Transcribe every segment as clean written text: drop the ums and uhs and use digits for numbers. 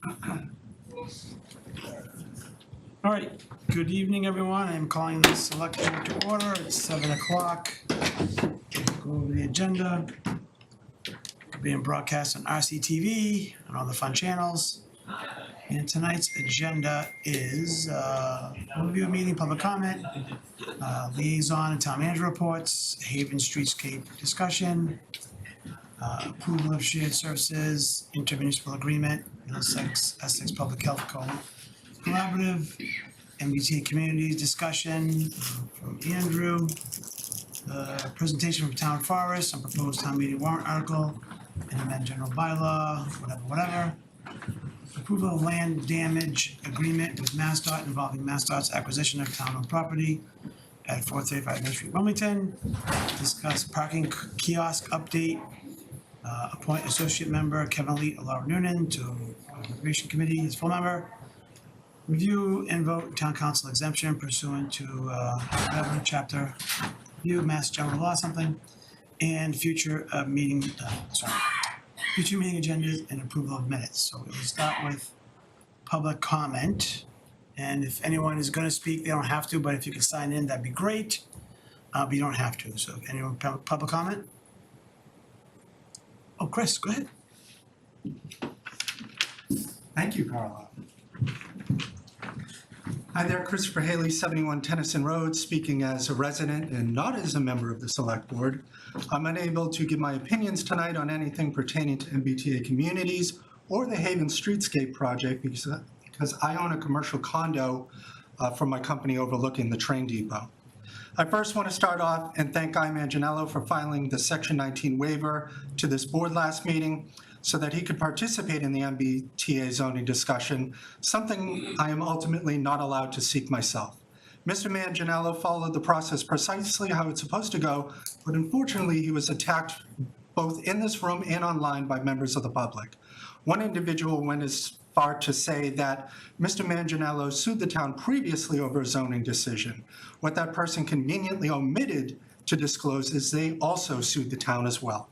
All right, good evening, everyone. I'm calling this select board to order. It's 7 o'clock. Go over the agenda. Being broadcast on RCTV and all the fun channels. And tonight's agenda is overview of meeting, public comment, liaison and town manager reports, Haven Streetscape discussion, approval of shared services, intermunicipal agreement, Essex Public Health Collaborative, MBTA Communities discussion from Andrew, presentation from Town Forest on proposed town meeting warrant article, and amend general bylaw, whatever. Approval of land damage agreement with MassDOT involving MassDOT's acquisition of town-owned property at 435 Main Street, Wilmington. Discuss parking kiosk update. Appoint associate member Kevin Lee or Laura Noonan to Recreation Committee as full member. Review and vote town council exemption pursuant to whatever chapter, review Mass General Law something, and future meeting agendas and approval of minutes. So we will start with public comment. And if anyone is gonna speak, they don't have to, but if you can sign in, that'd be great. But you don't have to, so anyone, public comment? Oh, Chris, go ahead. Thank you, Carla. Hi there, Christopher Haley, 71 Tennyson Road, speaking as a resident and not as a member of the Select Board. I'm unable to give my opinions tonight on anything pertaining to MBTA communities or the Haven Streetscape project because I own a commercial condo from my company overlooking the train depot. I first want to start off and thank Guy Manganiello for filing the Section 19 waiver to this board last meeting so that he could participate in the MBTA zoning discussion, something I am ultimately not allowed to seek myself. Mr. Manganiello followed the process precisely how it's supposed to go, but unfortunately he was attacked both in this room and online by members of the public. One individual went as far to say that Mr. Manganiello sued the town previously over a zoning decision. What that person conveniently omitted to disclose is they also sued the town as well.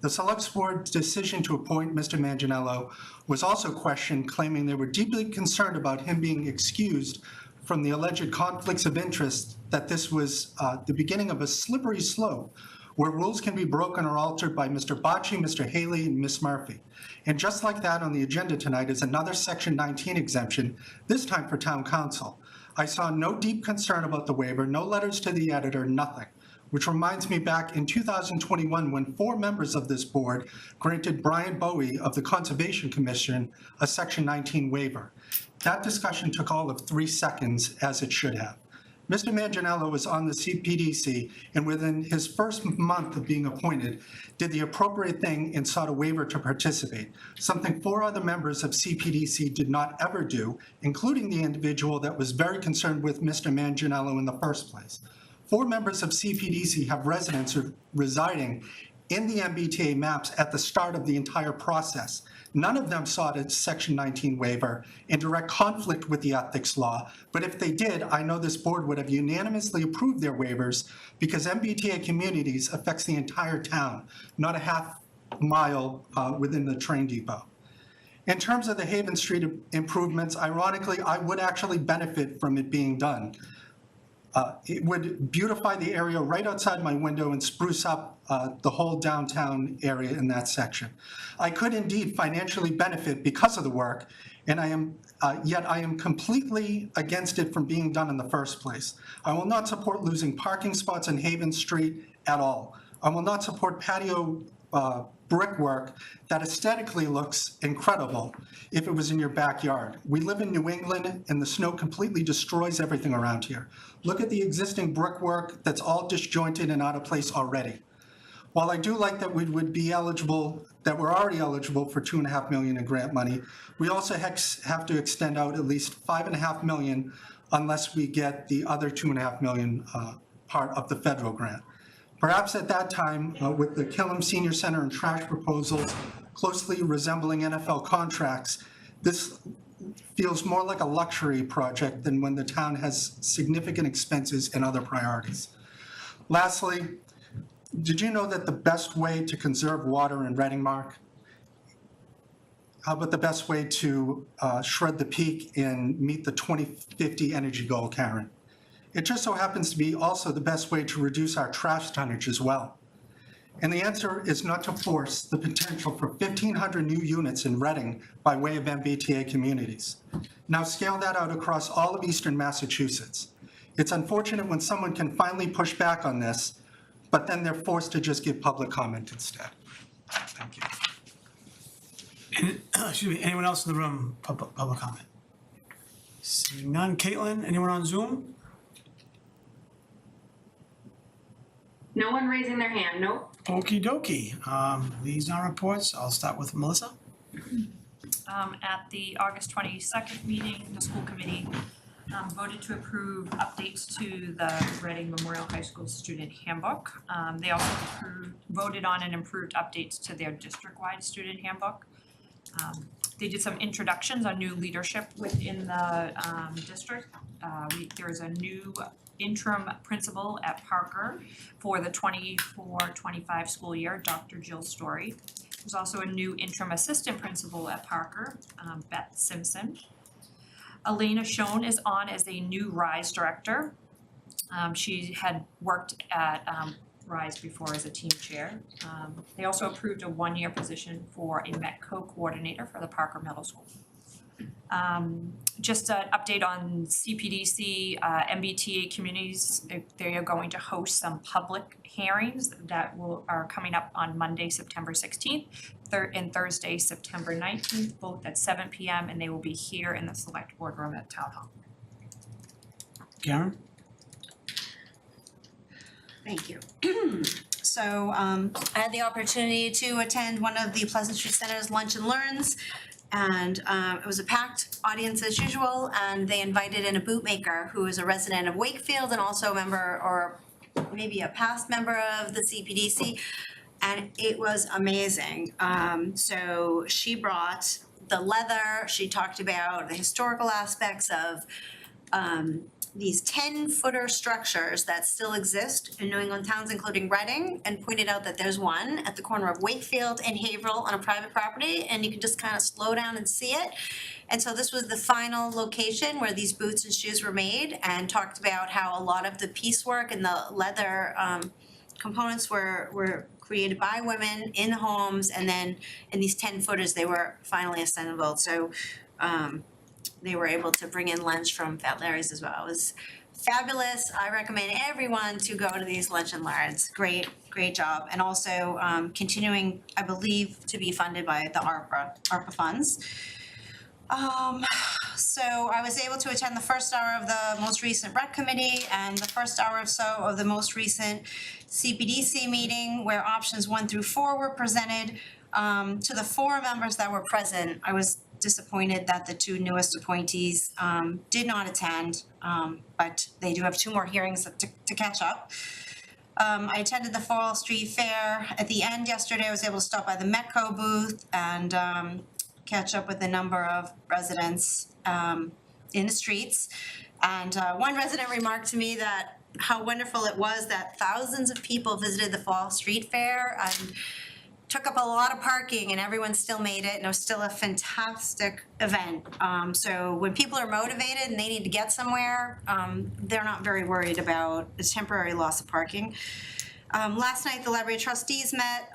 The Select Board's decision to appoint Mr. Manganiello was also questioned, claiming they were deeply concerned about him being excused from the alleged conflicts of interest, that this was the beginning of a slippery slope where rules can be broken or altered by Mr. Bocci, Mr. Haley, and Ms. Murphy. And just like that, on the agenda tonight is another Section 19 exemption, this time for Town Council. I saw no deep concern about the waiver, no letters to the editor, nothing. Which reminds me back in 2021 when 4 members of this board granted Brian Bowie of the Conservation Commission a Section 19 waiver. That discussion took all of 3 seconds, as it should have. Mr. Manganiello was on the CPDC and within his first month of being appointed, did the appropriate thing and sought a waiver to participate, something 4 other members of CPDC did not ever do, including the individual that was very concerned with Mr. Manganiello in the first place. 4 members of CPDC have residents residing in the MBTA maps at the start of the entire process. None of them sought a Section 19 waiver in direct conflict with the ethics law, but if they did, I know this board would have unanimously approved their waivers because MBTA communities affects the entire town, not a half mile within the train depot. In terms of the Haven Street improvements, ironically, I would actually benefit from it being done. It would beautify the area right outside my window and spruce up the whole downtown area in that section. I could indeed financially benefit because of the work, and yet I am completely against it from being done in the first place. I will not support losing parking spots on Haven Street at all. I will not support patio brickwork that aesthetically looks incredible if it was in your backyard. We live in New England and the snow completely destroys everything around here. Look at the existing brickwork that's all disjointed and out of place already. While I do like that we would be eligible, that we're already eligible for $2.5 million in grant money, we also have to extend out at least $5.5 million unless we get the other $2.5 million part of the federal grant. Perhaps at that time, with the Killam Senior Center and trash proposals closely resembling NFL contracts, this feels more like a luxury project than when the town has significant expenses and other priorities. Lastly, did you know that the best way to conserve water in Reading, Mark, How about the best way to shred the peak and meet the 2050 energy goal, Karen? It just so happens to be also the best way to reduce our trash tonnage as well. And the answer is not to force the potential for 1,500 new units in Reading by way of MBTA communities. Now scale that out across all of Eastern Massachusetts. It's unfortunate when someone can finally push back on this, but then they're forced to just give public comment instead. Thank you. Excuse me, anyone else in the room, public comment? Seeing none. Caitlin, anyone on Zoom? No one raising their hand, nope. Okey dokey. Liaison reports, I'll start with Melissa. At the August 22nd meeting, the school committee voted to approve updates to the Reading Memorial High School student handbook. They also voted on and approved updates to their district-wide student handbook. They did some introductions on new leadership within the district. There is a new interim principal at Parker for the 24-25 school year, Dr. Jill Story. There's also a new interim assistant principal at Parker, Beth Simpson. Elena Schoen is on as a new RISE director. She had worked at RISE before as a team chair. They also approved a one-year position for a METCO coordinator for the Parker Middle School. Just an update on CPDC, MBTA communities, they are going to host some public hearings that are coming up on Monday, September 16th, and Thursday, September 19th, both at 7 p.m. and they will be here in the select board room at Town Hall. Karen? Thank you. So I had the opportunity to attend one of the Pleasant Street Center's Lunch and Learns. And it was a packed audience as usual, and they invited in a bootmaker who is a resident of Wakefield and also a member, or maybe a past member of the CPDC, and it was amazing. So she brought the leather, she talked about the historical aspects of these 10-footer structures that still exist in New England towns, including Reading, and pointed out that there's one at the corner of Wakefield and Haverhill on a private property, and you can just kind of slow down and see it. And so this was the final location where these boots and shoes were made, and talked about how a lot of the piecework and the leather components were created by women in homes, and then in these 10-footers they were finally assembled. So they were able to bring in lunch from Fat Larry's as well. It was fabulous. I recommend everyone to go to these lunch and learns. Great job. And also continuing, I believe, to be funded by the ARPA funds. So I was able to attend the first hour of the most recent rec committee and the first hour or so of the most recent CPDC meeting, where options 1 through 4 were presented. To the 4 members that were present, I was disappointed that the 2 newest appointees did not attend, but they do have 2 more hearings to catch up. I attended the Fall Street Fair. At the end yesterday, I was able to stop by the METCO booth and catch up with a number of residents in the streets. And one resident remarked to me that how wonderful it was that thousands of people visited the Fall Street Fair and took up a lot of parking, and everyone still made it, and it was still a fantastic event. So when people are motivated and they need to get somewhere, they're not very worried about the temporary loss of parking. Last night, the library trustees met.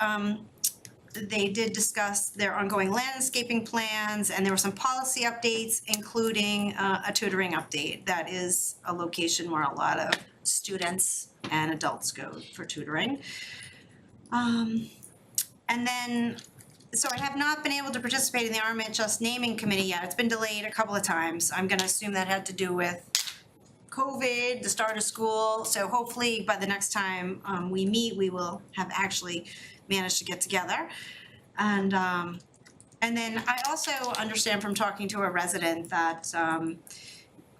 They did discuss their ongoing landscaping plans, and there were some policy updates, including a tutoring update. That is a location where a lot of students and adults go for tutoring. And then, so I have not been able to participate in the RMIT Just Naming Committee yet. It's been delayed a couple of times. I'm gonna assume that had to do with COVID, the start of school. So hopefully by the next time we meet, we will have actually managed to get together. And then I also understand from talking to a resident that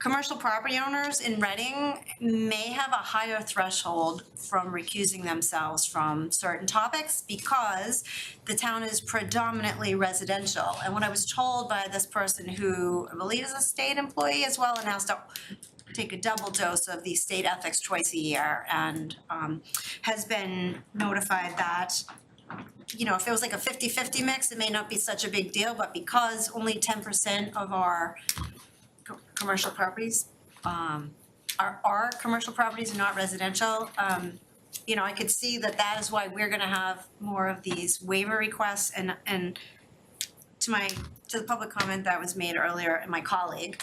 commercial property owners in Reading may have a higher threshold from recusing themselves from certain topics because the town is predominantly residential. And what I was told by this person, who I believe is a state employee as well and has to take a double dose of the state ethics twice a year, and has been notified that you know, if it was like a 50-50 mix, it may not be such a big deal, but because only 10% of our commercial properties, are commercial properties and not residential, you know, I could see that that is why we're gonna have more of these waiver requests and to the public comment that was made earlier and my colleague,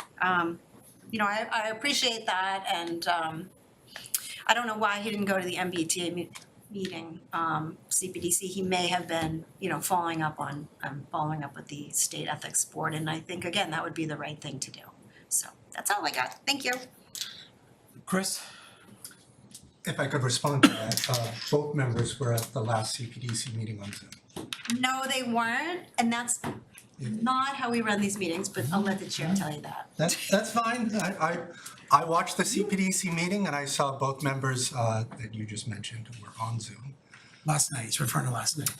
you know, I appreciate that and, I don't know why he didn't go to the MBTA meeting, CPDC, he may have been, you know, following up with the state ethics board, and I think, again, that would be the right thing to do. So, that's all I got, thank you. Chris? If I could respond to that, both members were at the last CPDC meeting on Zoom. No, they weren't, and that's not how we run these meetings, but I'll let the chair tell you that. That's fine. I watched the CPDC meeting and I saw both members that you just mentioned were on Zoom. Last night, he's referring to last night.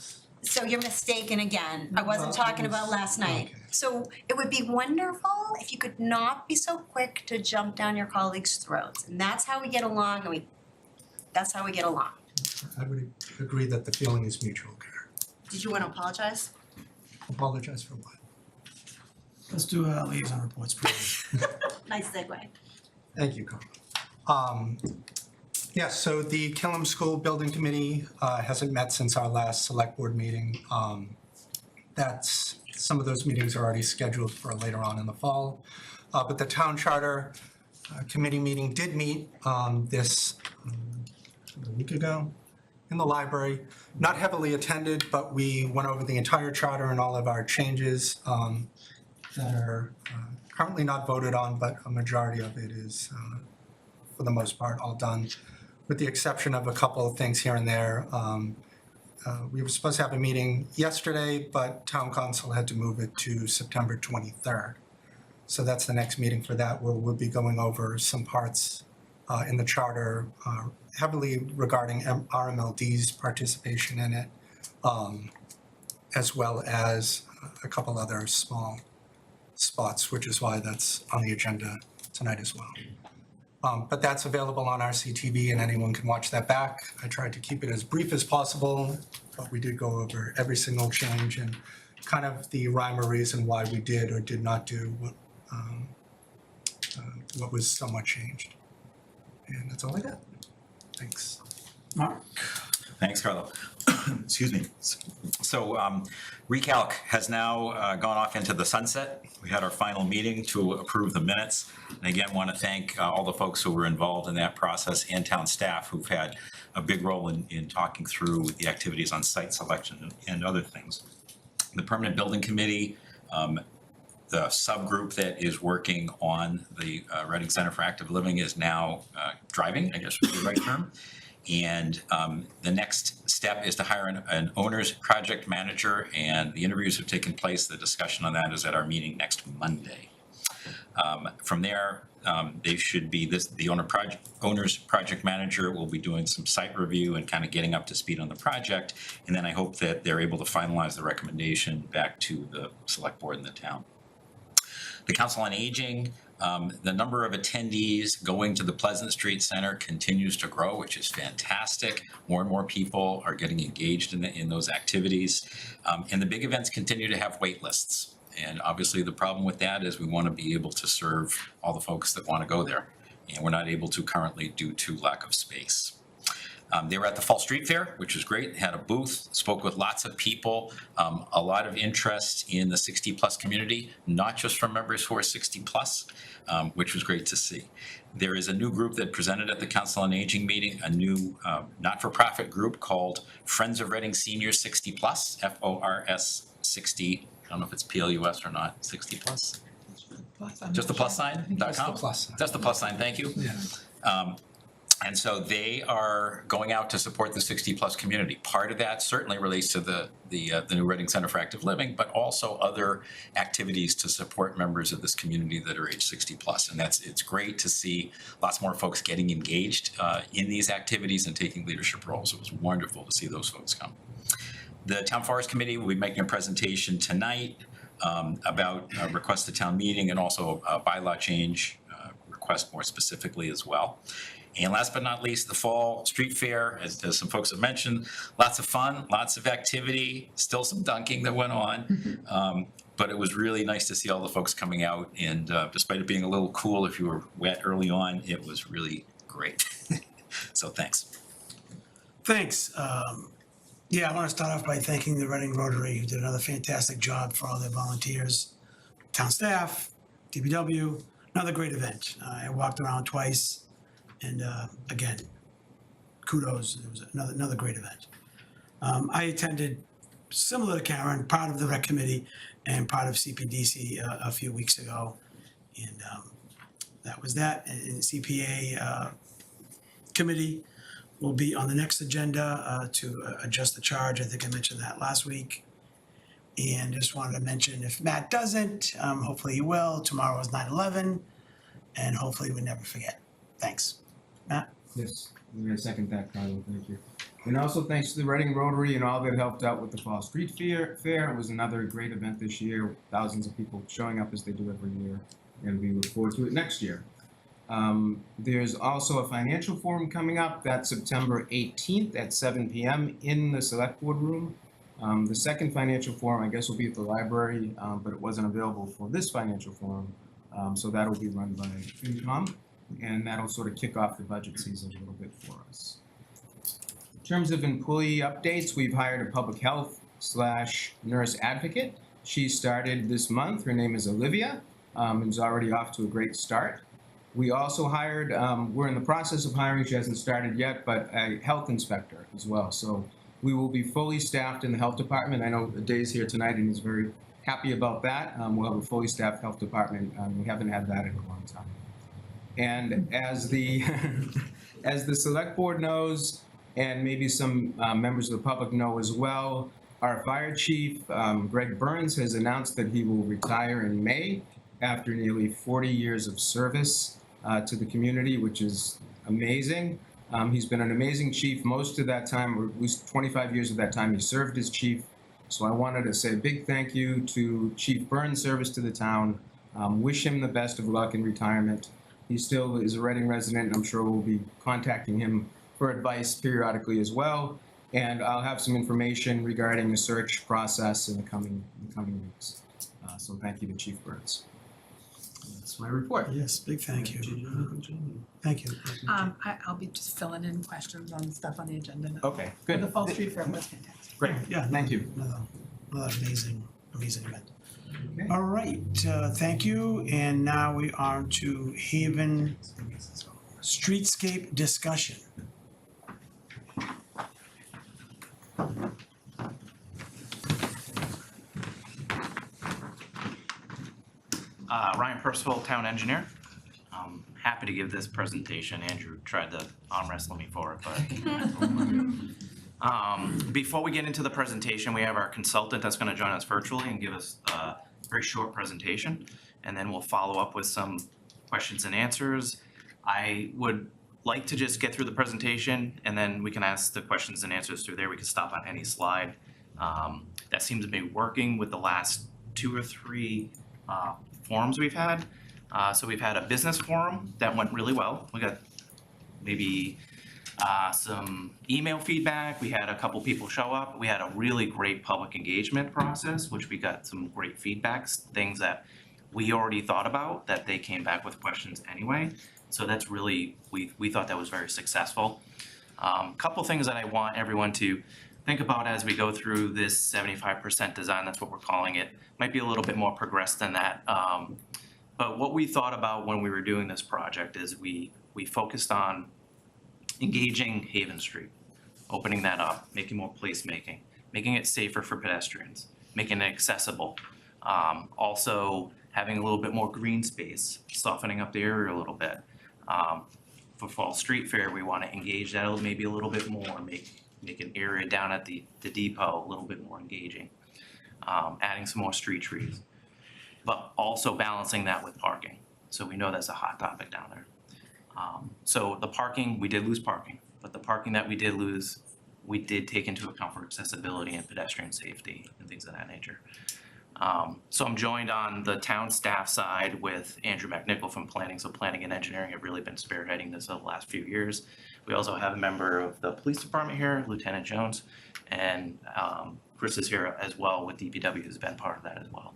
So you're mistaken again, I wasn't talking about last night. Okay. So it would be wonderful if you could not be so quick to jump down your colleagues' throats, and that's how we get along, and that's how we get along. I would agree that the feeling is mutual, Karen. Did you wanna apologize? Apologize for what? Let's do liaison reports, please. Nice segue. Thank you, Carl. Yes, so the Killam School Building Committee hasn't met since our last select board meeting. Some of those meetings are already scheduled for later on in the fall. But the Town Charter Committee meeting did meet this a week ago in the library. Not heavily attended, but we went over the entire charter and all of our changes that are currently not voted on, but a majority of it is, for the most part, all done, with the exception of a couple of things here and there. We were supposed to have a meeting yesterday, but town council had to move it to September 23rd. So that's the next meeting for that, where we'll be going over some parts in the charter heavily regarding RMLD's participation in it, as well as a couple other small spots, which is why that's on the agenda tonight as well. But that's available on RCTV and anyone can watch that back. I tried to keep it as brief as possible, but we did go over every single change and kind of the rhyme or reason why we did or did not do what was somewhat changed. And that's all I got. Thanks. Mark? Thanks, Carlo. Excuse me. So Recalc has now gone off into the sunset. We had our final meeting to approve the minutes. And again, want to thank all the folks who were involved in that process and town staff who've had a big role in talking through the activities on site selection and other things. The Permanent Building Committee, the subgroup that is working on the Reading Center for Active Living is now driving, I guess would be the right term. And the next step is to hire an owner's project manager, and the interviews have taken place. The discussion on that is at our meeting next Monday. From there, they should be the owner's project manager will be doing some site review and kind of getting up to speed on the project. And then I hope that they're able to finalize the recommendation back to the select board in the town. The Council on Aging, the number of attendees going to the Pleasant Street Center continues to grow, which is fantastic. More and more people are getting engaged in those activities. And the big events continue to have wait lists. And obviously the problem with that is we want to be able to serve all the folks that want to go there. And we're not able to currently due to lack of space. They were at the Fall Street Fair, which was great, had a booth, spoke with lots of people, a lot of interest in the 60-plus community, not just from members who are 60-plus, which was great to see. There is a new group that presented at the Council on Aging meeting, a new not-for-profit group called Friends of Reading Seniors 60-plus, FORS 60, I don't know if it's PLUS or not, 60-plus? Just the plus sign.com? Just the plus sign. Just the plus sign, thank you. Yeah. And so they are going out to support the 60-plus community. Part of that certainly relates to the new Reading Center for Active Living, but also other activities to support members of this community that are age 60-plus. And it's great to see lots more folks getting engaged in these activities and taking leadership roles. It was wonderful to see those folks come. The Town Forest Committee will be making a presentation tonight about a request to town meeting and also a bylaw change request more specifically as well. And last but not least, the fall street fair, as some folks have mentioned, lots of fun, lots of activity, still some dunking that went on. But it was really nice to see all the folks coming out, and despite it being a little cool if you were wet early on, it was really great. So thanks. Thanks. Yeah, I want to start off by thanking the Reading Rotary, who did another fantastic job for all their volunteers, town staff, DPW, another great event. I walked around twice, and again, kudos, it was another great event. I attended, similar to Karen, part of the rec committee and part of CPDC a few weeks ago. And that was that, and CPA committee will be on the next agenda to adjust the charge. I think I mentioned that last week. And just wanted to mention, if Matt doesn't, hopefully he will. Tomorrow is 9/11, and hopefully we never forget. Thanks. Matt? Yes, I'm gonna second that, Carlo, thank you. And also thanks to the Reading Rotary and all that helped out with the Fall Street Fair. It was another great event this year, thousands of people showing up as they do every year, and we look forward to it next year. There's also a financial forum coming up, that's September 18th at 7 p.m. in the Select Board room. The second financial forum, I guess, will be at the library, but it wasn't available for this financial forum. So that'll be run by FinCom, and that'll sort of kick off the budget season a little bit for us. In terms of employee updates, we've hired a public health / nurse advocate. She started this month. Her name is Olivia, and is already off to a great start. We also hired, we're in the process of hiring, she hasn't started yet, but a health inspector as well. So we will be fully staffed in the health department. I know Dave's here tonight and he's very happy about that. We'll have a fully staffed health department. We haven't had that in a long time. And as the as the select board knows, and maybe some members of the public know as well, our fire chief, Greg Burns, has announced that he will retire in May after nearly 40 years of service to the community, which is amazing. He's been an amazing chief most of that time, or at least 25 years of that time he served as chief. So I wanted to say a big thank you to Chief Burns' service to the town. Wish him the best of luck in retirement. He still is a Reading resident, and I'm sure we'll be contacting him for advice periodically as well. And I'll have some information regarding the search process in the coming weeks. So thank you to Chief Burns. That's my report. Yes, big thank you. Thank you. I'll be just filling in questions on stuff on the agenda now. Okay, The good. Fall Street Fair was fantastic. Great. Yeah. Thank you. Another amazing event. Okay. All right, thank you, and now we are to Haven streetscape discussion. Ryan Percival, Town Engineer. Happy to give this presentation. Andrew tried to arm wrestle me for it, but before we get into the presentation, we have our consultant that's going to join us virtually and give us a very short presentation, and then we'll follow up with some questions and answers. I would like to just get through the presentation, and then we can ask the questions and answers through there. We can stop on any slide. That seems to be working with the last 2 or 3 forums we've had. So we've had a business forum that went really well. We got maybe some email feedback. We had a couple people show up. We had a really great public engagement process, which we got some great feedbacks, things that we already thought about that they came back with questions anyway. So that's really, we thought that was very successful. Couple things that I want everyone to think about as we go through this 75% design, that's what we're calling it. Might be a little bit more progressed than that. But what we thought about when we were doing this project is we focused on engaging Haven Street, opening that up, making more placemaking, making it safer for pedestrians, making it accessible. Also having a little bit more green space, softening up the area a little bit. For Fall Street Fair, we want to engage that maybe a little bit more, make an area down at the depot a little bit more engaging. Adding some more street trees, but also balancing that with parking. So we know that's a hot topic down there. So the parking, we did lose parking, but the parking that we did lose, we did take into account for accessibility and pedestrian safety and things of that nature. So I'm joined on the town staff side with Andrew McNichol from planning. So planning and engineering have really been spearheading this over the last few years. We also have a member of the police department here, Lieutenant Jones, and Chris is here as well with DPW, who's been part of that as well.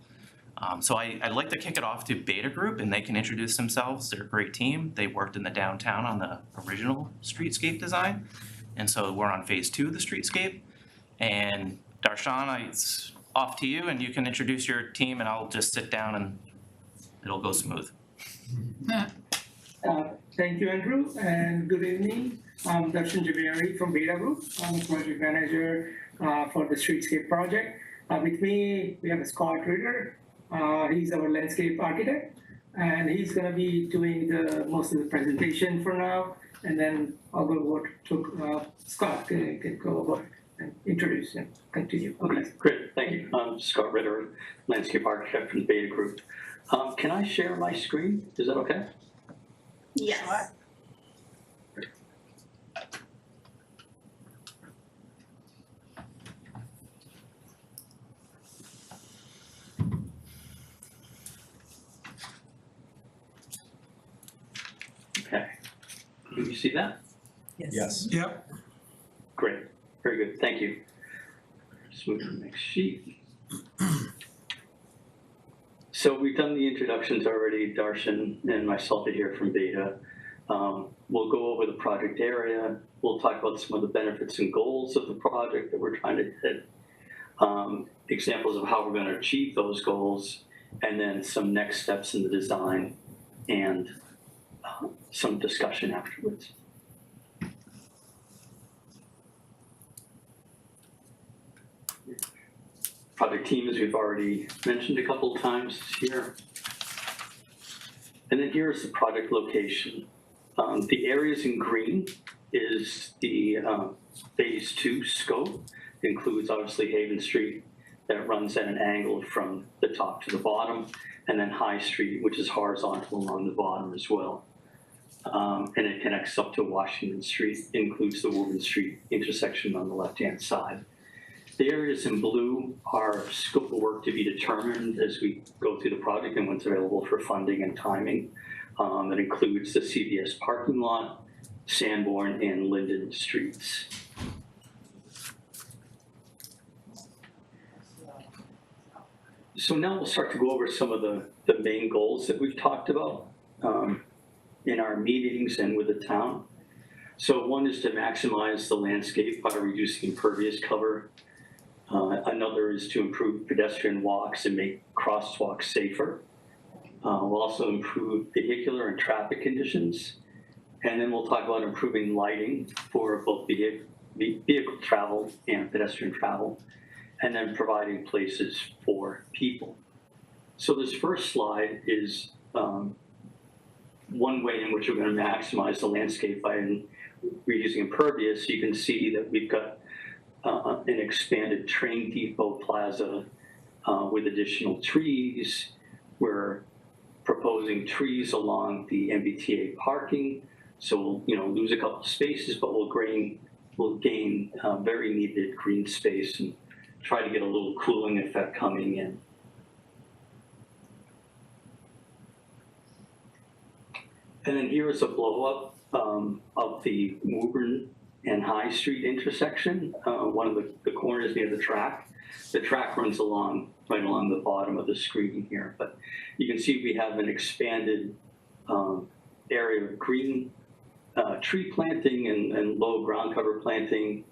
So I'd like to kick it off to Beta Group, and they can introduce themselves. They're a great team. They worked in the downtown on the original streetscape design, and so we're on phase 2 of the streetscape. And Darshan, it's off to you, and you can introduce your team, and I'll just sit down and it'll go smooth. Thank you, Andrew, and good evening. I'm Darshan Javeri from Beta Group. I'm a project manager for the Streetscape project. With me, we have Scott Ritter. He's our landscape architect, and he's going to be doing most of the presentation for now. And then I'll go over to Scott can go over and introduce and continue. Okay, great, thank you. I'm Scott Ritter, landscape architect from the Beta Group. Can I share my screen? Is that okay? Yes. Okay. Can you see that? Yes. Yep. Great, very good, thank you. Just move to the next sheet. So we've done the introductions already. Darshan and myself are here from Beta. We'll go over the project area. We'll talk about some of the benefits and goals of the project that we're trying to hit. Examples of how we're going to achieve those goals, and then some next steps in the design and some discussion afterwards. Project team, as we've already mentioned a couple of times, is here. And then here's the project location. The areas in green is the phase 2 scope. It includes obviously Haven Street that runs at an angle from the top to the bottom, and then High Street, which is horizontal along the bottom as well. And it connects up to Washington Street, includes the Woburn Street intersection on the left-hand side. The areas in blue are scope of work to be determined as we go through the project and what's available for funding and timing. It includes the CVS parking lot, Sanborn, and Linden Streets. So now we'll start to go over some of the main goals that we've talked about in our meetings and with the town. So one is to maximize the landscape by reducing impervious cover. Another is to improve pedestrian walks and make crosswalks safer. We'll also improve vehicular and traffic conditions. And then we'll talk about improving lighting for both vehicle travel and pedestrian travel, and then providing places for people. So this first slide is one way in which we're going to maximize the landscape by reusing impervious. You can see that we've got an expanded train depot plaza with additional trees. We're proposing trees along the MBTA parking, so we'll lose a couple of spaces, but we'll gain very needed green space and try to get a little cooling effect coming in. And then here is a blow up of the Woburn and High Street intersection, one of the corners near the track. The track runs right along the bottom of the screen here, but you can see we have an expanded area of green tree planting and low ground cover planting,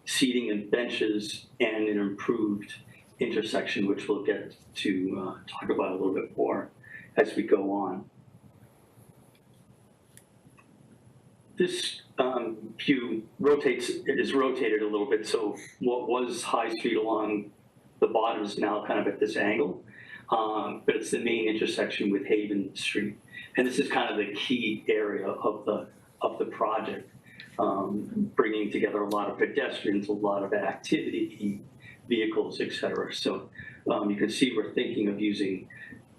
seating and benches, and an improved intersection, which we'll get to talk about a little bit more as we go on. This view is rotated a little bit, so what was High Street along the bottom is now kind of at this angle, but it's the main intersection with Haven Street. And this is kind of the key area of the project, bringing together a lot of pedestrians, a lot of activity, vehicles, et cetera. So you can see we're thinking of using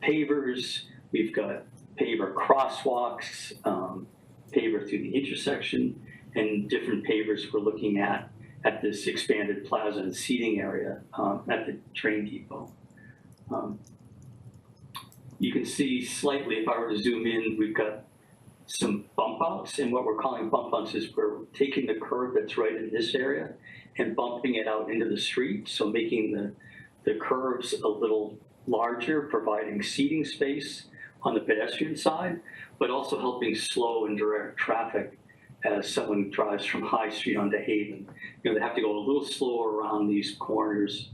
pavers. We've got paver crosswalks, paver through the intersection, and different pavers we're looking at this expanded plaza and seating area at the train depot. You can see slightly, if I were to zoom in, we've got some bump outs, and what we're calling bump outs is we're taking the curb that's right in this area and bumping it out into the street, so making the curves a little larger, providing seating space on the pedestrian side, but also helping slow and direct traffic as someone drives from High Street onto Haven. You know, they have to go a little slower around these corners,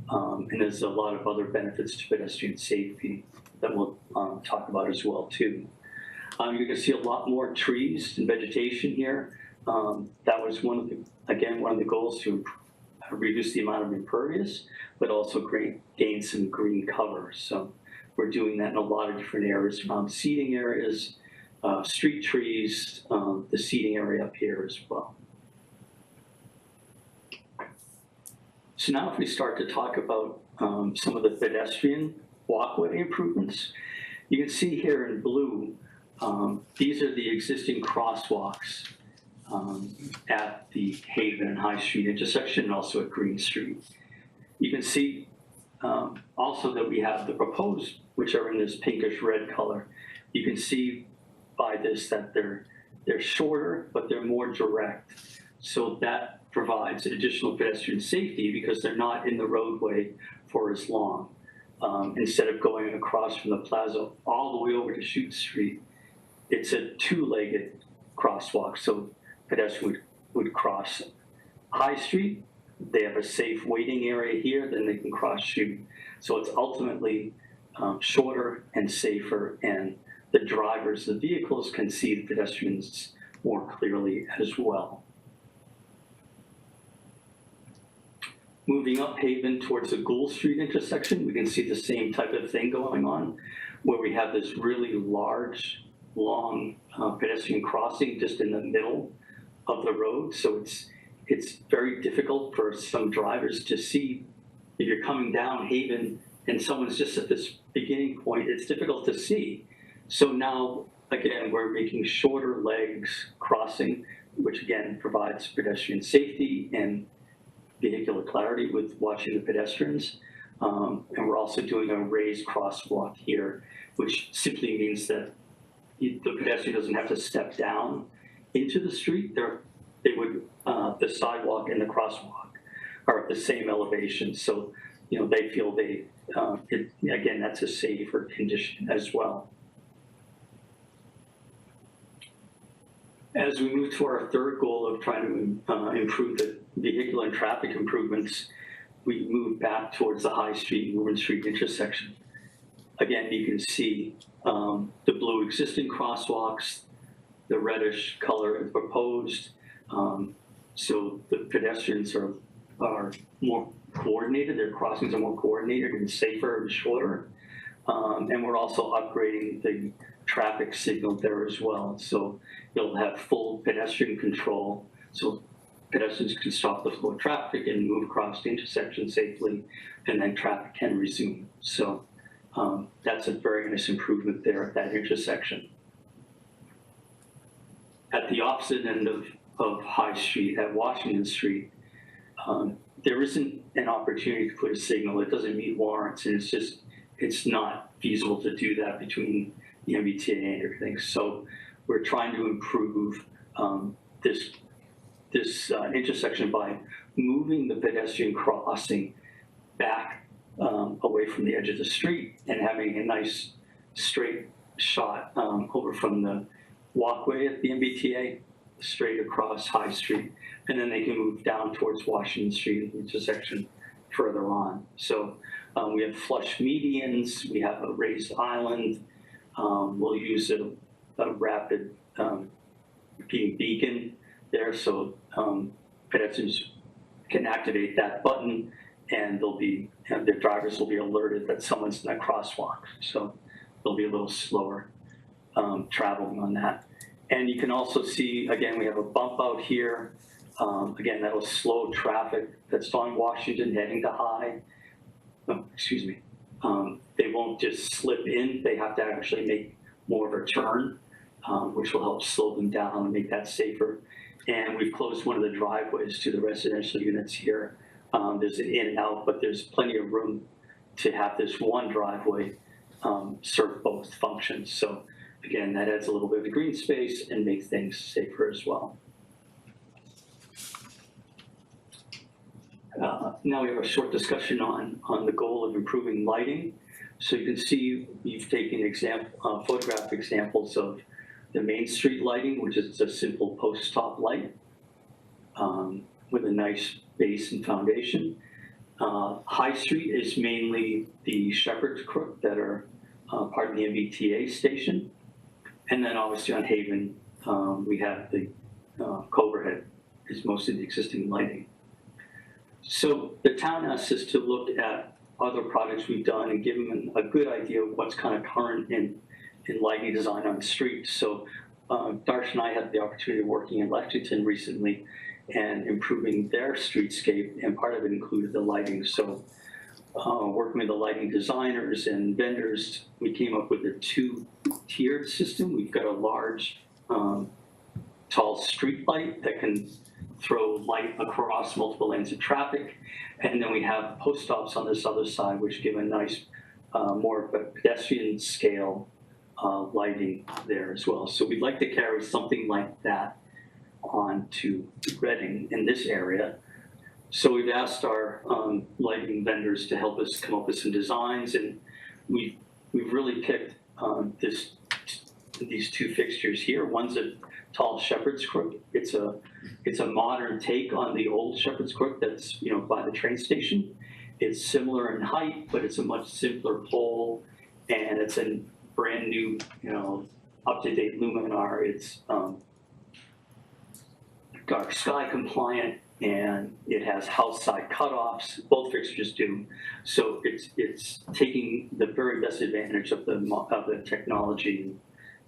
and there's a lot of other benefits to pedestrian safety that we'll talk about as well too. You can see a lot more trees and vegetation here. That was one of the goals, to reduce the amount of impervious, but also gain some green cover. So we're doing that in a lot of different areas around seating areas, street trees, the seating area up here as well. So now if we start to talk about some of the pedestrian walkway improvements, you can see here in blue, these are the existing crosswalks at the Haven and High Street intersection, and also at Green Street. You can see also that we have the proposed, which are in this pinkish red color. You can see by this that they're shorter, but they're more direct. So that provides additional pedestrian safety because they're not in the roadway for as long. Instead of going across from the plaza all the way over to Chute Street, it's a two-legged crosswalk. So pedestrians would cross High Street, they have a safe waiting area here, then they can cross Chute. So it's ultimately shorter and safer, and the drivers, the vehicles, can see the pedestrians more clearly as well. Moving up Haven towards the Gould Street intersection, we can see the same type of thing going on, where we have this really large, long pedestrian crossing just in the middle of the road. So it's very difficult for some drivers to see. If you're coming down Haven and someone's just at this beginning point, it's difficult to see. So now, again, we're making shorter legs crossing, which again provides pedestrian safety and vehicular clarity with watching the pedestrians. And we're also doing a raised crosswalk here, which simply means that the pedestrian doesn't have to step down into the street. The sidewalk and the crosswalk are at the same elevation. So, you know, they feel again, that's a safer condition as well. As we move to our third goal of trying to improve the vehicular and traffic improvements, we move back towards the High Street and Woburn Street intersection. Again, you can see the blue existing crosswalks, the reddish color proposed. So the pedestrians are more coordinated, their crossings are more coordinated and safer and shorter. And we're also upgrading the traffic signal there as well. So you'll have full pedestrian control. So pedestrians can stop the flow of traffic and move across the intersection safely, and then traffic can resume. So that's a very nice improvement there at that intersection. At the opposite end of High Street, at Washington Street, there isn't an opportunity to put a signal. It doesn't meet warrants, and it's not feasible to do that between the MBTA and everything. So we're trying to improve this intersection by moving the pedestrian crossing back away from the edge of the street and having a nice straight shot over from the walkway at the MBTA straight across High Street, and then they can move down towards Washington Street intersection further on. So we have flush medians, we have a raised island, we'll use a rapid repeating beacon there, so pedestrians can activate that button, and their drivers will be alerted that someone's in that crosswalk. So they'll be a little slower traveling on that. And you can also see, again, we have a bump out here. Again, that'll slow traffic that's on Washington heading to High. Oh, excuse me. They won't just slip in, they have to actually make more of a turn, which will help slow them down and make that safer. And we've closed one of the driveways to the residential units here. There's an in and out, but there's plenty of room to have this one driveway serve both functions. So again, that adds a little bit of the green space and makes things safer as well. Now we have a short discussion on the goal of improving lighting. So you can see you've taken photographic examples of the Main Street lighting, which is a simple post-top light with a nice base and foundation. High Street is mainly the Shepherd's Crook that are part of the MBTA station. And then obviously on Haven, we have the Coverhead is most of the existing lighting. So the town asked us to look at other projects we've done and give them a good idea of what's kind of current in lighting design on the street. So Darsh and I had the opportunity of working in Lexington recently and improving their streetscape, and part of it included the lighting. So working with the lighting designers and vendors, we came up with a two-tiered system. We've got a large, tall street light that can throw light across multiple lanes of traffic. And then we have post stops on this other side, which give a nice, more of a pedestrian scale lighting there as well. So we'd like to carry something like that on to Reading in this area. So we've asked our lighting vendors to help us come up with some designs, and we've really picked these two fixtures here. One's a tall Shepherd's Crook. It's a modern take on the old Shepherd's Crook that's by the train station. It's similar in height, but it's a much simpler pole, and it's a brand new up-to-date luminar. It's dark sky compliant, and it has house side cutoffs. Both fixtures do. So it's taking the very best advantage of the technology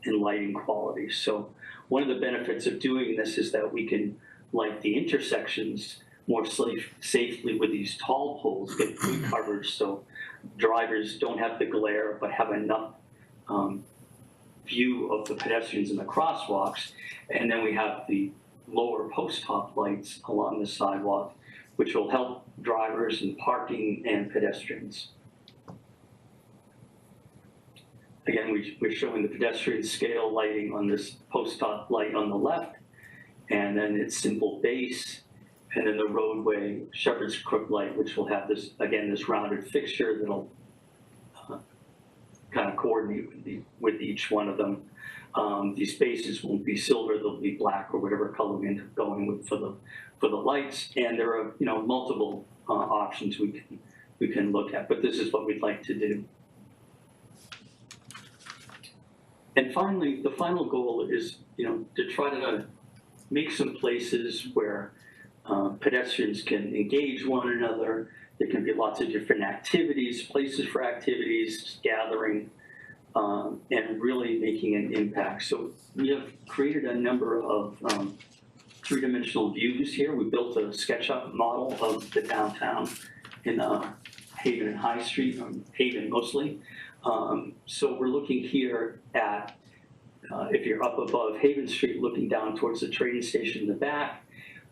and lighting quality. So one of the benefits of doing this is that we can light the intersections more safely with these tall poles, get good coverage, so drivers don't have the glare but have enough view of the pedestrians in the crosswalks. And then we have the lower post top lights along the sidewalk, which will help drivers and parking and pedestrians. Again, we're showing the pedestrian scale lighting on this post top light on the left, and then its simple base, and then the roadway Shepherd's Crook light, which will have this, again, this rounded fixture that'll kind of coordinate with each one of them. These bases won't be silver; they'll be black or whatever color we end up going with for the lights. And there are multiple options we can look at, but this is what we'd like to do. And finally, the final goal is to try to make some places where pedestrians can engage one another. There can be lots of different activities, places for activities, gathering, and really making an impact. So we have created a number of three-dimensional views here. We built a SketchUp model of the downtown in Haven and High Street, Haven mostly. So we're looking here at, if you're up above Haven Street looking down towards the train station in the back,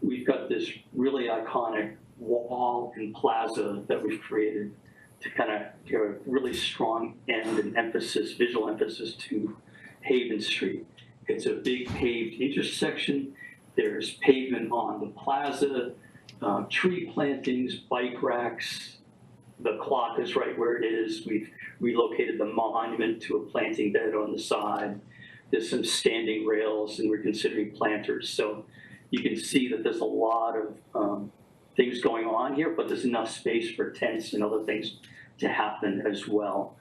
we've got this really iconic wall and plaza that we've created to kind of give a really strong end and emphasis, visual emphasis to Haven Street. It's a big paved intersection. There's pavement on the plaza, tree plantings, bike racks. The clock is right where it is. We've relocated the monument to a planting bed on the side. There's some standing rails, and we're considering planters. So you can see that there's a lot of things going on here, but there's enough space for tents and other things to happen as well.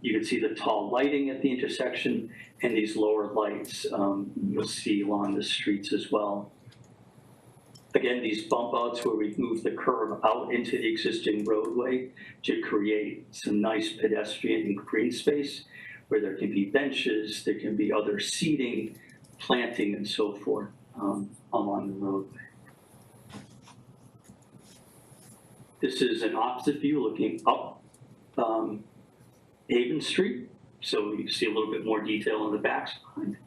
You can see the tall lighting at the intersection and these lower lights you'll see along the streets as well. Again, these bump outs where we move the curb out into the existing roadway to create some nice pedestrian and green space where there can be benches, there can be other seating, planting, and so forth along the roadway. This is an opposite view looking up Haven Street. So you see a little bit more detail on the backside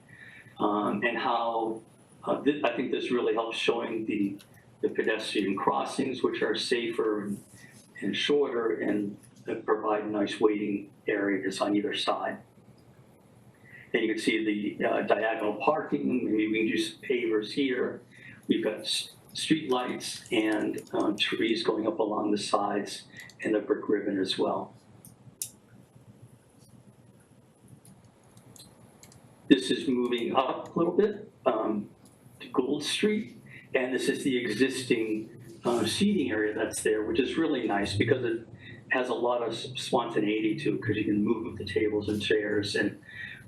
and how I think this really helps showing the pedestrian crossings, which are safer and shorter, and that provide nice waiting areas on either side. And you can see the diagonal parking, maybe we can do some pavers here. We've got street lights and trees going up along the sides and the brick ribbon as well. This is moving up a little bit to Gould Street, and this is the existing seating area that's there, which is really nice because it has a lot of spontaneity to it because you can move the tables and chairs, and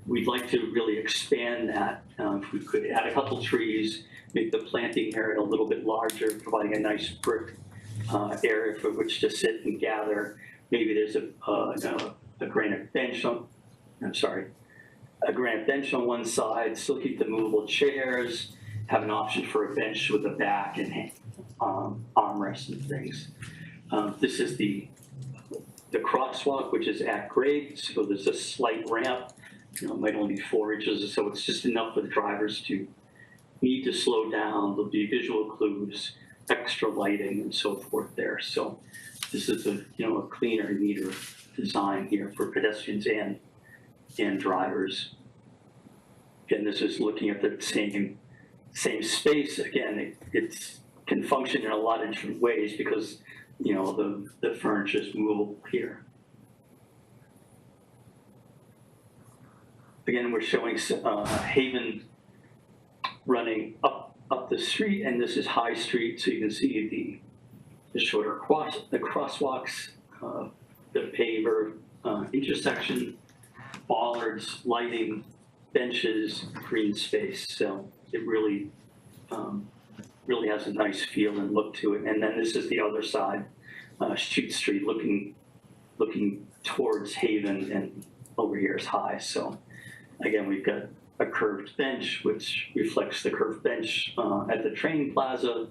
we'd like to really expand that. If we could add a couple trees, make the planting area a little bit larger, providing a nice brick area for which to sit and gather. Maybe there's a granite bench on, a granite bench on one side, still keep the movable chairs, have an option for a bench with a back and armrests and things. This is the crosswalk, which is at grade, so there's a slight ramp. It might only be 4 inches or so. It's just enough for the drivers to need to slow down. There'll be visual clues, extra lighting, and so forth there. So this is a cleaner, neater design here for pedestrians and drivers. Again, this is looking at the same space. Again, it can function in a lot of different ways because the furniture is movable here. Again, we're showing Haven running up the street, and this is High Street, so you can see the shorter crosswalks, the paver intersection, bollards, lighting, benches, green space. So it really has a nice feel and look to it. And then this is the other side, Chute Street, looking towards Haven, and over here is High. So again, we've got a curved bench, which reflects the curved bench at the train plaza,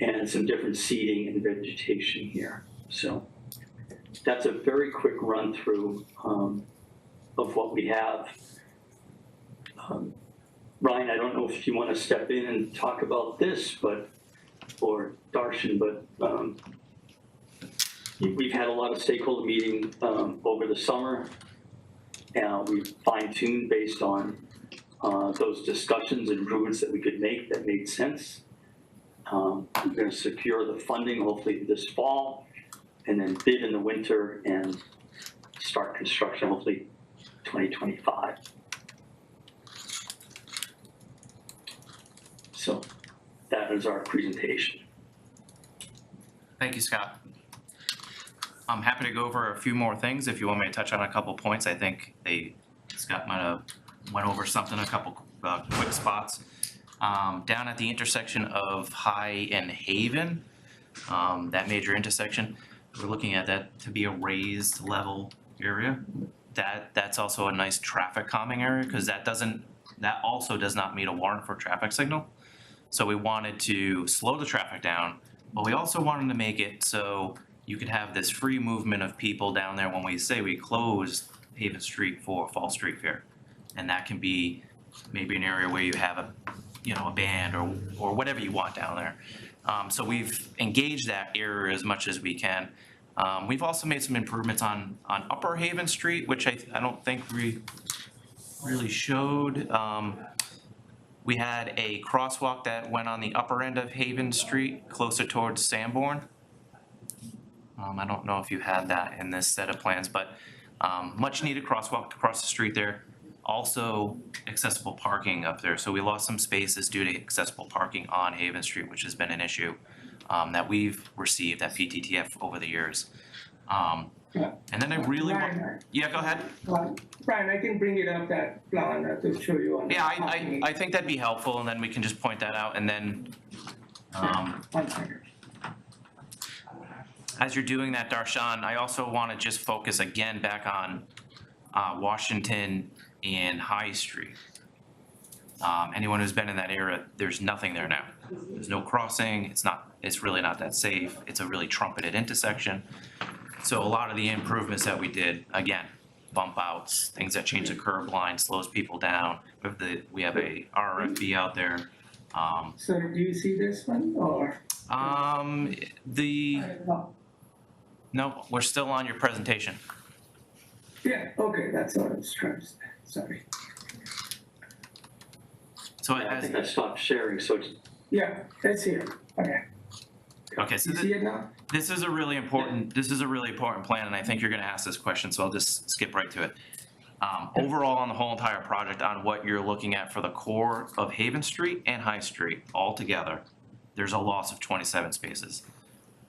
and some different seating and vegetation here. So that's a very quick run through of what we have. Ryan, I don't know if you want to step in and talk about this, or Darshan, but we've had a lot of stakeholder meeting over the summer. We've fine-tuned based on those discussions and improvements that we could make that made sense. We're going to secure the funding hopefully this fall, and then bid in the winter and start construction hopefully 2025. So that is our presentation. Thank you, Scott. I'm happy to go over a few more things if you want me to touch on a couple points. I think Scott might have went over something, a couple quick spots. Down at the intersection of High and Haven, that major intersection, we're looking at that to be a raised level area. That's also a nice traffic calming area because that also does not meet a warrant for traffic signal. So we wanted to slow the traffic down, but we also wanted to make it so you could have this free movement of people down there when we say we closed Haven Street for Fall Street Fair. And that can be maybe an area where you have a band or whatever you want down there. So we've engaged that area as much as we can. We've also made some improvements on Upper Haven Street, which I don't think we really showed. We had a crosswalk that went on the upper end of Haven Street, closer towards Sanborn. I don't know if you had that in this set of plans, but much needed crosswalk across the street there. Also accessible parking up there. So we lost some spaces due to accessible parking on Haven Street, which has been an issue that we've received at PTTF over the years. And then I really want, yeah, go ahead. Brian, I can bring it up that plan to show you on. Yeah, I think that'd be helpful, and then we can just point that out, and then as you're doing that, Darshan, I also want to just focus again back on Washington and High Street. Anyone who's been in that area, there's nothing there now. There's no crossing. It's really not that safe. It's a really trumpeted intersection. So a lot of the improvements that we did, again, bump outs, things that change the curb line, slows people down. We have a RFB out there. So do you see this one or? No, we're still on your presentation. Yeah, okay, that's what I was trying to say, sorry. So I as, think I stopped sharing, so it's, Yeah, it's here, okay. okay, so You see it now? this is a really important plan, and I think you're gonna ask this question, so I'll just skip right to it. Overall, on the whole entire project, on what you're looking at for the core of Haven Street and High Street altogether, there's a loss of 27 spaces.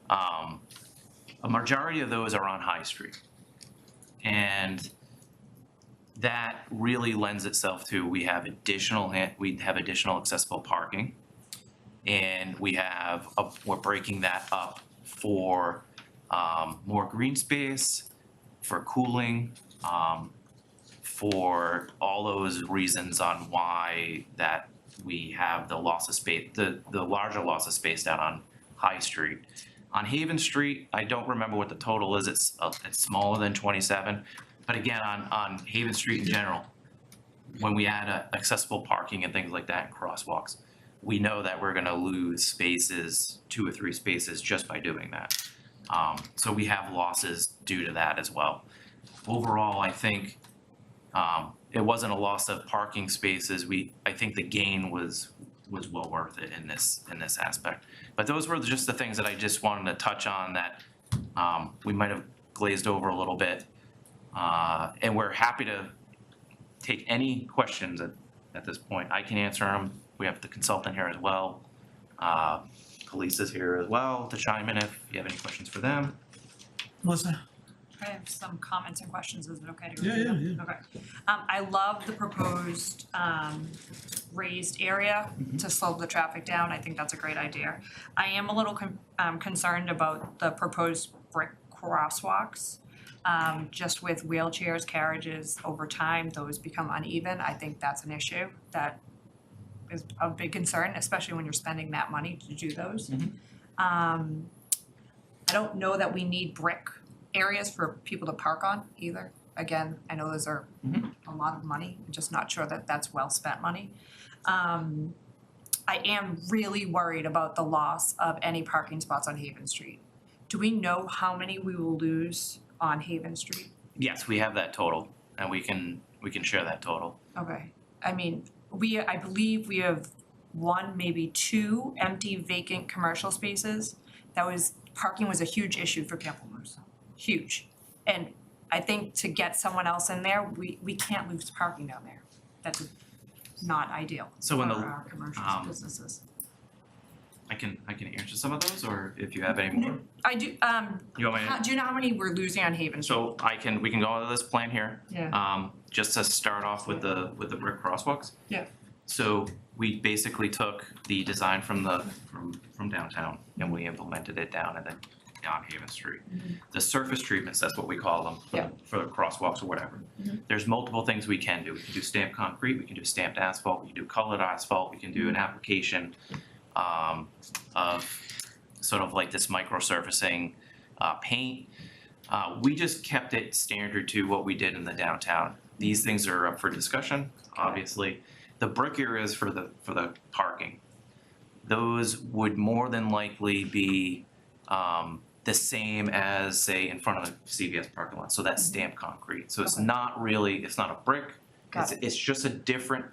A majority of those are on High Street. And that really lends itself to, we have additional accessible parking. And we're breaking that up for more green space, for cooling, for all those reasons on why that we have the loss of space, the larger loss of space down on High Street. On Haven Street, I don't remember what the total is, it's smaller than 27. But again, on Haven Street in general, when we add accessible parking and things like that, and crosswalks, we know that we're gonna lose spaces, 2 or 3 spaces just by doing that. So we have losses due to that as well. Overall, I think it wasn't a loss of parking spaces. I think the gain was well worth it in this aspect. But those were just the things that I just wanted to touch on that we might have glazed over a little bit. And we're happy to take any questions at this point. I can answer them. We have the consultant here as well. Police here as well to chime in if you have any questions for them. Melissa? I have some comments and questions, is it okay to Yeah, review them? yeah. Okay. I love the proposed raised area to slow the traffic down. I think that's a great idea. I am a little concerned about the proposed brick crosswalks. Just with wheelchairs, carriages, over time, those become uneven. I think that's an issue that is a big concern, especially when you're spending that money to do those. I don't know that we need brick areas for people to park on either. Again, I know those are a lot of money, I'm just not sure that that's well spent money. I am really worried about the loss of any parking spots on Haven Street. Do we know how many we will lose on Haven Street? Yes, we have that total, and we can share that total. Okay, I mean, I believe we have 1, maybe 2 empty vacant commercial spaces. Parking was a huge issue for Pamplemousse, huge. And I think to get someone else in there, we can't lose parking down there. That's not ideal So for when the, our commercial businesses. I can answer some of those, or if you have any more. I do, You want me to? do you know how many we're losing on Haven Street? So we can go into this plan here. Yeah. Just to start off with the brick crosswalks. Yeah. So we basically took the design from downtown and we implemented it down Haven Street. The surface treatments, that's what we call them. Yeah. For the crosswalks or whatever. There's multiple things we can do. We can do stamped concrete, we can do stamped asphalt, we can do colored asphalt, we can do an application of sort of like this micro surfacing paint. We just kept it standard to what we did in the downtown. These things are up for discussion, obviously. The brick areas for the parking, those would more than likely be the same as, say, in front of the CVS parking lot, so that's stamped concrete. So it's not a brick, it's just a different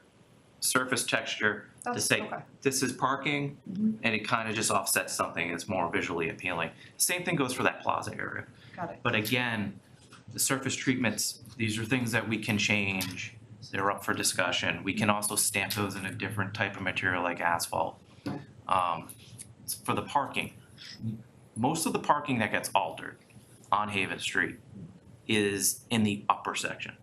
surface texture to say, this is parking, and it kind of just offsets something, it's more visually appealing. Same thing goes for that plaza area. Got it. But again, the surface treatments, these are things that we can change, they're up for discussion. We can also stamp those in a different type of material like asphalt. For the parking, most of the parking that gets altered on Haven Street is in the upper section.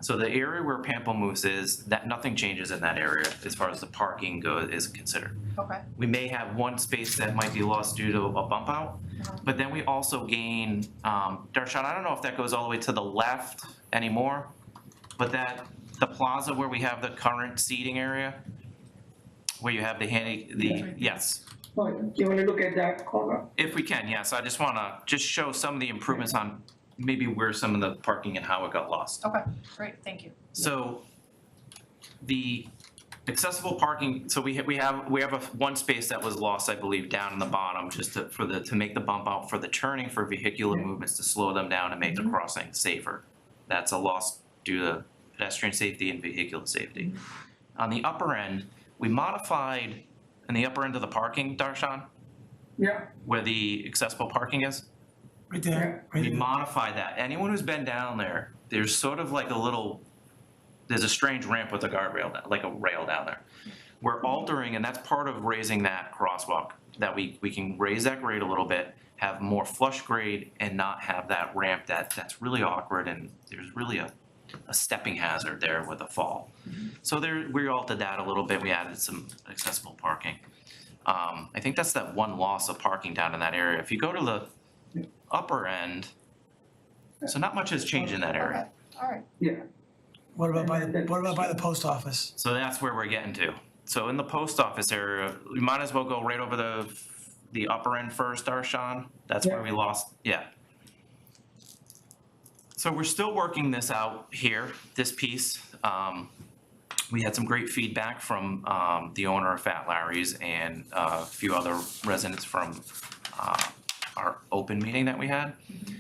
So the area where Pamplemousse is, that nothing changes in that area as far as the parking is considered. Okay. We may have 1 space that might be lost due to a bump out, but then we also gain, Darshan, I don't know if that goes all the way to the left anymore, but the plaza where we have the current seating area, where you have yes. Oh, you wanna look at that corner? If we can, yes, I just wanna show some of the improvements on maybe where some of the parking and how it got lost. Okay, great, thank you. So Accessible parking, so we have one space that was lost, I believe, down in the bottom, just to make the bump out for the turning for vehicular movements, to slow them down and make the crossing safer. That's a loss due to pedestrian safety and vehicular safety. On the upper end, we modified, in the upper end of the parking, Darshan, Yeah, where the accessible parking is, Right there, right we there. modified that. Anyone who's been down there, there's sort of like there's a strange ramp with a guardrail, like a rail down there. We're altering, and that's part of raising that crosswalk, that we can raise that grade a little bit, have more flush grade, and not have that ramp that's really awkward, and there's really a stepping hazard there with a fall. So we altered that a little bit, we added some accessible parking. I think that's that one loss of parking down in that area. If you go to the upper end, so not much has changed in that area. Alright, yeah. What about by the post office? So that's where we're getting to. So in the post office area, we might as well go right over the upper end first, Darshan. That's where we lost, yeah. So we're still working this out here, this piece. We had some great feedback from the owner of Fat Larry's and a few other residents from our open meeting that we had.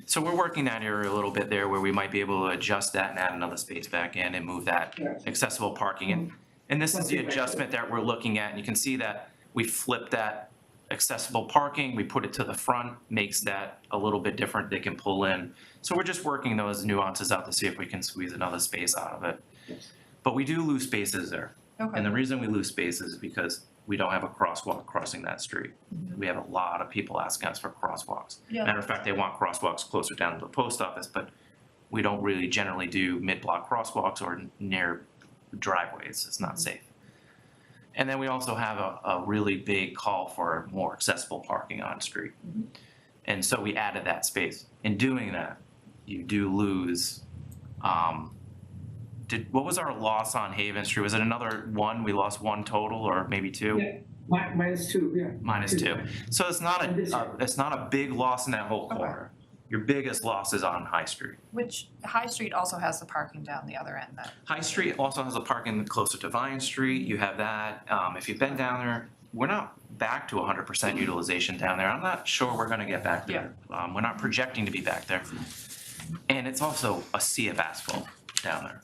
So we're working that area a little bit there where we might be able to adjust that and add another space back in and move that accessible parking in. And this is the adjustment that we're looking at, and you can see that we flipped that accessible parking, we put it to the front, makes that a little bit different, they can pull in. So we're just working those nuances out to see if we can squeeze another space out of it. But we do lose spaces there. okay. And the reason we lose spaces is because we don't have a crosswalk crossing that street. We have a lot of people asking us for crosswalks. Yeah. Matter of fact, they want crosswalks closer down to the post office, but we don't really generally do mid-block crosswalks or near driveways. It's not safe. And then we also have a really big call for more accessible parking on street. And so we added that space. In doing that, you do lose, what was our loss on Haven Street? Was it another one? We lost one total or maybe two? Yeah, minus 2, yeah. Minus 2. So it's not a big loss in that whole corner. Your biggest loss is on High Street. Which High Street also has the parking down the other end that. High Street also has a parking closer to Vine Street. You have that. If you've been down there, we're not back to 100% utilization down there. I'm not sure we're gonna get back there. We're not projecting to be back there. And it's also a sea of asphalt down there.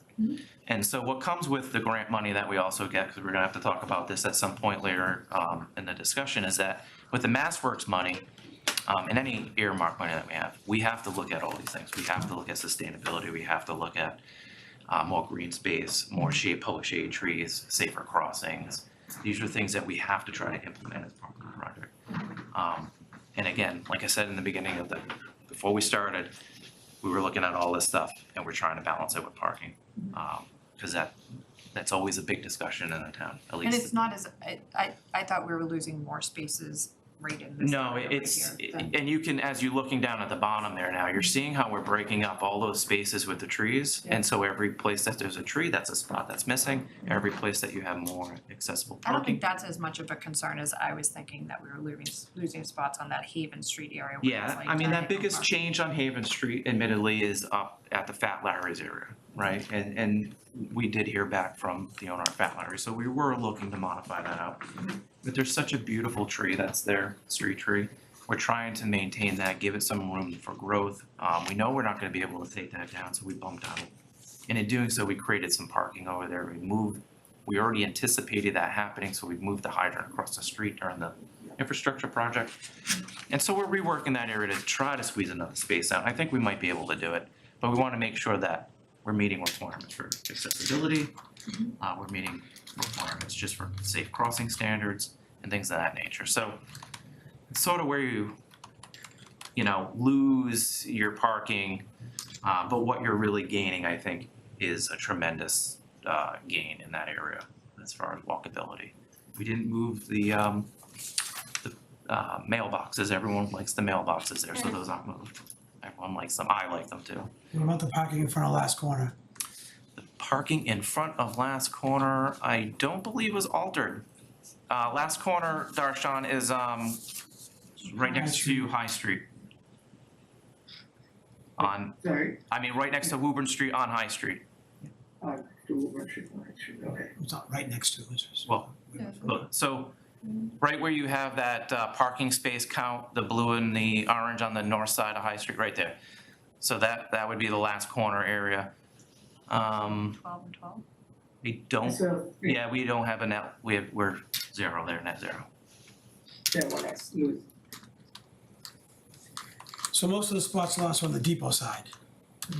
And so what comes with the grant money that we also get, because we're gonna have to talk about this at some point later in the discussion, is that with the MassWorks money, and any earmark money that we have to look at all these things. We have to look at sustainability, we have to look at more green space, more public shade trees, safer crossings. These are things that we have to try to implement as part of the project. And again, like I said in the beginning before we started, we were looking at all this stuff and we're trying to balance it with parking. Because that's always a big discussion in the town, at least. And it's not as, I thought we were losing more spaces right in this No, area it's, right here than- and you can, as you're looking down at the bottom there now, you're seeing how we're breaking up all those spaces with the trees. And so every place that there's a tree, that's a spot that's missing. Every place that you have more accessible I don't think parking. that's as much of a concern as I was thinking, that we were losing spots on that Haven Street area. where it's Yeah, like I mean, that diagonal biggest parking. change on Haven Street admittedly is up at the Fat Larry's area, right? And we did hear back from the owner of Fat Larry, so we were looking to modify that out. But there's such a beautiful tree that's there, street tree. We're trying to maintain that, give it some room for growth. We know we're not gonna be able to take that down, so we bumped out. And in doing so, we created some parking over there. We already anticipated that happening, so we moved the hydrant across the street during the infrastructure project. And so we're reworking that area to try to squeeze another space out. I think we might be able to do it, but we wanna make sure that we're meeting requirements for accessibility. We're meeting requirements just for safe crossing standards and things of that nature. So it's sort of where you lose your parking, but what you're really gaining, I think, is a tremendous gain in that area as far as walkability. We didn't move the mailboxes. Everyone likes the mailboxes there, so those aren't moved. Everyone likes them. I like them too. What about the parking in front of Last Corner? The parking in front of Last Corner, I don't believe was altered. Last Corner, Darshan, is right next to High Street. Sorry, Right next to Woburn Street on High Street. to West Street, Ninth Street, okay. It's not right next to it. Well, Look, so right where you have that parking space count, the blue and the orange on the north side of High Street, right there. So that would be the last corner area. 12 and 12? We don't, So, yeah, we don't have a net, we're zero there, net zero. yeah, well, that's loose. So most of the spots lost are on the depot side,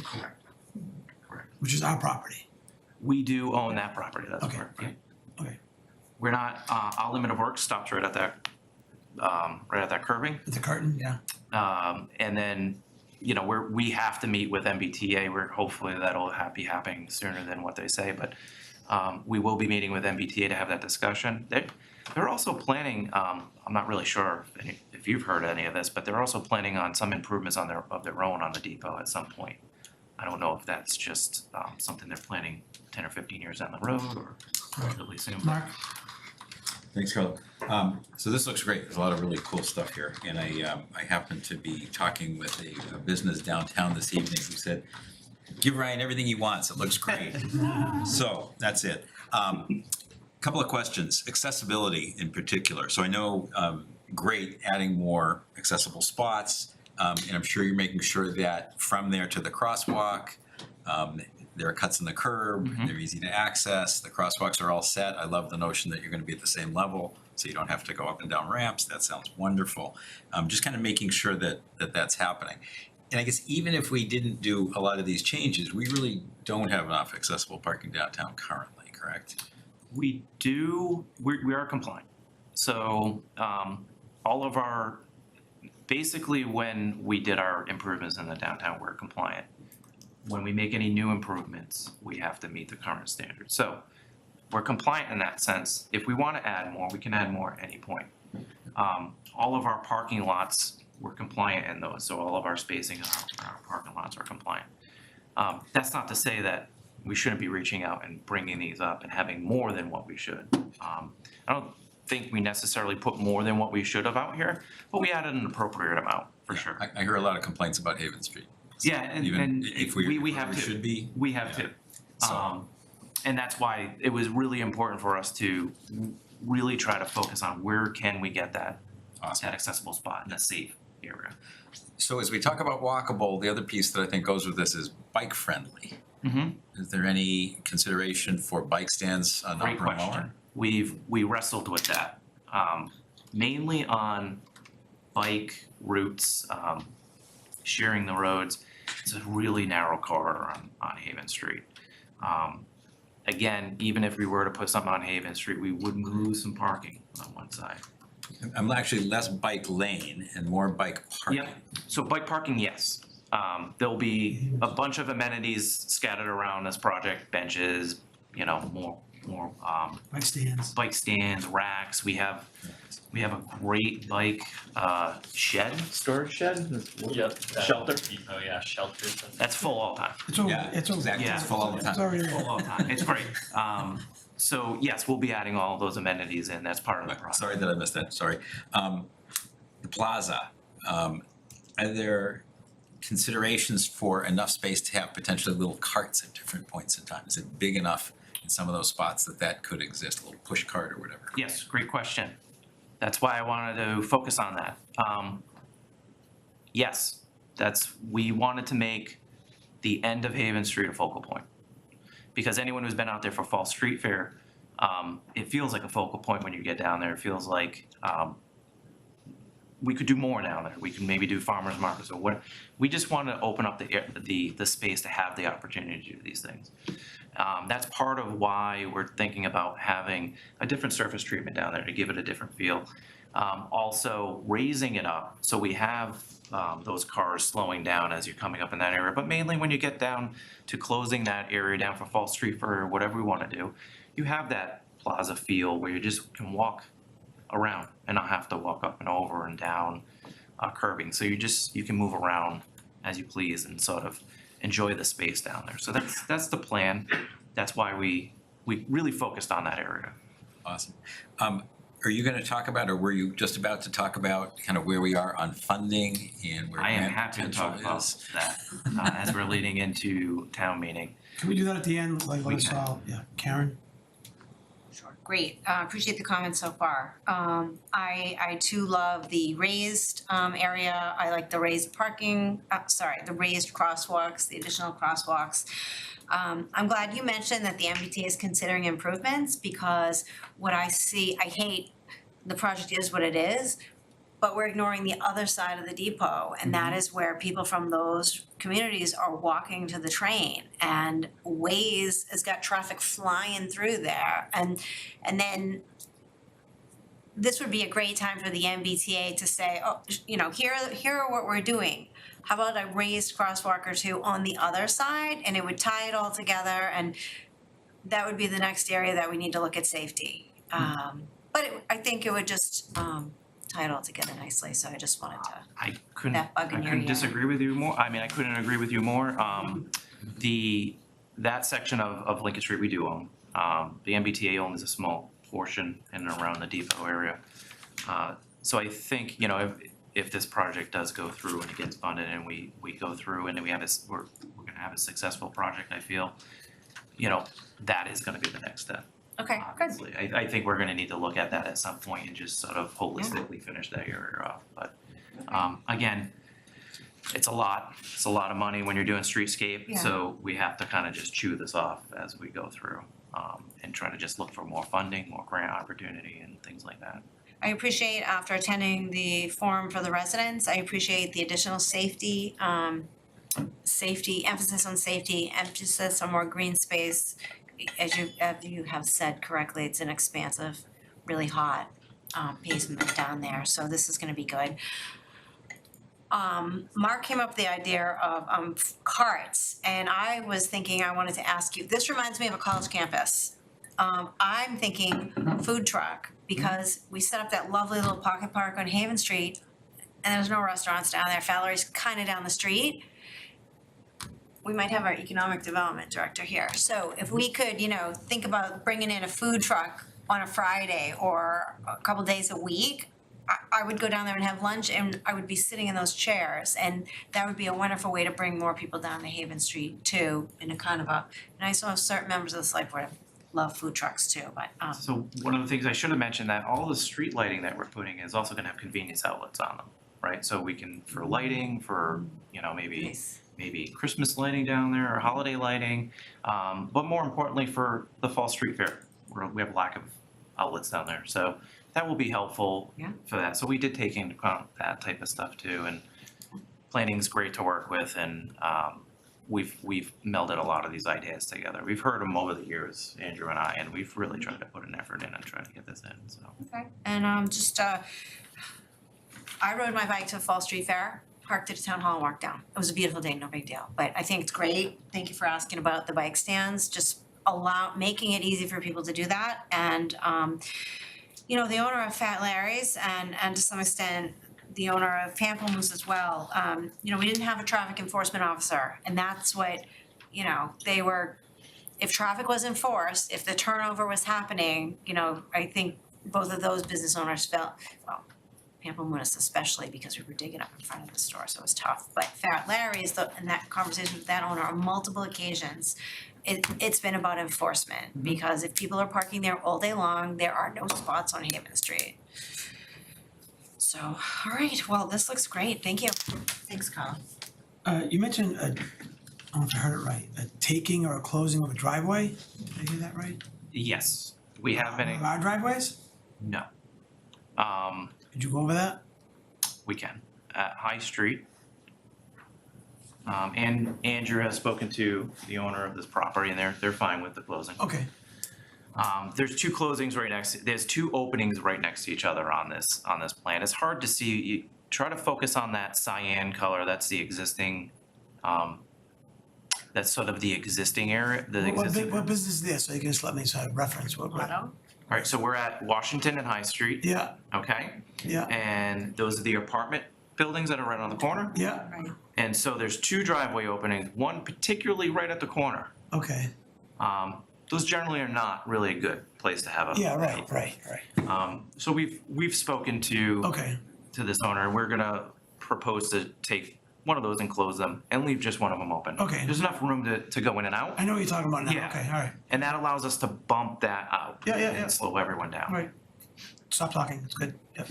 Correct. which is our property. We do own that property, that's Okay, correct. okay, okay. We're not, our limit of work stops right at that curbing. With the curtain, yeah. And then, you know, we have to meet with MBTA, hopefully that'll be happening sooner than what they say, but we will be meeting with MBTA to have that discussion. They're also planning, I'm not really sure if you've heard any of this, but they're also planning on some improvements of their own on the depot at some point. I don't know if that's just something they're planning 10 or 15 years down the road or relatively soon. Mark? Thanks, Carl. So this looks great. There's a lot of really cool stuff here. And I happened to be talking with a business downtown this evening who said, give Ryan everything he wants. It looks great. So that's it. Couple of questions. Accessibility in particular. So I know, great, adding more accessible spots. And I'm sure you're making sure that from there to the crosswalk, there are cuts in the curb, they're easy to access, the crosswalks are all set. I love the notion that you're gonna be at the same level, so you don't have to go up and down ramps. That sounds wonderful. Just kind of making sure that that's happening. And I guess even if we didn't do a lot of these changes, we really don't have enough accessible parking downtown currently, correct? We do, we are compliant. So all of our, basically when we did our improvements in the downtown, we're compliant. When we make any new improvements, we have to meet the current standards. So we're compliant in that sense. If we want to add more, we can add more at any point. All of our parking lots, we're compliant in those, so all of our spacing in our parking lots are compliant. That's not to say that we shouldn't be reaching out and bringing these up and having more than what we should. I don't think we necessarily put more than what we should have out here, but we added an appropriate amount, for sure. I hear a lot of complaints about Haven Street. Yeah, Even and if we have to. should be. We have Yeah. to. So- And that's why it was really important for us to really try to focus on where can we get that Awesome. accessible spot in a safe area. So as we talk about walkable, the other piece that I think goes with this is bike friendly. Mm-hmm. Is there any consideration for bike stands on Great Upper question. We wrestled with that, mainly on bike routes, sharing the roads. It's a really narrow corridor on Haven Street. Again, even if we were to put something on Haven Street, we would lose some parking on one side. I'm actually less bike lane and more bike parking. Yep. So bike parking, yes. There'll be a bunch of amenities scattered around this project, benches, you know, more Bike stands. bike stands, racks. We have a great bike shed, storage shed, Yep. shelter. Depot, yeah, shelters. That's full all the time. It's over, Yeah, it's over. exactly. It's full all the time. It's already there. Full all the time. It's great. So yes, we'll be adding all those amenities in. That's part of the process. Sorry that I missed that, sorry. The plaza, are there considerations for enough space to have potentially little carts at different points in time? Is it big enough in some of those spots that could exist, a little push cart or whatever? Yes, great question. That's why I wanted to focus on that. Yes, we wanted to make the end of Haven Street a focal point. Because anyone who's been out there for Fall Street Fair, it feels like a focal point when you get down there. It feels like we could do more down there. We can maybe do farmers markets or what. We just want to open up the space to have the opportunity to do these things. That's part of why we're thinking about having a different surface treatment down there to give it a different feel. Also raising it up so we have those cars slowing down as you're coming up in that area, but mainly when you get down to closing that area down for Fall Street for whatever we want to do, you have that plaza feel where you just can walk around and not have to walk up and over and down curbing. So you can move around as you please and sort of enjoy the space down there. So that's the plan. That's why we really focused on that area. Awesome. Are you gonna talk about, or were you just about to talk about kind of where we are on funding and where I am grant happy to potential talk about is? that as we're leading into town meeting. Can we do that at the end, like We what I can. saw, yeah, Karen? Sure, great, appreciate the comments so far. I too love the raised, area, I like the raised parking, the raised crosswalks, the additional crosswalks. I'm glad you mentioned that the MBTA is considering improvements, because what I see, I hate, the project is what it is, but we're ignoring the other side of the depot, and that is where people from those communities are walking to the train, and Waze has got traffic flying through there, and then this would be a great time for the MBTA to say, oh, you know, here are what we're doing. How about a raised crosswalk or two on the other side, and it would tie it all together, and that would be the next area that we need to look at safety. I think it would just tie it all together nicely, so I just wanted to, I couldn't That bug in your ear. disagree with you more. I mean, I couldn't agree with you more. That section of Lincoln Street we do own. The MBTA owns a small portion in and around the depot area. So I think, you know, if this project does go through and it gets funded and we go through and we have we're gonna have a successful project, I feel, you know, that is gonna be the next step. okay, good. Obviously, I think we're gonna need to look at that at some point and just sort of holistically finish that area off, but, again, it's a lot of money when you're doing streetscape, Yeah. so we have to kind of just chew this off as we go through, and try to just look for more funding, more grant opportunity and things like that. I appreciate, after attending the forum for the residents, I appreciate the additional safety, emphasis on safety, emphasis on more green space. As you have said correctly, it's an expansive, really hot, pavement down there, so this is gonna be good. Mark came up with the idea of, carts, and I was thinking, I wanted to ask you, this reminds me of a college campus. I'm thinking food truck, because we set up that lovely little pocket park on Haven Street, and there's no restaurants down there, Valerie's kinda down the street. We might have our economic development director here, so if we could, you know, think about bringing in a food truck on a Friday or a couple days a week, I would go down there and have lunch, and I would be sitting in those chairs, and that would be a wonderful way to bring more people down to Haven Street too, in a kind of a, and I saw certain members of the select board love food trucks too, but, So one of the things I should have mentioned, that all the street lighting that we're putting is also gonna have convenience outlets on them, right? So we can, for lighting, for, you know, maybe Christmas lighting down there or holiday lighting, but more importantly for the fall street fair. We have a lack of outlets down there, so that will be helpful Yeah. for that. So we did take into account that type of stuff too, and planning's great to work with, and we've melded a lot of these ideas together. We've heard them over the years, Andrew and I, and we've really tried to put an effort in and try to get this in, so. okay, and, I rode my bike to the Fall Street Fair, parked at the town hall and walked down. It was a beautiful day, no big deal, but I think it's great, thank you for asking about the bike stands, just making it easy for people to do that, and, you know, the owner of Fat Larry's and to some extent, the owner of Pamplemousse as well, you know, we didn't have a traffic enforcement officer, and that's what, you know, if traffic was enforced, if the turnover was happening, you know, I think both of those business owners felt, well, Pamplemousse especially, because we were digging up in front of the store, so it was tough, but Fat Larry's, in that conversation with that owner on multiple occasions, it's been about enforcement, because if people are parking there all day long, there are no spots on Haven Street. So, all right, well, this looks great, thank you. Thanks, Carl. You mentioned, I don't know if I heard it right, a taking or a closing of a driveway, did I hear that right? Yes, we have been, Of our driveways? no. Could you go over that? We can, at High Street. And Andrew has spoken to the owner of this property, and they're fine with the closing. Okay, There's two closings there's two openings right next to each other on this plan. It's hard to see, you try to focus on that cyan color, that's the existing, that's sort of the existing area, what business is this, so you can just let me sort of reference what, Auto? Alright, so we're at Washington and High Street, yeah, okay? yeah, And those are the apartment buildings that are right on the corner. yeah, Right. And so there's two driveway openings, one particularly right at the corner. okay, Those generally are not really a good place to have a. yeah, right. So we've spoken to Okay, this owner, and we're gonna propose to take one of those and close them and leave just one of them open. Okay. There's enough room to go in and out, I know what you're talking about now, Yeah. okay, all right, and that allows us to bump that out. Yeah, yeah, yeah. And slow everyone down. all right. Stop talking, it's good, yep.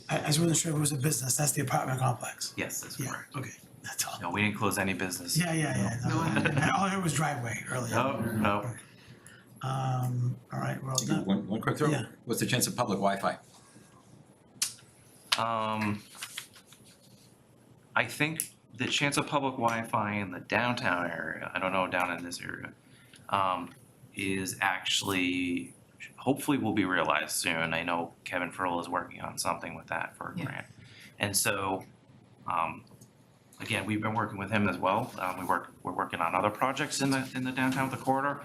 I just wasn't sure if it was a business, that's the apartment complex. Yes, that's Yeah, correct. okay, that's all. No, we didn't close any business. Yeah. No, all I heard was driveway earlier. No. All right, well done. One quick throw. Yeah. What's the chance of public Wi-Fi? I think the chance of public Wi-Fi in the downtown area, I don't know down in this area, is actually, hopefully will be realized soon. I know Kevin Furl is working on something with that for a Yeah. grant. And so, again, we've been working with him as well. We're working on other projects in the downtown with the corridor.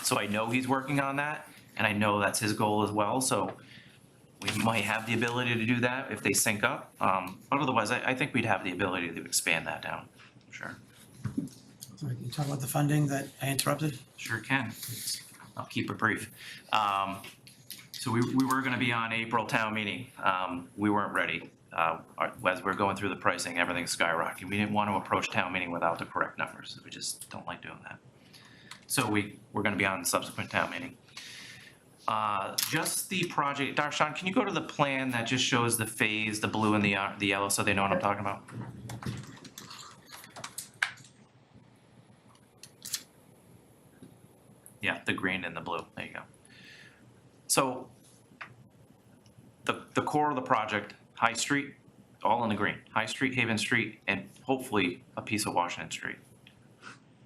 So I know he's working on that, and I know that's his goal as well, so we might have the ability to do that if they sync up. But otherwise, I think we'd have the ability to expand that down, sure. So can you talk about the funding that I interrupted? Sure can. I'll keep it brief. So we were gonna be on April town meeting. We weren't ready. As we're going through the pricing, everything's skyrocketing. We didn't want to approach town meeting without the correct numbers. We just don't like doing that. So we're gonna be on the subsequent town meeting. Just the project, Darshan, can you go to the plan that just shows the phase, the blue and the yellow, so they know what I'm talking about? Yeah, the green and the blue, there you go. So, the core of the project, High Street, all in the green, High Street, Haven Street, and hopefully a piece of Washington Street.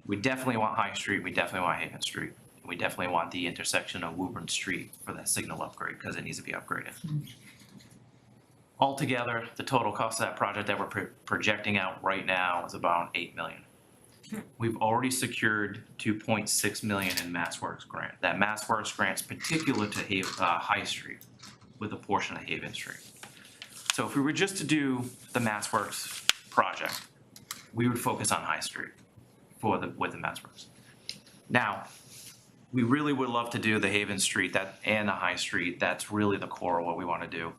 We definitely want High Street, we definitely want Haven Street. We definitely want the intersection of Woburn Street for that signal upgrade, because it needs to be upgraded. Altogether, the total cost of that project that we're projecting out right now is about $8 million. We've already secured 2.6 million in MassWorks grant. That MassWorks grant's particular to High Street with a portion of Haven Street. So if we were just to do the MassWorks project, we would focus on High Street with the MassWorks. Now, we really would love to do the Haven Street and the High Street. That's really the core of what we want to do.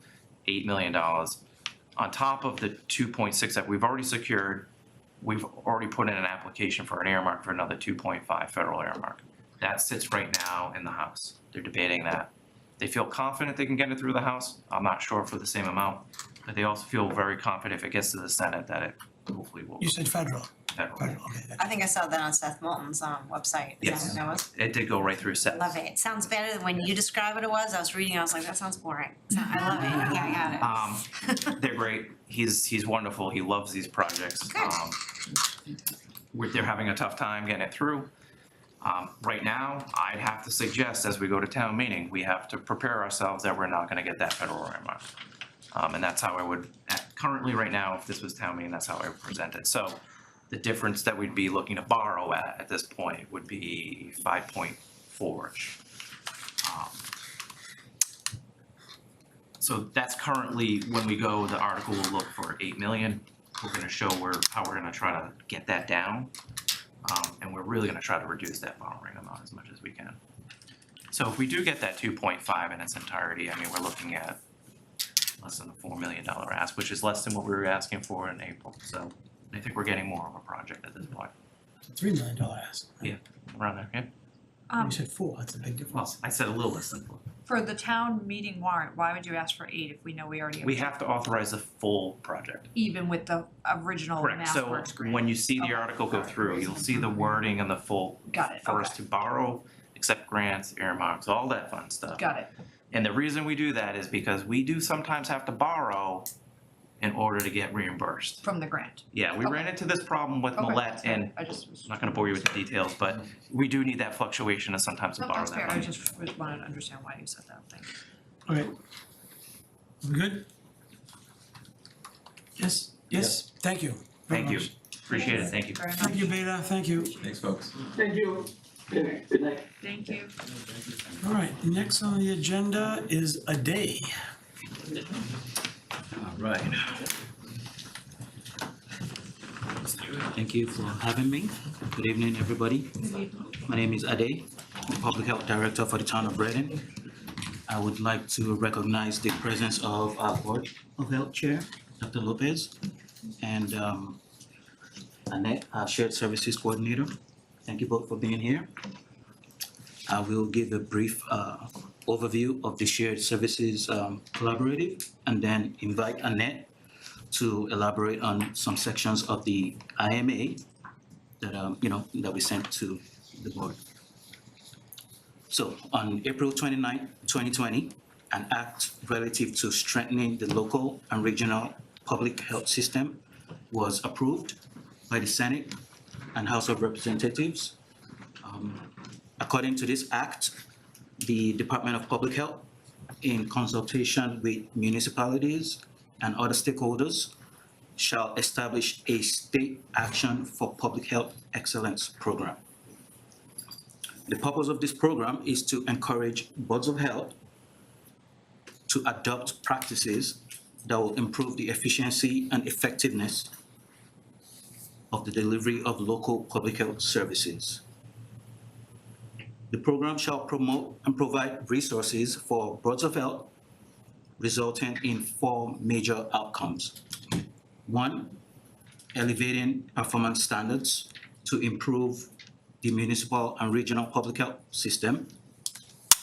$8 million. On top of the 2.6 that we've already secured, we've already put in an application for an earmark for another 2.5 federal earmark. That sits right now in the House. They're debating that. They feel confident they can get it through the House. I'm not sure for the same amount, but they also feel very confident if it gets to the Senate that it hopefully will. You said federal. Federal. Federal, okay. I think I saw that on Seth Moulton's website. Is Yes. that what that was? It did go right through Seth. Love it. It sounds better than when you describe what it was. I was reading, I was like, that sounds boring. So I love it. Yeah, I got it. They're great. He's wonderful. He loves these projects. Good. They're having a tough time getting it through. Right now, I'd have to suggest as we go to town meeting, we have to prepare ourselves that we're not gonna get that federal earmark. And that's how I would, currently right now, if this was town meeting, that's how I would present it. So the difference that we'd be looking to borrow at this point would be 5.4-ish. So that's currently, when we go, the article will look for 8 million. We're gonna show how we're gonna try to get that down. And we're really gonna try to reduce that borrowing amount as much as we can. So if we do get that 2.5 in its entirety, I mean, we're looking at less than a $4 million ask, which is less than what we were asking for in April. So I think we're getting more of a project at this point. $3 million ask. Yeah, around there, yeah. You said 4, that's a big difference. Well, I said a little less than 4. For the town meeting warrant, why would you ask for 8 if we know we already have? We have to authorize the full project. Even with the original Correct, so MassWorks grant? when you see the Okay. article go through, you'll see the wording and the full. Got it, For us okay. to borrow, accept grants, earmarks, all that fun stuff. Got it. And the reason we do that is because we do sometimes have to borrow in order to get reimbursed. From the grant. Yeah, we ran into this problem with Okay, Millet, that's fair. and I just was. I'm not gonna bore you with the details, but we do need that fluctuation of sometimes to No, borrow that's that fair, I money. just wanted to understand why you said that, thank you. Okay. We good? Yes, yes, thank you. very Thank you, much. appreciate it, thank you. Very much. Thank you, Beta, thank you. Thanks, folks. Thank you. Good night. Thank you. All right, next on the agenda is a day. All right. Thank you for having me. Good evening, everybody. My name is Ade, Public Health Director for the town of Reading. I would like to recognize the presence of our Board of Health Chair, Dr. Lopez, and Annette, our Shared Services Coordinator. Thank you both for being here. I will give a brief overview of the Shared Services Collaborative and then invite Annette to elaborate on some sections of the IMA that, that we sent to the board. So on April 29, 2020, an act relative to strengthening the local and regional public health system was approved by the Senate and House of Representatives. According to this act, the Department of Public Health, in consultation with municipalities and other stakeholders, shall establish a state action for public health excellence program. The purpose of this program is to encourage boards of health to adopt practices that will improve the efficiency and effectiveness of the delivery of local public health services. The program shall promote and provide resources for boards of health, resulting in 4 major outcomes. 1, elevating performance standards to improve the municipal and regional public health system.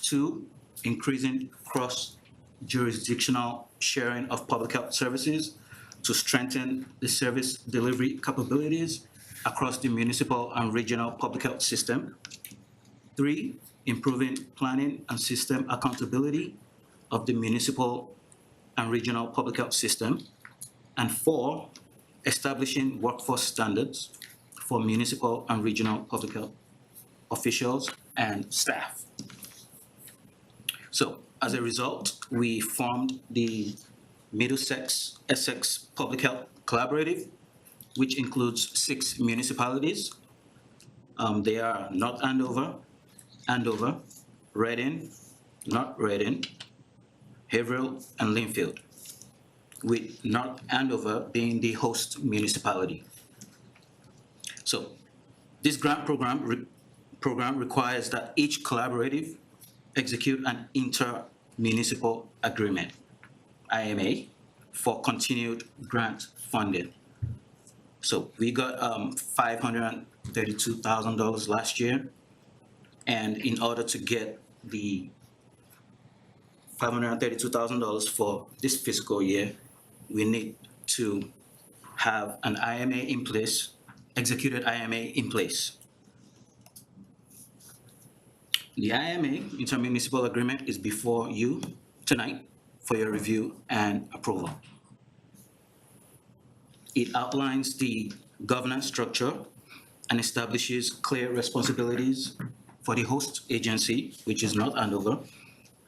2, increasing cross-jurisdictional sharing of public health services to strengthen the service delivery capabilities across the municipal and regional public health system. 3, improving planning and system accountability of the municipal and regional public health system. And 4, establishing workforce standards for municipal and regional public health officials and staff. So as a result, we formed the Middlesex Essex Public Health Collaborative, which includes 6 municipalities. They are North Andover, Reading, North Reading, Haverhill, and Linfield, with North Andover being the host municipality. So this grant program requires that each collaborative execute an inter-municipal agreement, IMA, for continued grant funding. So we got $532,000 last year, and in order to get the $532,000 for this fiscal year, we need to have an IMA in place, executed IMA in place. The IMA, intermunicipal agreement, is before you tonight for your review and approval. It outlines the governance structure and establishes clear responsibilities for the host agency, which is North Andover,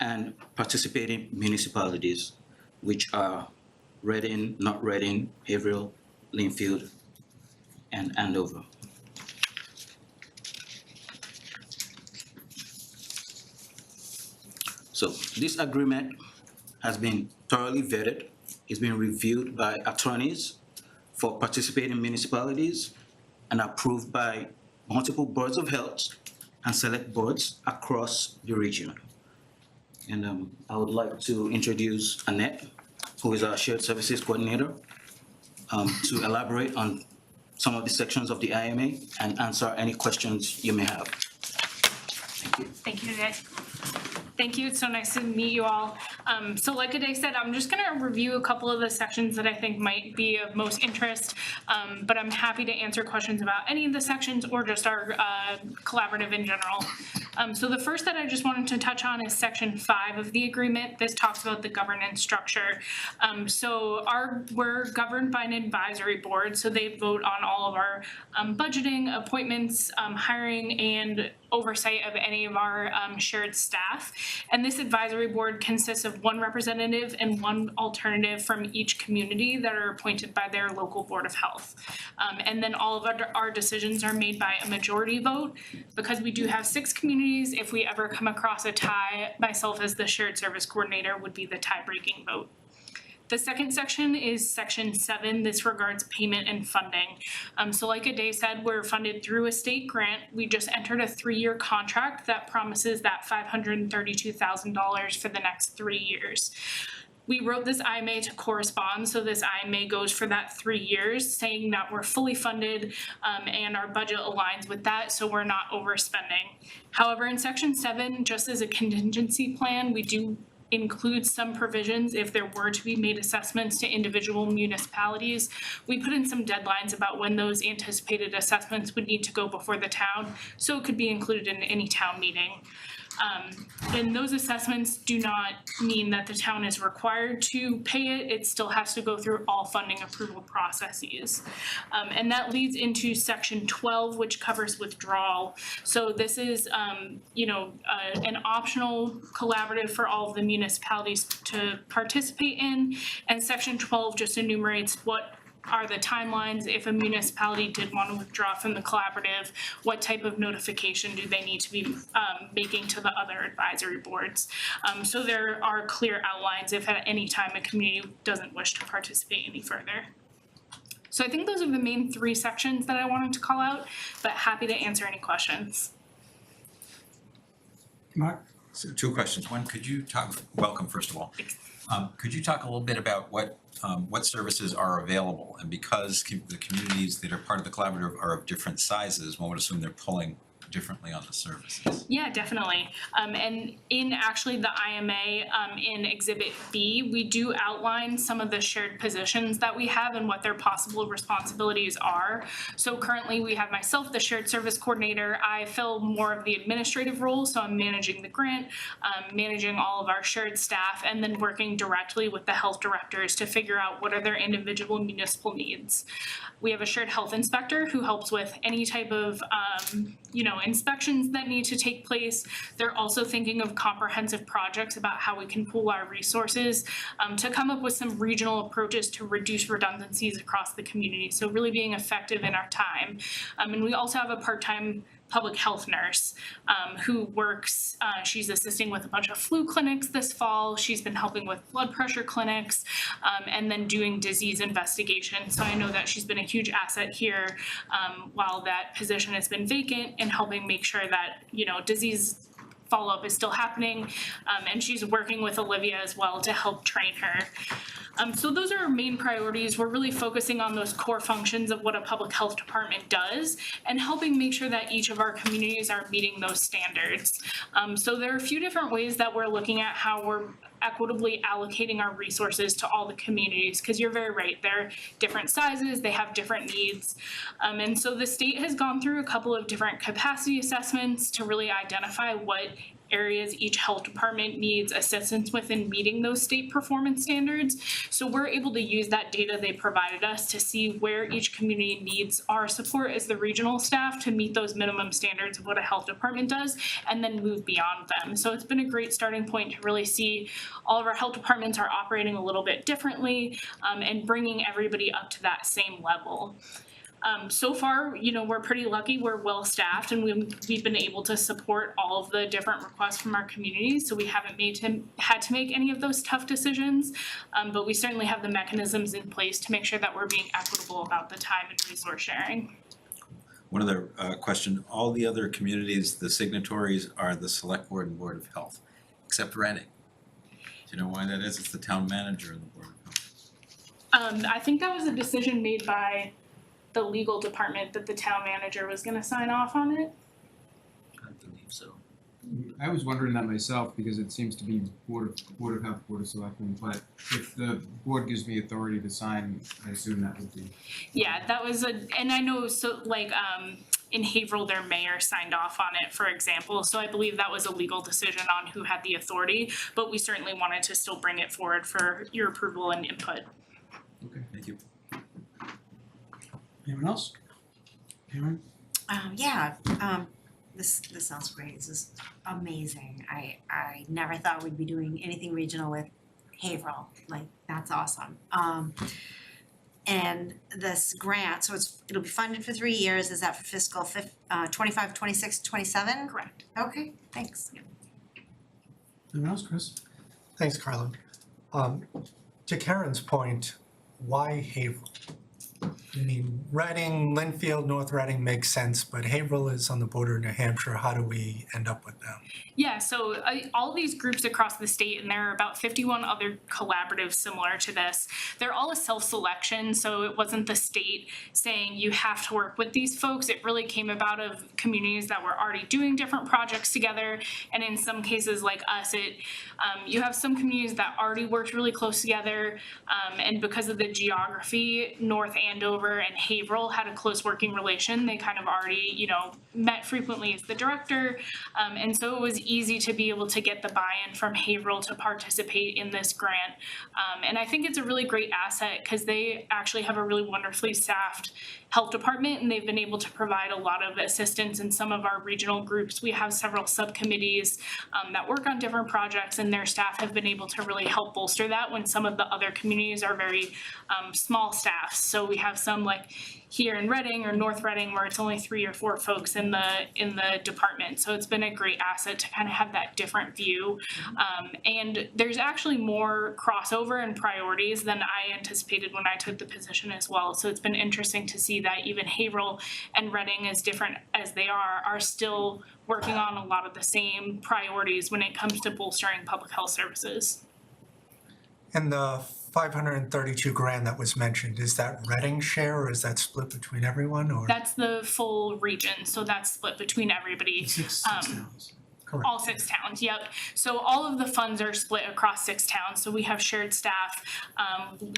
and participating municipalities, which are Reading, North Reading, Haverhill, Linfield, and Andover. So this agreement has been thoroughly vetted. It's been reviewed by attorneys for participating municipalities and approved by multiple boards of health and select boards across the region. And I would like to introduce Annette, who is our Shared Services Coordinator, to elaborate on some of the sections of the IMA and answer any questions you may have. Thank you. Thank you, Ade. Thank you. It's so nice to meet you all. So like Ade said, I'm just going to review a couple of the sections that I think might be of most interest, but I'm happy to answer questions about any of the sections or just our collaborative in general. So the first that I just wanted to touch on is section 5 of the agreement. This talks about the governance structure. So we're governed by an advisory board, so they vote on all of our budgeting, appointments, hiring, and oversight of any of our shared staff. And this advisory board consists of 1 representative and 1 alternative from each community that are appointed by their local board of health. And then all of our decisions are made by a majority vote. Because we do have 6 communities, if we ever come across a tie, myself as the shared service coordinator would be the tie-breaking vote. The second section is section 7. This regards payment and funding. So like Ade said, we're funded through a state grant. We just entered a 3-year contract that promises that $532,000 for the next 3 years. We wrote this IMA to correspond, so this IMA goes for that 3 years, saying that we're fully funded and our budget aligns with that, so we're not overspending. However, in section 7, just as a contingency plan, we do include some provisions if there were to be made assessments to individual municipalities. We put in some deadlines about when those anticipated assessments would need to go before the town, so it could be included in any town meeting. And those assessments do not mean that the town is required to pay it. It still has to go through all funding approval processes. And that leads into section 12, which covers withdrawal. So this is, an optional collaborative for all of the municipalities to participate in. And section 12 just enumerates what are the timelines if a municipality did want to withdraw from the collaborative, what type of notification do they need to be making to the other advisory boards. So there are clear outlines if at any time a community doesn't wish to participate any further. So I think those are the main 3 sections that I wanted to call out, but happy to answer any questions. Mark? So 2 questions. One, could you welcome, first of all. Could you talk a little bit about what services are available? And because the communities that are part of the collaborative are of different sizes, one would assume they're pulling differently on the services. Yeah, definitely. And in actually the IMA, in Exhibit B, we do outline some of the shared positions that we have and what their possible responsibilities are. So currently we have myself, the shared service coordinator. I fill more of the administrative role, so I'm managing the grant, managing all of our shared staff, and then working directly with the health directors to figure out what are their individual municipal needs. We have a shared health inspector who helps with any type of, inspections that need to take place. They're also thinking of comprehensive projects about how we can pool our resources to come up with some regional approaches to reduce redundancies across the community. So really being effective in our time. And we also have a part-time public health nurse who works, she's assisting with a bunch of flu clinics this fall. She's been helping with blood pressure clinics and then doing disease investigation. So I know that she's been a huge asset here while that position has been vacant and helping make sure that, disease follow-up is still happening. And she's working with Olivia as well to help train her. So those are our main priorities. We're really focusing on those core functions of what a public health department does and helping make sure that each of our communities are meeting those standards. So there are a few different ways that we're looking at how we're equitably allocating our resources to all the communities, because you're very right, they're different sizes, they have different needs. And so the state has gone through a couple of different capacity assessments to really identify what areas each health department needs assistance with in meeting those state performance standards. So we're able to use that data they provided us to see where each community needs our support as the regional staff to meet those minimum standards of what a health department does and then move beyond them. So it's been a great starting point to really see all of our health departments are operating a little bit differently and bringing everybody up to that same level. So far, we're pretty lucky. We're well staffed and we've been able to support all of the different requests from our communities. So we haven't had to make any of those tough decisions, but we certainly have the mechanisms in place to make sure that we're being equitable about the time and resource sharing. One other question, all the other communities, the signatories are the Select Board and Board of Health, except Reading. Do you know why that is? It's the town manager and the Board of Health. I think that was a decision made by the legal department that the town manager was gonna sign off on it. I believe so. I was wondering that myself because it seems to be Board of Health, Board of Selectmen, but if the board gives me authority to sign, I assume that would be. Yeah, that was and I know, so in Haverhill, their mayor signed off on it, for example, so I believe that was a legal decision on who had the authority, but we certainly wanted to still bring it forward for your approval and input. Okay, thank you. Anyone else? Karen? This sounds great. This is amazing. I never thought we'd be doing anything regional with Haverhill. Like, that's awesome. And this grant, so it'll be funded for 3 years. Is that for fiscal 25, 26, 27? Correct. Okay, thanks. Anyone else, Chris? Thanks, Carla. To Karen's point, why Haverhill? I mean, Reading, Linfield, North Reading makes sense, but Haverhill is on the border of New Hampshire. How do we end up with them? Yeah, so all these groups across the state, and there are about 51 other collaboratives similar to this, they're all a self-selection, so it wasn't the state saying you have to work with these folks. It really came about of communities that were already doing different projects together, and in some cases like us, you have some communities that already worked really close together, and because of the geography, North Andover and Haverhill had a close working relation. They kind of already, met frequently as the director, and so it was easy to be able to get the buy-in from Haverhill to participate in this grant. And I think it's a really great asset because they actually have a really wonderfully staffed health department, and they've been able to provide a lot of assistance in some of our regional groups. We have several subcommittees that work on different projects, and their staff have been able to really help bolster that when some of the other communities are very small staffs. So we have some like here in Reading or North Reading where it's only 3 or 4 folks in the department. So it's been a great asset to kind of have that different view. And there's actually more crossover and priorities than I anticipated when I took the position as well. So it's been interesting to see that even Haverhill and Reading, as different as they are still working on a lot of the same priorities when it comes to bolstering public health services. And the 532 grand that was mentioned, is that Reading share or is that split between everyone or? That's the full region, so that's split between everybody. Six towns. Correct. All 6 towns, yep. So all of the funds are split across 6 towns, so we have shared staff.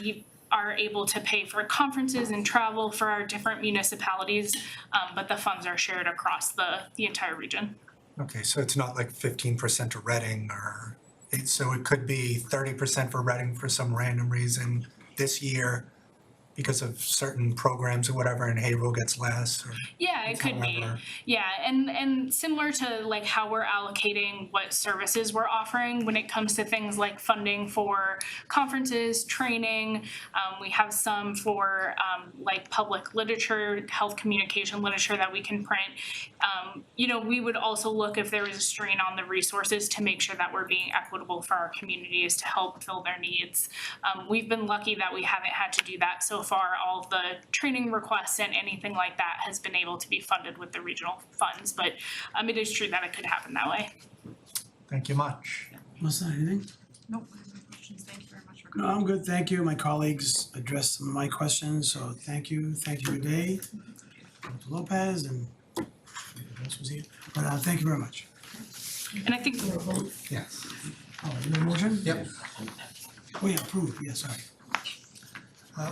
We are able to pay for conferences and travel for our different municipalities, but the funds are shared across the entire region. Okay, so it's not like 15% to Reading or, so it could be 30% for Reading for some random reason this year because of certain programs or whatever, and Haverhill gets less or? Yeah, it could be. however. Yeah, and similar to like how we're allocating what services we're offering when it comes to things like funding for conferences, training. We have some for like public literature, health communication literature that we can print. We would also look if there was a strain on the resources to make sure that we're being equitable for our communities to help fill their needs. We've been lucky that we haven't had to do that so far. All of the training requests and anything like that has been able to be funded with the regional funds, but it is true that it could happen that way. Thank you much. Melissa, anything? Nope, I have no questions. Thank you very much for No, coming. I'm good, thank you. My colleagues addressed some of my questions, so thank you, Day, Dr. Lopez, and who else was here? But thank you very much. And I think Yes. Oh, you have a motion? Yep. Oh, yeah, approved, yeah, sorry.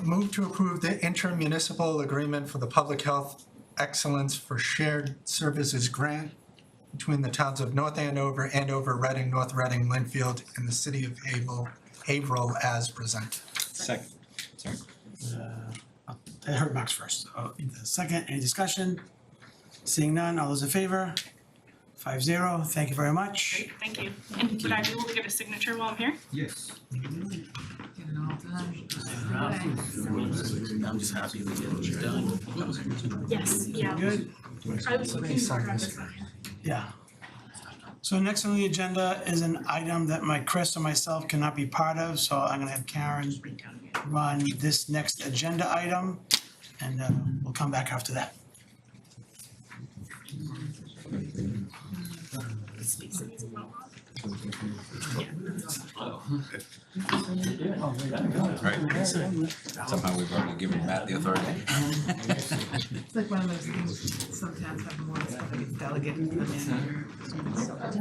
Move to approve the intermunicipal agreement for the Public Health Excellence for Shared Services Grant between the towns of North Andover, Andover, Reading, North Reading, Linfield, and the city of Haverhill as presented. Second. Sorry. I heard Max first. The second, any discussion? Seeing none, all those in favor? 5-0, thank you very much. great, thank you. And would I be able to get a signature while I'm here? Yes. Get it all done. I'm just happy we get it done. Yes, yeah. Good? I was looking to Sign grab this. it. Yeah. So next on the agenda is an item that Chris or myself cannot be part of, so I'm gonna have Karen run this next agenda item, and we'll come back after that. Right. Somehow we've already given Matt the authority. It's like one of those things, some towns have more, so they get delegated to the manager.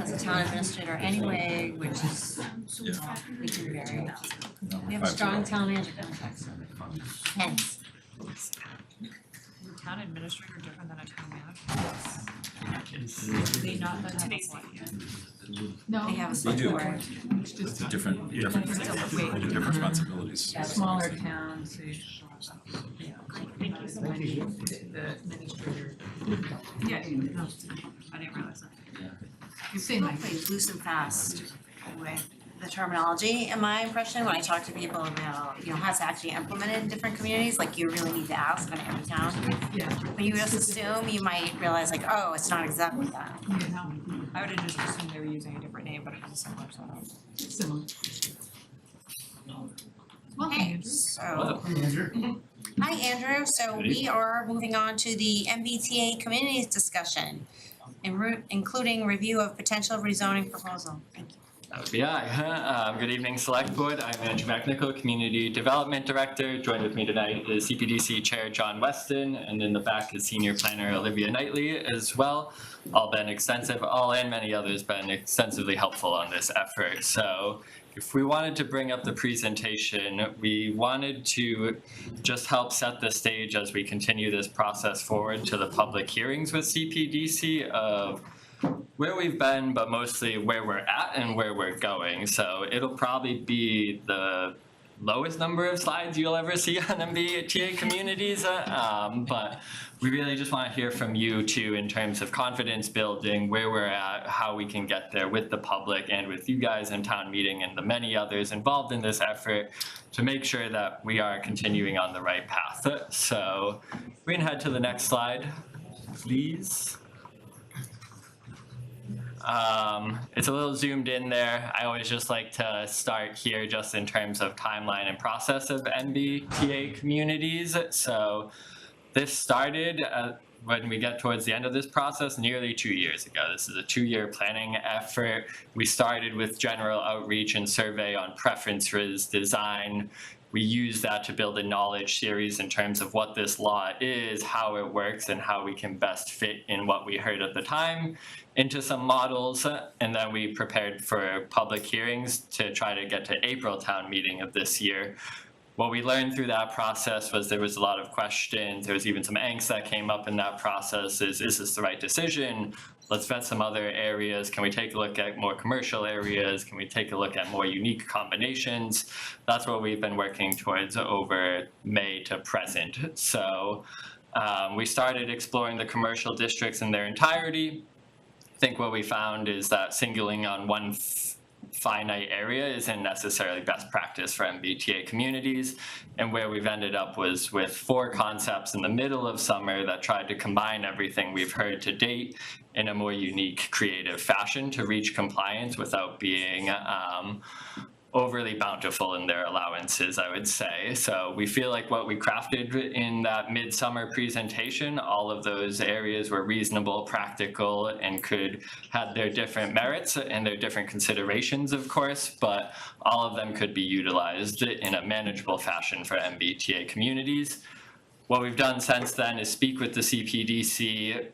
As a town administrator anyway, which is, Yeah. we can vary. No, We have a 5-0. strong town manager contract, so hence. Town administrator different than a town manager? Do they not have Today's one? No. They have a We select do. board. It's just Different responsibilities. smaller towns, so Thank you so much. the administrator. Yeah, no, I didn't realize that. You say my. Hopefully it's loose and fast with the terminology, in my impression, when I talk to people about, how it's actually implemented in different communities, like you really need to ask in every town. Yeah. When you just assume, you might realize like, oh, it's not exactly that. Yeah, no, I would have just assumed they were using a different name, but it was a similar setup. similar. Okay, so, Andrew? hi Andrew, so we are moving on to the MBTA communities discussion, including review of potential rezoning proposal. Thank you. That would be I. Good evening, Select Board. I'm Andrew McNichol, Community Development Director. Joined with me tonight is CPDC Chair John Weston, and in the back is Senior Planner Olivia Knightley as well. All and many others been extensively helpful on this effort. So if we wanted to bring up the presentation, we wanted to just help set the stage as we continue this process forward to the public hearings with CPDC of where we've been, but mostly where we're at and where we're going. So it'll probably be the lowest number of slides you'll ever see on MBTA communities, but we really just want to hear from you too in terms of confidence building, where we're at, how we can get there with the public and with you guys in town meeting and the many others involved in this effort to make sure that we are continuing on the right path. So we can head to the next slide, please. It's a little zoomed in there. I always just like to start here just in terms of timeline and process of MBTA communities. So this started when we get towards the end of this process nearly 2 years ago. This is a 2-year planning effort. We started with general outreach and survey on preferences, design. We use that to build a knowledge series in terms of what this law is, how it works, and how we can best fit in what we heard at the time into some models. And then we prepared for public hearings to try to get to April town meeting of this year. What we learned through that process was there was a lot of questions. There was even some angst that came up in that process. Is this the right decision? Let's vet some other areas. Can we take a look at more commercial areas? Can we take a look at more unique combinations? That's what we've been working towards over May to present. So we started exploring the commercial districts in their entirety. I think what we found is that singling on one finite area isn't necessarily best practice for MBTA communities, and where we've ended up was with 4 concepts in the middle of summer that tried to combine everything we've heard to date in a more unique, creative fashion to reach compliance without being overly bountiful in their allowances, I would say. So we feel like what we crafted in that midsummer presentation, all of those areas were reasonable, practical, and could have their different merits and their different considerations, of course, but all of them could be utilized in a manageable fashion for MBTA communities. What we've done since then is speak with the CPDC,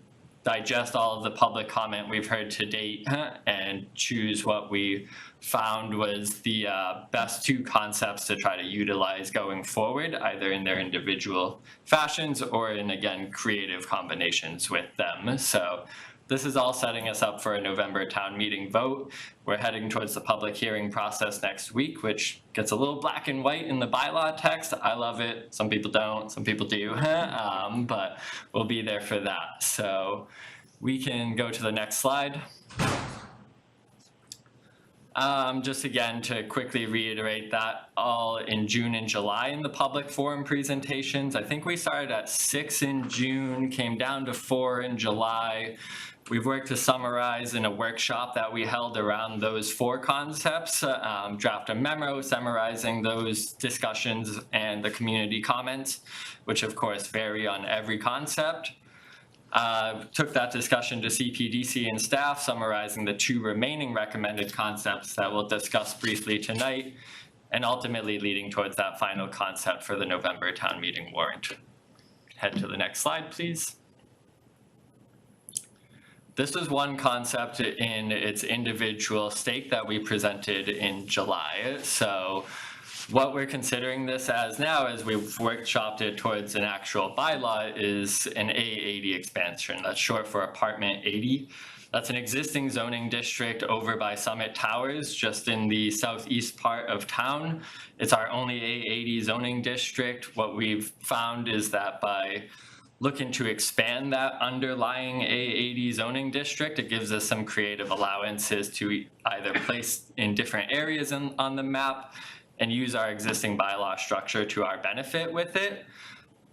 digest all of the public comment we've heard to date, and choose what we found was the best 2 concepts to try to utilize going forward, either in their individual fashions or in, again, creative combinations with them. So this is all setting us up for a November town meeting vote. We're heading towards the public hearing process next week, which gets a little black and white in the bylaw text. I love it. Some people don't, some people do, but we'll be there for that. So we can go to the next slide. Just again, to quickly reiterate that all in June and July in the public forum presentations. I think we started at 6 in June, came down to 4 in July. We've worked to summarize in a workshop that we held around those 4 concepts, draft a memo summarizing those discussions and the community comments, which of course vary on every concept. Took that discussion to CPDC and staff, summarizing the 2 remaining recommended concepts that we'll discuss briefly tonight, and ultimately leading towards that final concept for the November town meeting warrant. Head to the next slide, please. This is one concept in its individual state that we presented in July. So what we're considering this as now, as we've workshopped it towards an actual bylaw, is an A80 expansion. That's short for apartment 80. That's an existing zoning district over by Summit Towers, just in the southeast part of town. It's our only A80 zoning district. What we've found is that by looking to expand that underlying A80 zoning district, it gives us some creative allowances to either place in different areas on the map and use our existing bylaw structure to our benefit with it.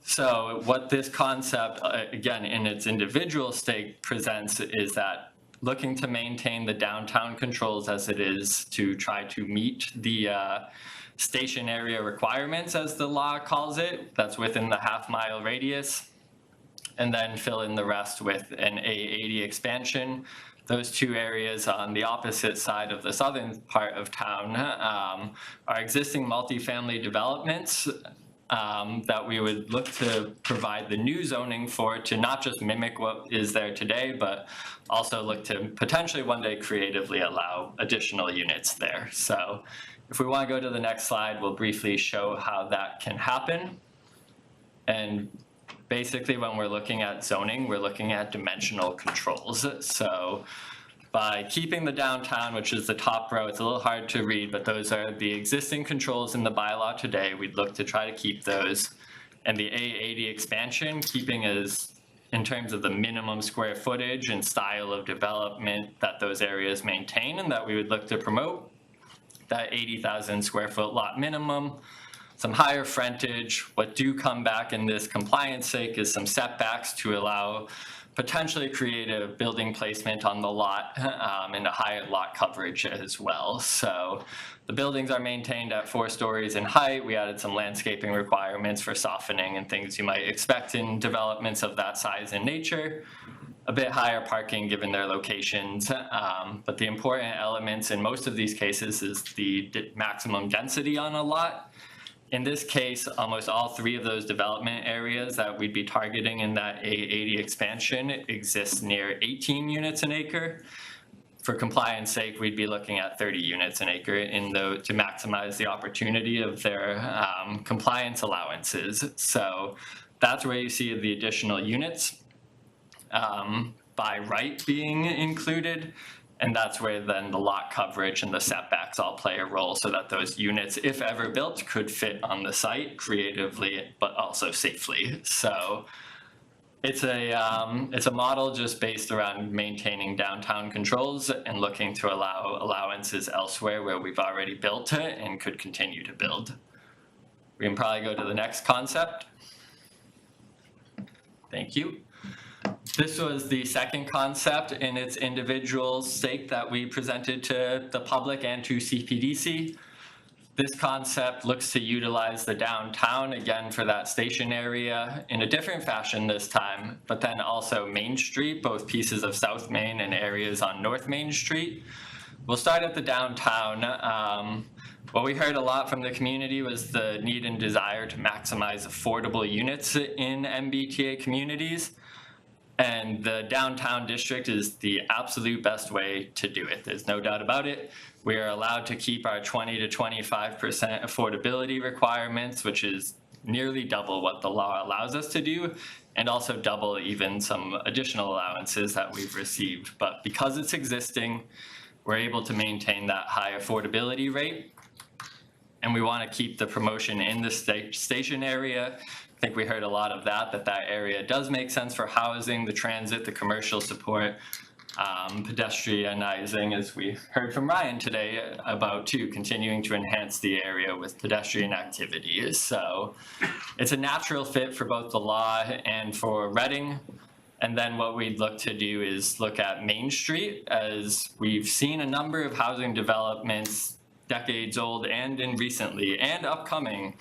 So what this concept, again, in its individual state presents is that looking to maintain the downtown controls as it is to try to meet the station area requirements, as the law calls it, that's within the half-mile radius, and then fill in the rest with an A80 expansion. Those two areas on the opposite side of the southern part of town are existing multifamily developments that we would look to provide the new zoning for, to not just mimic what is there today, but also look to potentially one day creatively allow additional units there. So if we want to go to the next slide, we'll briefly show how that can happen. And basically, when we're looking at zoning, we're looking at dimensional controls. So by keeping the downtown, which is the top row, it's a little hard to read, but those are the existing controls in the bylaw today. We'd look to try to keep those. And the A80 expansion, keeping as in terms of the minimum square footage and style of development that those areas maintain and that we would look to promote, that 80,000 square foot lot minimum, some higher frontage. What do come back in this compliance sake is some setbacks to allow potentially creative building placement on the lot and a higher lot coverage as well. So the buildings are maintained at 4 stories in height. We added some landscaping requirements for softening and things you might expect in developments of that size and nature. A bit higher parking given their locations, but the important elements in most of these cases is the maximum density on a lot. In this case, almost all 3 of those development areas that we'd be targeting in that A80 expansion exist near 18 units an acre. For compliance sake, we'd be looking at 30 units an acre to maximize the opportunity of their compliance allowances. So that's where you see the additional units by right being included. And that's where then the lot coverage and the setbacks all play a role, so that those units, if ever built, could fit on the site creatively, but also safely. So it's a model just based around maintaining downtown controls and looking to allow allowances elsewhere where we've already built it and could continue to build. We can probably go to the next concept. Thank you. This was the second concept in its individual stake that we presented to the public and to CPDC. This concept looks to utilize the downtown again for that station area in a different fashion this time, but then also Main Street, both pieces of South Main and areas on North Main Street. We'll start at the downtown. What we heard a lot from the community was the need and desire to maximize affordable units in MBTA communities. And the downtown district is the absolute best way to do it. There's no doubt about it. We are allowed to keep our 20 to 25% affordability requirements, which is nearly double what the law allows us to do, and also double even some additional allowances that we've received. But because it's existing, we're able to maintain that high affordability rate. And we want to keep the promotion in the station area. I think we heard a lot of that area does make sense for housing, the transit, the commercial support, pedestrianizing, as we heard from Ryan today about too, continuing to enhance the area with pedestrian activities. So it's a natural fit for both the law and for Reading. And then what we'd look to do is look at Main Street, as we've seen a number of housing developments, decades old and in recently and upcoming,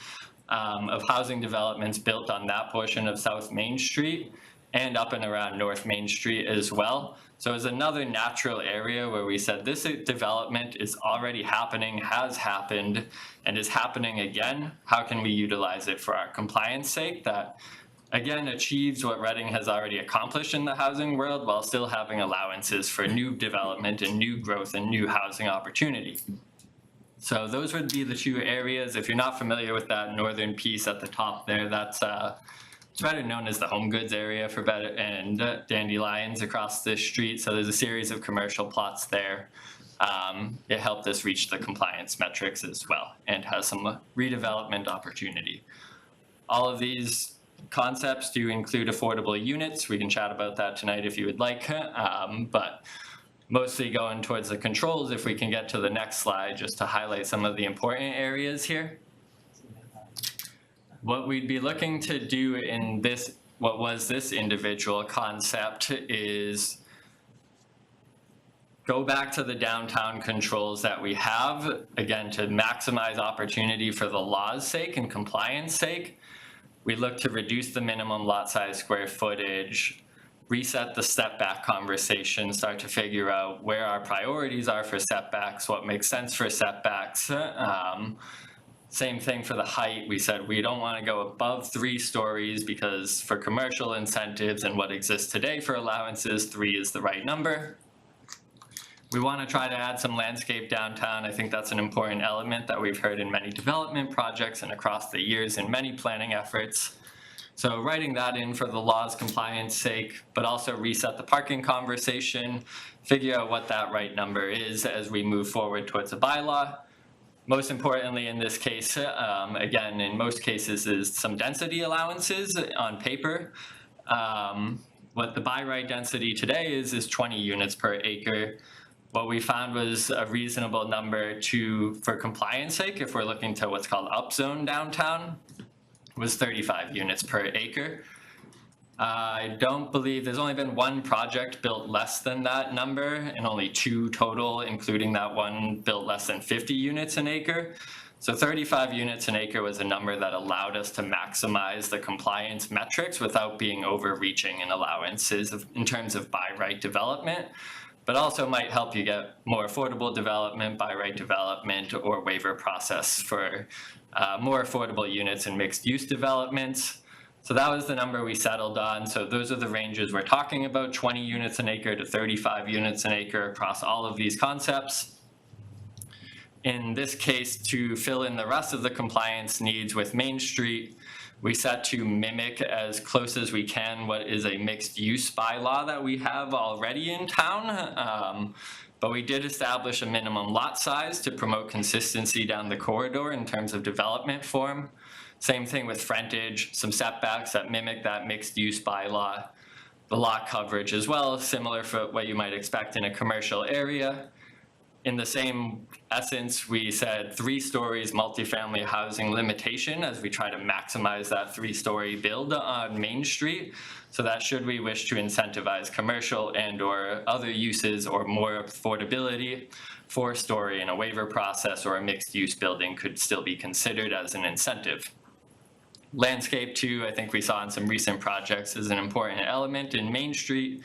of housing developments built on that portion of South Main Street and up and around North Main Street as well. So it's another natural area where we said this development is already happening, has happened, and is happening again. How can we utilize it for our compliance sake that, again, achieves what Reading has already accomplished in the housing world while still having allowances for new development and new growth and new housing opportunity. So those would be the 2 areas. If you're not familiar with that northern piece at the top there, that's it's better known as the Home Goods area for better, and Dandelions across this street. So there's a series of commercial plots there. It helped us reach the compliance metrics as well and has some redevelopment opportunity. All of these concepts do include affordable units. We can chat about that tonight if you would like, but mostly going towards the controls, if we can get to the next slide, just to highlight some of the important areas here. What we'd be looking to do in this, what was this individual concept, is go back to the downtown controls that we have, again, to maximize opportunity for the law's sake and compliance sake. We look to reduce the minimum lot size square footage, reset the setback conversation, start to figure out where our priorities are for setbacks, what makes sense for setbacks. Same thing for the height. We said we don't want to go above 3 stories because for commercial incentives and what exists today for allowances, 3 is the right number. We want to try to add some landscape downtown. I think that's an important element that we've heard in many development projects and across the years in many planning efforts. So writing that in for the law's compliance sake, but also reset the parking conversation, figure out what that right number is as we move forward towards a bylaw. Most importantly in this case, again, in most cases is some density allowances on paper. What the by right density today is 20 units per acre. What we found was a reasonable number for compliance sake, if we're looking to what's called upzone downtown, was 35 units per acre. I don't believe, there's only been 1 project built less than that number and only 2 total, including that one built less than 50 units an acre. So 35 units an acre was a number that allowed us to maximize the compliance metrics without being overreaching in allowances in terms of by right development, but also might help you get more affordable development, by right development, or waiver process for more affordable units and mixed use developments. So that was the number we settled on. So those are the ranges we're talking about, 20 units an acre to 35 units an acre across all of these concepts. In this case, to fill in the rest of the compliance needs with Main Street, we set to mimic as close as we can what is a mixed use bylaw that we have already in town. But we did establish a minimum lot size to promote consistency down the corridor in terms of development form. Same thing with frontage, some setbacks that mimic that mixed use bylaw. The lot coverage as well, similar for what you might expect in a commercial area. In the same essence, we said 3 stories multifamily housing limitation as we try to maximize that 3-story build on Main Street. So that should we wish to incentivize commercial and or other uses or more affordability, 4-story in a waiver process or a mixed use building could still be considered as an incentive. Landscape too, I think we saw in some recent projects, is an important element in Main Street,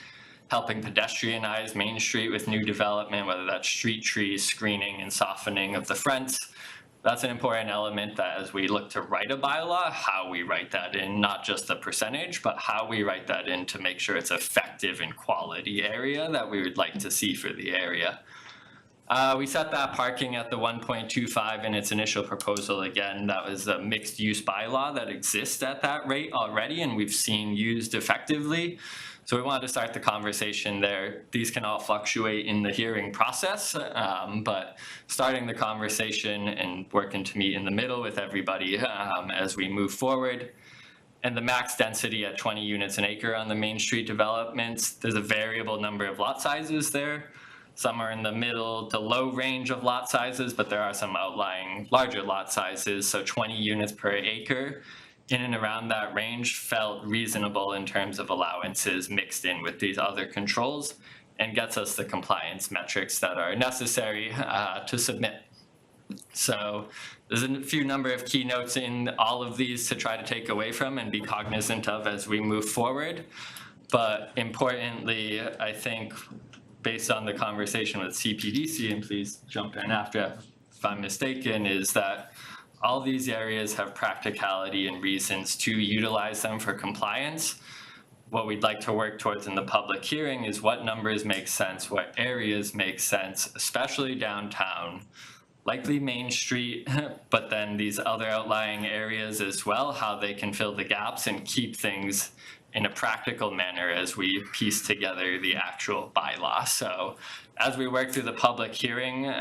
helping pedestrianize Main Street with new development, whether that's street trees, screening and softening of the fronts. That's an important element that as we look to write a bylaw, how we write that in, not just the percentage, but how we write that in to make sure it's effective and quality area that we would like to see for the area. We set that parking at the 1.25 in its initial proposal. Again, that was a mixed use bylaw that exists at that rate already and we've seen used effectively. So we wanted to start the conversation there. These can all fluctuate in the hearing process, but starting the conversation and working to meet in the middle with everybody as we move forward. And the max density at 20 units an acre on the Main Street developments, there's a variable number of lot sizes there. Some are in the middle to low range of lot sizes, but there are some outlying larger lot sizes. So 20 units per acre in and around that range felt reasonable in terms of allowances mixed in with these other controls and gets us the compliance metrics that are necessary to submit. So there's a few number of keynotes in all of these to try to take away from and be cognizant of as we move forward. But importantly, I think based on the conversation with CPDC, and please jump in after if I'm mistaken, is that all these areas have practicality and reasons to utilize them for compliance. What we'd like to work towards in the public hearing is what numbers make sense, what areas make sense, especially downtown, likely Main Street, but then these other outlying areas as well, how they can fill the gaps and keep things in a practical manner as we piece together the actual bylaw. So as we work through the public hearing,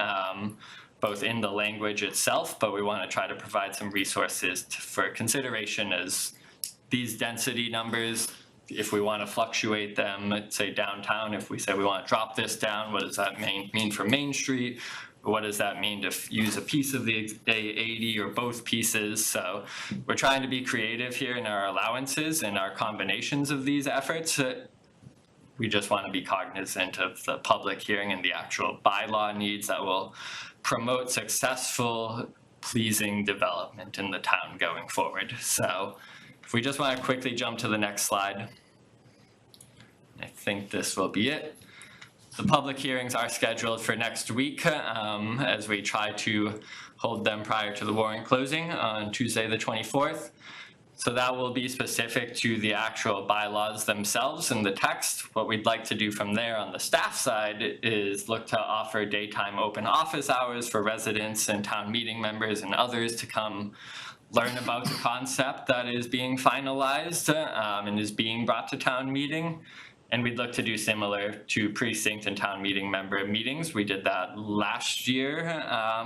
both in the language itself, but we want to try to provide some resources for consideration as these density numbers, if we want to fluctuate them, let's say downtown, if we say we want to drop this down, what does that mean for Main Street? What does that mean to use a piece of the A80 or both pieces? So we're trying to be creative here in our allowances and our combinations of these efforts. we just want to be cognizant of the public hearing and the actual bylaw needs that will promote successful, pleasing development in the town going forward. So if we just want to quickly jump to the next slide, I think this will be it. The public hearings are scheduled for next week as we try to hold them prior to the warrant closing on Tuesday, the 24th. So that will be specific to the actual bylaws themselves and the text. What we'd like to do from there on the staff side is look to offer daytime open office hours for residents and town meeting members and others to come learn about the concept that is being finalized and is being brought to town meeting. And we'd look to do similar to precinct and town meeting member meetings. We did that last year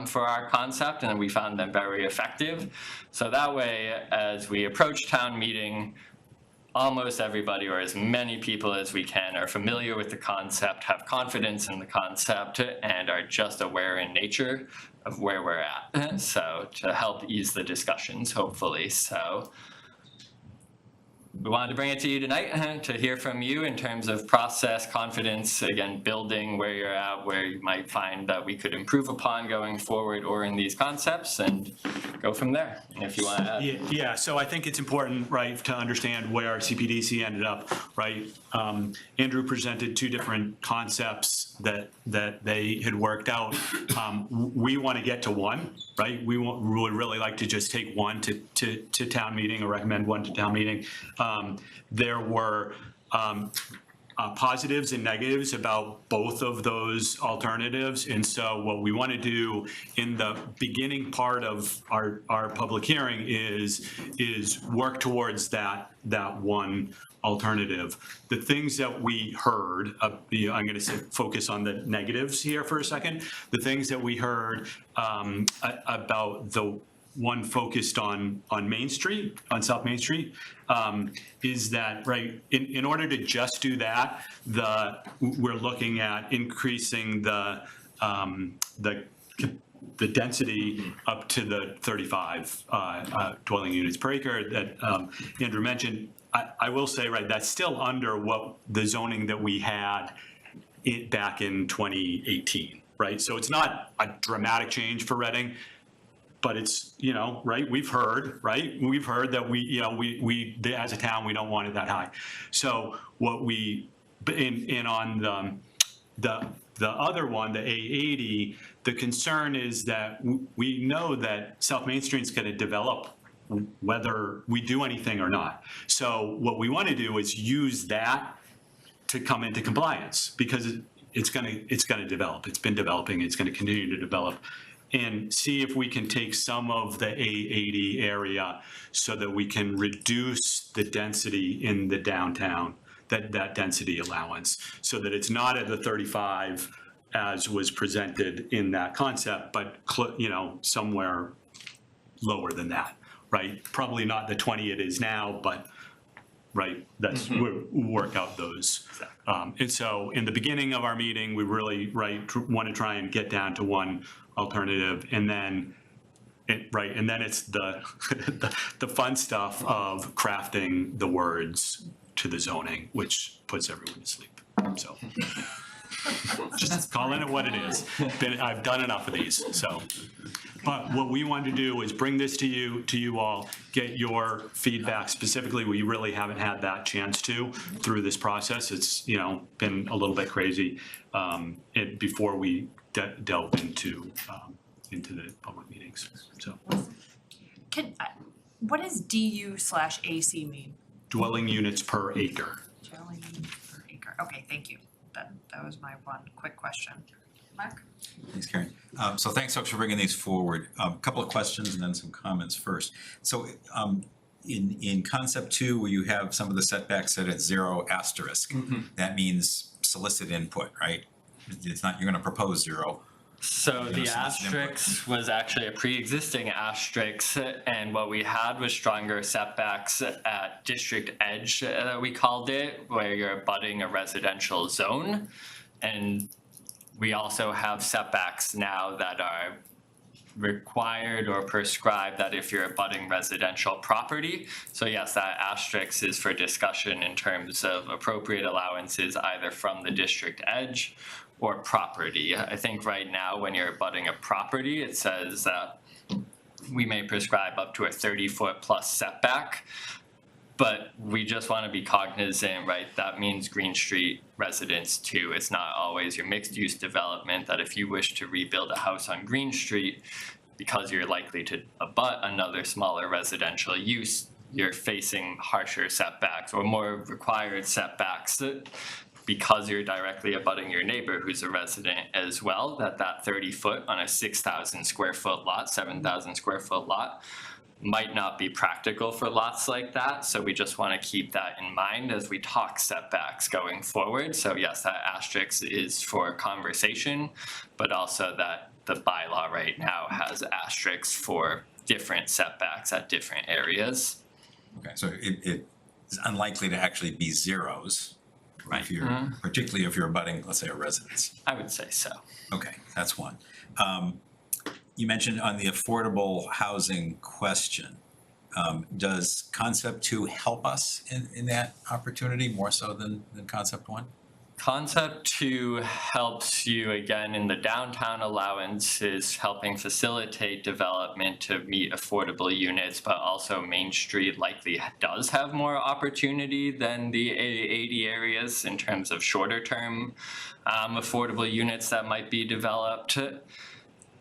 for our concept, and we found them very effective. So that way, as we approach town meeting, almost everybody, or as many people as we can, are familiar with the concept, have confidence in the concept, and are just aware in nature of where we're at. So to help ease the discussions, hopefully. So we wanted to bring it to you tonight to hear from you in terms of process, confidence, again, building where you're at, where you might find that we could improve upon going forward or in these concepts, and go from there. And if you want to add. Yeah, so I think it's important, right, to understand where CPDC ended up, right? Andrew presented two different concepts that they had worked out. We want to get to one, right? We would really like to just take one to town meeting, or recommend one to town meeting. There were positives and negatives about both of those alternatives. And so what we want to do in the beginning part of our public hearing is work towards that one alternative. The things that we heard, I'm going to focus on the negatives here for a second. The things that we heard about the one focused on Main Street, on South Main Street, is that, right, in order to just do that, we're looking at increasing the density up to the 35 dwelling units per acre that Andrew mentioned. I will say, right, that's still under what the zoning that we had back in 2018, right? So it's not a dramatic change for Reading, but it's, right, we've heard that we as a town, we don't want it that high. So what on the other one, the A80, the concern is that we know that South Main Street's going to develop whether we do anything or not. So what we want to do is use that to come into compliance, because it's going to develop. It's been developing. It's going to continue to develop, and see if we can take some of the A80 area so that we can reduce the density in the downtown, that density allowance, so that it's not at the 35 as was presented in that concept, but somewhere lower than that, right? Probably not the 20 it is now, but right, that's we'll work out those. And so in the beginning of our meeting, we really want to try and get down to one alternative, and then it's the the fun stuff of crafting the words to the zoning, which puts everyone to sleep. So just calling it what it is. I've done enough of these. So, but what we want to do is bring this to you all, get your feedback. Specifically, we really haven't had that chance to through this process. It's been a little bit crazy before we delve into the public meetings. So, What does DU/AC mean? Dwelling units per acre. Dwelling units per acre. Okay, thank you. That was my one quick question. Mark? Thanks, Karen. So thanks, folks, for bringing these forward. A couple of questions and then some comments first. So in concept 2, where you have some of the setbacks set at 0 asterisk, that means solicit input, right? It's not, you're going to propose 0. So the asterisk was actually a pre-existing asterisk, and what we had was stronger setbacks at district edge, we called it, where you're abutting a residential zone. And we also have setbacks now that are required or prescribed that if you're abutting residential property. So yes, that asterisk is for discussion in terms of appropriate allowances either from the district edge or property. I think right now when you're abutting a property, it says that we may prescribe up to a 30-foot plus setback. But we just want to be cognizant, right? That means Green Street residents too. It's not always your mixed use development that if you wish to rebuild a house on Green Street, because you're likely to abut another smaller residential use, you're facing harsher setbacks or more required setbacks because you're directly abutting your neighbor who's a resident as well, that 30-foot on a 6,000 square foot lot, 7,000 square foot lot, might not be practical for lots like that. So we just want to keep that in mind as we talk setbacks going forward. So yes, that asterisk is for conversation, but also that the bylaw right now has asterisks for different setbacks at different areas. Okay, so it's unlikely to actually be zeros, right? If you're, particularly if you're abutting, let's say, a residence. I would say so. Okay, that's one. You mentioned on the affordable housing question, does Concept 2 help us in that opportunity more so than Concept 1? Concept 2 helps you again in the downtown allowances, helping facilitate development to meet affordable units, but also Main Street likely does have more opportunity than the A80 areas in terms of shorter term affordable units that might be developed.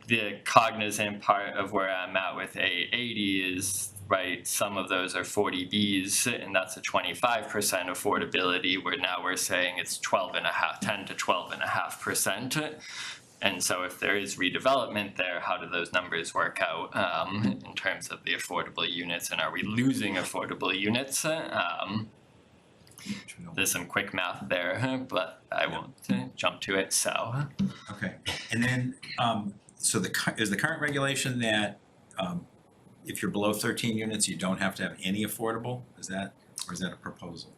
The cognizant part of where I'm at with A80 is, right, some of those are 40Bs and that's a 25% affordability, where now we're saying it's 10 to 12.5%. And so if there is redevelopment there, how do those numbers work out in terms of the affordable units, and are we losing affordable units? There's some quick math there, but I won't jump to it, so. Okay, and then, so is the current regulation that if you're below 13 units, you don't have to have any affordable? Is that, or is that a proposal?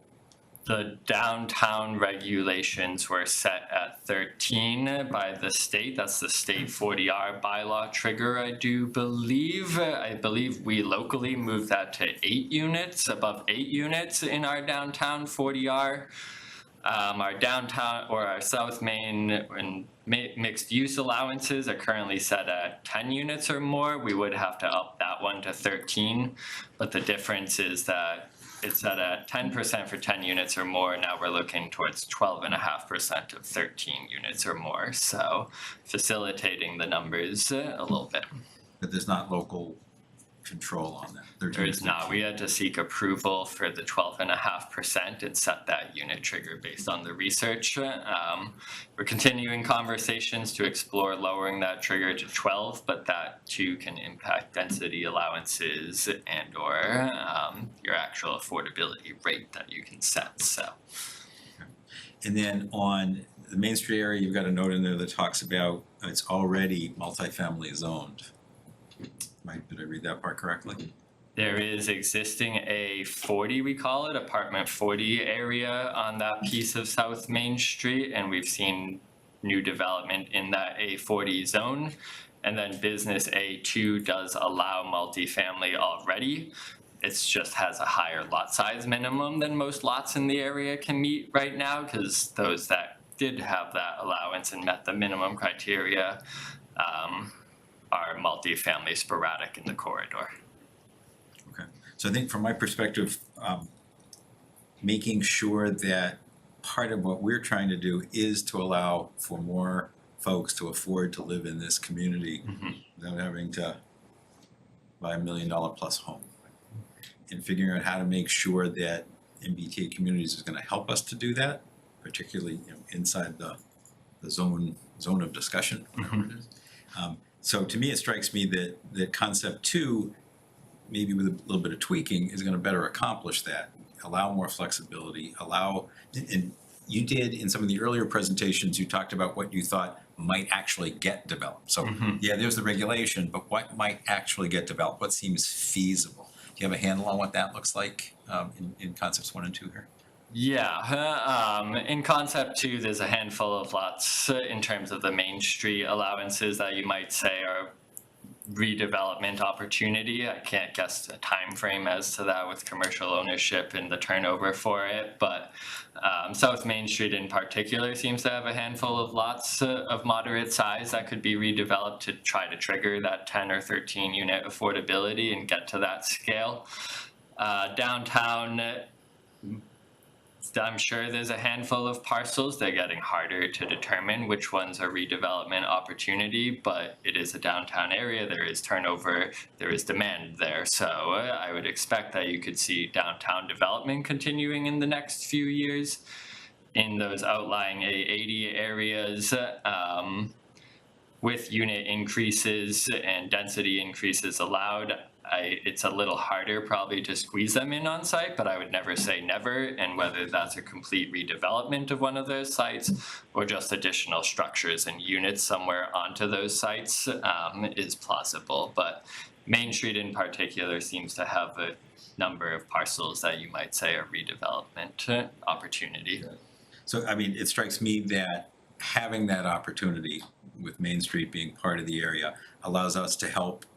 The downtown regulations were set at 13 by the state. That's the state 40R bylaw trigger, I do believe. I believe we locally moved that to 8 units, above 8 units in our downtown 40R. Our downtown or our South Main and mixed use allowances are currently set at 10 units or more. We would have to up that one to 13, but the difference is that it's set at 10% for 10 units or more. Now we're looking towards 12.5% of 13 units or more. So facilitating the numbers a little bit. But there's not local control on that? There is not. We had to seek approval for the 12.5% and set that unit trigger based on the research. We're continuing conversations to explore lowering that trigger to 12, but that too can impact density allowances and or your actual affordability rate that you can set, so. And then on the Main Street area, you've got a note in there that talks about it's already multifamily zoned. Did I read that part correctly? There is existing a 40, we call it, apartment 40 area on that piece of South Main Street, and we've seen new development in that A40 zone. And then business A2 does allow multifamily already. It's just has a higher lot size minimum than most lots in the area can meet right now, because those that did have that allowance and met the minimum criteria are multifamily sporadic in the corridor. Okay, so I think from my perspective, making sure that part of what we're trying to do is to allow for more folks to afford to live in this community without having to buy $1 million plus home. And figuring out how to make sure that MBTA Communities is gonna help us to do that, particularly inside the zone of discussion, whatever it is. So to me, it strikes me that Concept 2, maybe with a little bit of tweaking, is gonna better accomplish that, allow more flexibility, and you did in some of the earlier presentations, you talked about what you thought might actually get developed. So yeah, there's the regulation, but what might actually get developed? What seems feasible? Do you have a handle on what that looks like in Concepts 1 and 2 here? Yeah, in Concept 2, there's a handful of lots in terms of the Main Street allowances that you might say are redevelopment opportunity. I can't guess a time frame as to that with commercial ownership and the turnover for it, but South Main Street in particular seems to have a handful of lots of moderate size that could be redeveloped to try to trigger that 10 or 13 unit affordability and get to that scale. Downtown, I'm sure there's a handful of parcels. They're getting harder to determine which ones are redevelopment opportunity, but it is a downtown area. There is turnover, there is demand there. So I would expect that you could see downtown development continuing in the next few years in those outlying A80 areas. With unit increases and density increases allowed, it's a little harder probably to squeeze them in on site, but I would never say never, and whether that's a complete redevelopment of one of those sites or just additional structures and units somewhere onto those sites is plausible. But Main Street in particular seems to have a number of parcels that you might say are redevelopment opportunity. So, I mean, it strikes me that having that opportunity with Main Street being part of the area allows us to help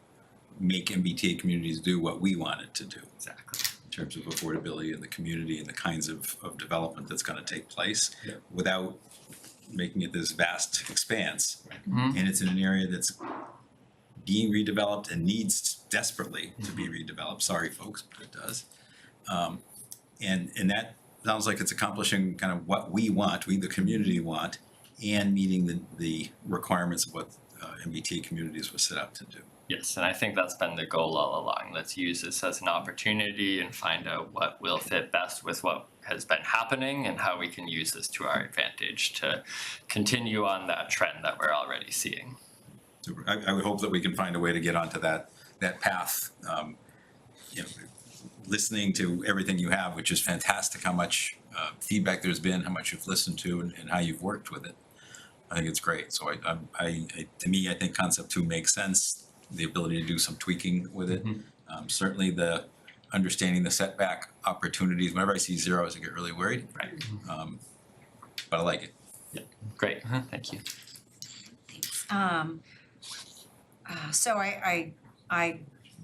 make MBTA communities do what we want it to do. Exactly. In terms of affordability in the community and the kinds of development that's gonna take place without making it this vast expanse. And it's in an area that's being redeveloped and needs desperately to be redeveloped. Sorry, folks, but it does. And that sounds like it's accomplishing kind of what we want, we the community want, and meeting the requirements of what MBTA communities were set up to do. Yes, and I think that's been the goal all along. Let's use this as an opportunity and find out what will fit best with what has been happening and how we can use this to our advantage to continue on that trend that we're already seeing. So I would hope that we can find a way to get onto that path. You know, listening to everything you have, which is fantastic, how much feedback there's been, how much you've listened to, and how you've worked with it. I think it's great. So to me, I think concept 2 makes sense. The ability to do some tweaking with it. Certainly the understanding the setback opportunities. Whenever I see zeros, I get really worried. Right. But I like it. Yeah, great, thank you. Thanks. So I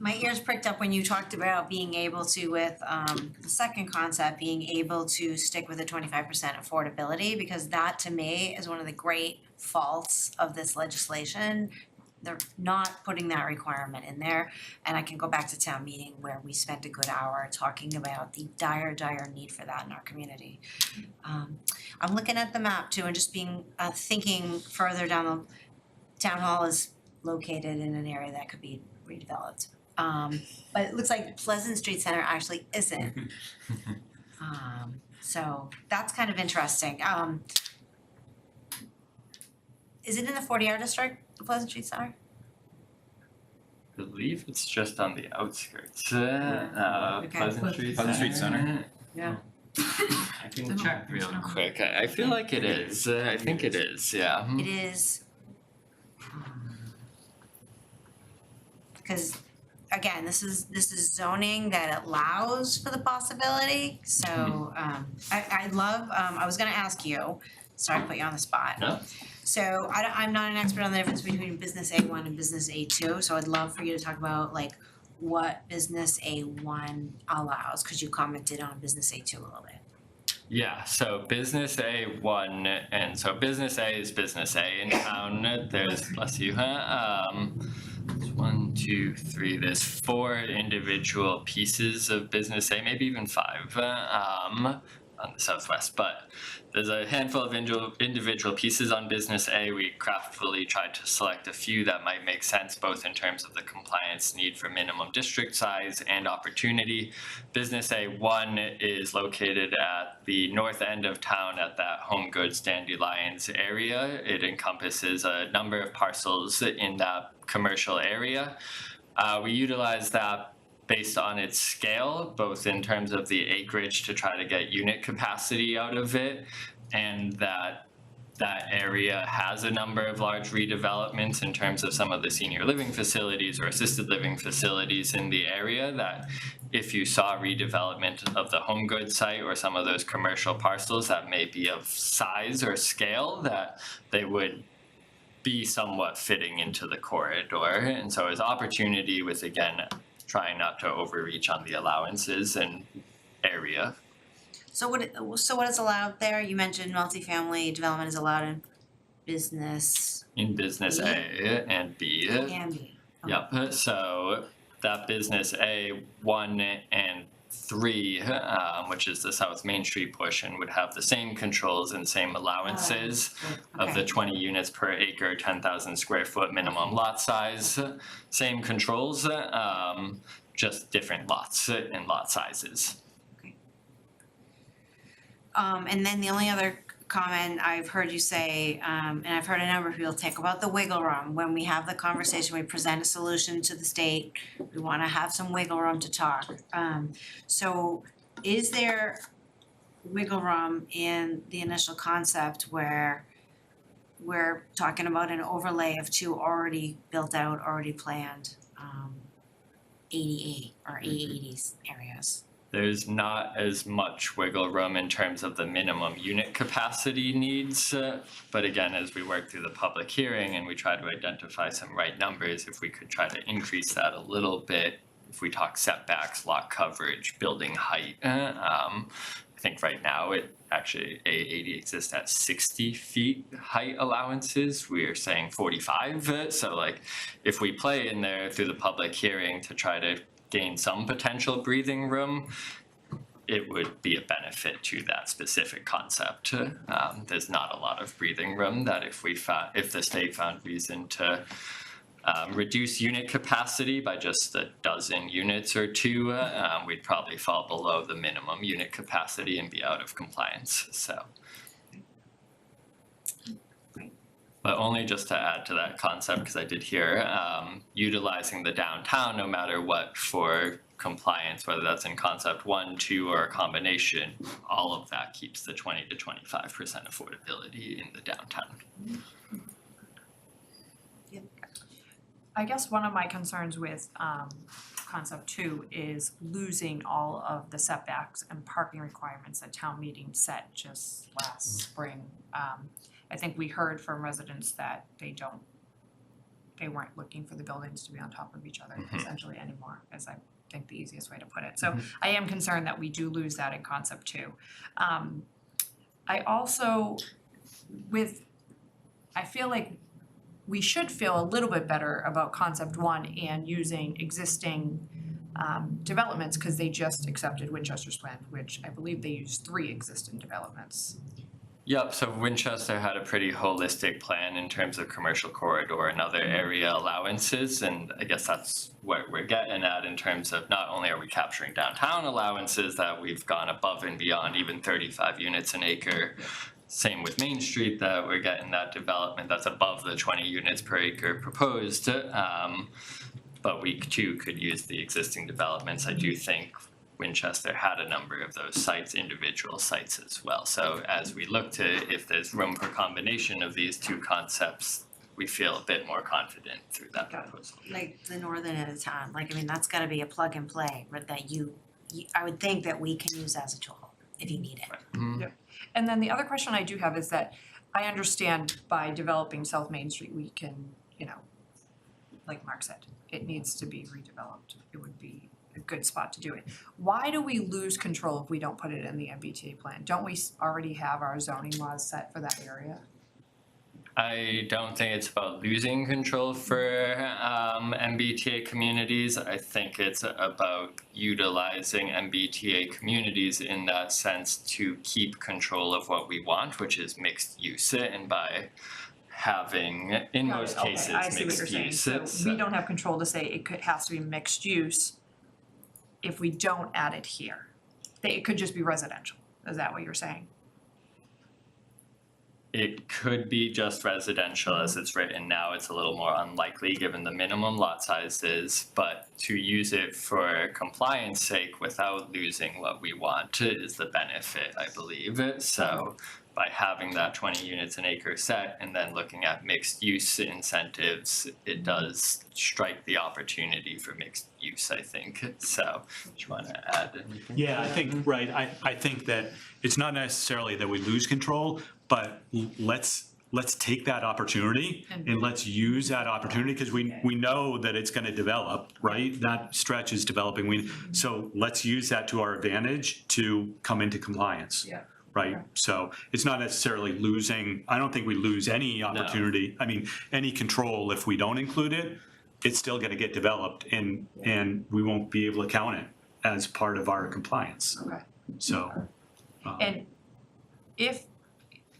my ears pricked up when you talked about being able to, with the second concept, being able to stick with the 25% affordability, because that to me is one of the great faults of this legislation. They're not putting that requirement in there, and I can go back to town meeting where we spent a good hour talking about the dire need for that in our community. I'm looking at the map too and just being thinking further down the town hall is located in an area that could be redeveloped. But it looks like Pleasant Street Center actually isn't. So that's kind of interesting. Is it in the 40R district, the Pleasant Street Center? I believe it's just on the outskirts. Okay. Pleasant Street Center. Yeah. I can check real quick. I feel like it is. I think it is, yeah. It is. Because again, this is zoning that allows for the possibility. So I love. I was going to ask you. Sorry to put you on the spot. No. So I'm not an expert on the difference between business A1 and business A2. So I'd love for you to talk about like what business A1 allows, because you commented on business A2 a little bit. Yeah, so business A1, and so business A is business A in town. There's, bless you, there's 1, 2, 3, there's 4 individual pieces of business A, maybe even 5 on the southwest, but there's a handful of individual pieces on business A. We craftfully tried to select a few that might make sense, both in terms of the compliance need for minimum district size and opportunity. Business A1 is located at the north end of town at that Home Goods Dandelions area. It encompasses a number of parcels in that commercial area. We utilize that based on its scale, both in terms of the acreage to try to get unit capacity out of it, and that area has a number of large redevelopments in terms of some of the senior living facilities or assisted living facilities in the area, that if you saw redevelopment of the Home Goods site or some of those commercial parcels that may be of size or scale, that they would be somewhat fitting into the corridor. And so there's opportunity with, again, trying not to overreach on the allowances and area. So what is allowed there? You mentioned multifamily development is allowed in business In business A and B. and B. Yep, so that business A, 1 and 3, which is the South Main Street portion, would have the same controls and same allowances of the 20 units per acre, 10,000 square foot minimum lot size, same controls, just different lots and lot sizes. And then the only other comment I've heard you say, and I've heard a number of people take about the wiggle room. When we have the conversation, we present a solution to the state, we wanna have some wiggle room to talk. So is there wiggle room in the initial concept where we're talking about an overlay of 2 already built out, already planned, 88 or A80s areas? There's not as much wiggle room in terms of the minimum unit capacity needs. But again, as we work through the public hearing and we try to identify some right numbers, if we could try to increase that a little bit, if we talk setbacks, lot coverage, building height, I think right now it actually, A80 exists at 60 feet height allowances. We are saying 45. So like, if we play in there through the public hearing to try to gain some potential breathing room, it would be a benefit to that specific concept. There's not a lot of breathing room that if the state found reason to reduce unit capacity by just a dozen units or 2, we'd probably fall below the minimum unit capacity and be out of compliance, so. But only just to add to that concept, because I did hear utilizing the downtown no matter what for compliance, whether that's in concept 1, 2, or a combination, all of that keeps the 20 to 25% affordability in the downtown. I guess one of my concerns with concept 2 is losing all of the setbacks and parking requirements that town meeting set just last spring. I think we heard from residents that they weren't looking for the buildings to be on top of each other essentially anymore, as I think the easiest way to put it. So I am concerned that we do lose that in concept 2. I also, I feel like we should feel a little bit better about concept 1 and using existing developments, because they just accepted Winchester's plan, which I believe they used 3 existing developments. Yep, so Winchester had a pretty holistic plan in terms of commercial corridor and other area allowances, and I guess that's what we're getting at in terms of not only are we capturing downtown allowances, that we've gone above and beyond even 35 units an acre. Same with Main Street, that we're getting that development that's above the 20 units per acre proposed. But we too could use the existing developments. I do think Winchester had a number of those sites, individual sites as well. So as we look to if there's room for combination of these 2 concepts, we feel a bit more confident through that proposal. Like the northern end of town, like, I mean, that's gotta be a plug and play, but that I would think that we can use as a tool if you need it. Yep. And then the other question I do have is that I understand by developing South Main Street, we can, like Mark said, it needs to be redeveloped. It would be a good spot to do it. Why do we lose control if we don't put it in the MBTA plan? Don't we already have our zoning laws set for that area? I don't think it's about losing control for MBTA communities. I think it's about utilizing MBTA communities in that sense to keep control of what we want, which is mixed use. And by having, in most cases, I see what mixed you're use. saying. So we don't have control to say has to be mixed use if we don't add it here. It could just be residential. Is that what you're saying? It could be just residential as it's written now. It's a little more unlikely given the minimum lot sizes, but to use it for compliance sake without losing what we want is the benefit, I believe. So by having that 20 units an acre set and then looking at mixed use incentives, it does strike the opportunity for mixed use, I think. So do you want to add anything? Yeah, I think, right, I think that it's not necessarily that we lose control, but let's let's take that opportunity and let's use that opportunity because we know that it's going to develop, right? That stretch is developing. So let's use that to our advantage to come into compliance. Yeah. Right? So it's not necessarily losing, I don't think we lose any opportunity. I mean, any control if we don't include it, it's still going to get developed and we won't be able to count it as part of our compliance. Okay. So. And if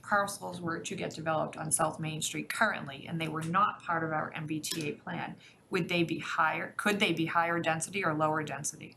parcels were to get developed on South Main Street currently and they were not part of our MBTA plan, would they be higher, could they be higher density or lower density?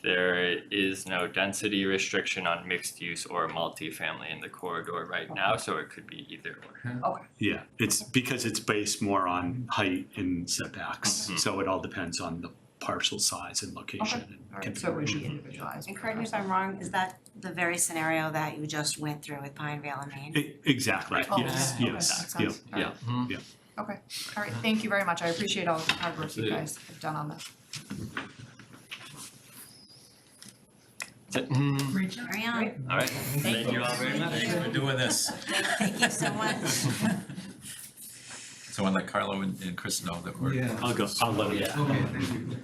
There is no density restriction on mixed use or multifamily in the corridor right now, so it could be either or. Okay. Yeah, it's because it's based more on height and setbacks, so it all depends on the parcel size and location and Alright, so it would be individualized. And correct me if I'm wrong, is that the very scenario that you just went through with Pinevale and Maine? Exactly, Oh, yes, okay, yes, okay, yeah, makes sense. yeah, yeah. Okay, alright, thank you very much, I appreciate all the hard work you guys have done on this. Great job. Carry on. All right, thank you all very much. Thanks for doing this. Thank you so much. So I'll let Carlo and Chris know that we're. Yeah. I'll let it. Okay, thank you.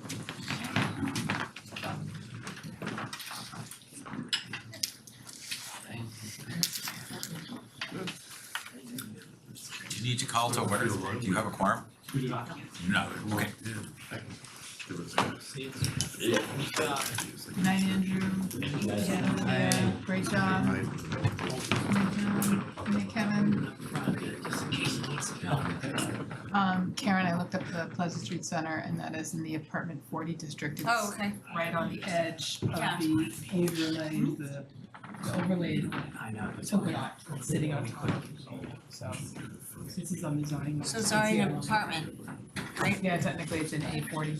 You need to call to order. Do you have a quorum? No, okay. Good night, Andrew. Yeah, great job. Good night, Kevin. Karen, I looked up the Pleasant Street Center and that is in the apartment 40 district. It's Oh, okay. right on the edge of Yeah. the overlays, the overlaid polka dot sitting on top. So this is on the zoning. So sorry, an apartment, right? Yeah, technically it's in A40.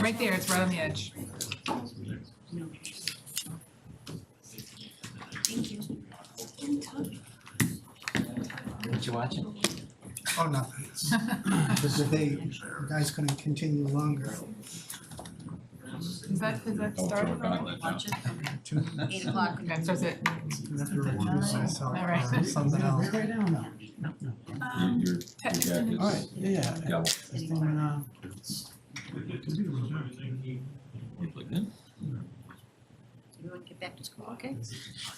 Right there, it's right on the edge. Thank you. What you watching? Oh, nothing. Because the guys couldn't continue longer. Is that started already? Watch it, okay. 8 o'clock. Okay, so is it? Have to recuse myself All right. for something else. Right now, no. All right, yeah. Yeah. This thing, You want to get back to school, okay?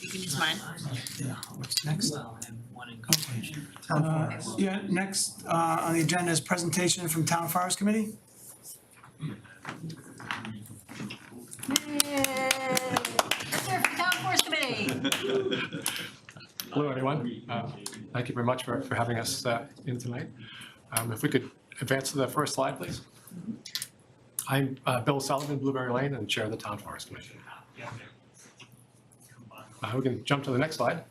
You can use mine. yeah, what's next? Okay. Town forest. Yeah, next on the agenda is presentation from Town Forest Committee. Yay! Let's hear it from Town Forest Committee. Hello, everyone. Thank you very much for having us in tonight. If we could advance to the first slide, please. I'm Bill Sullivan, Blueberry Lane, and Chair of the Town Forest Commission. We can jump to the next slide.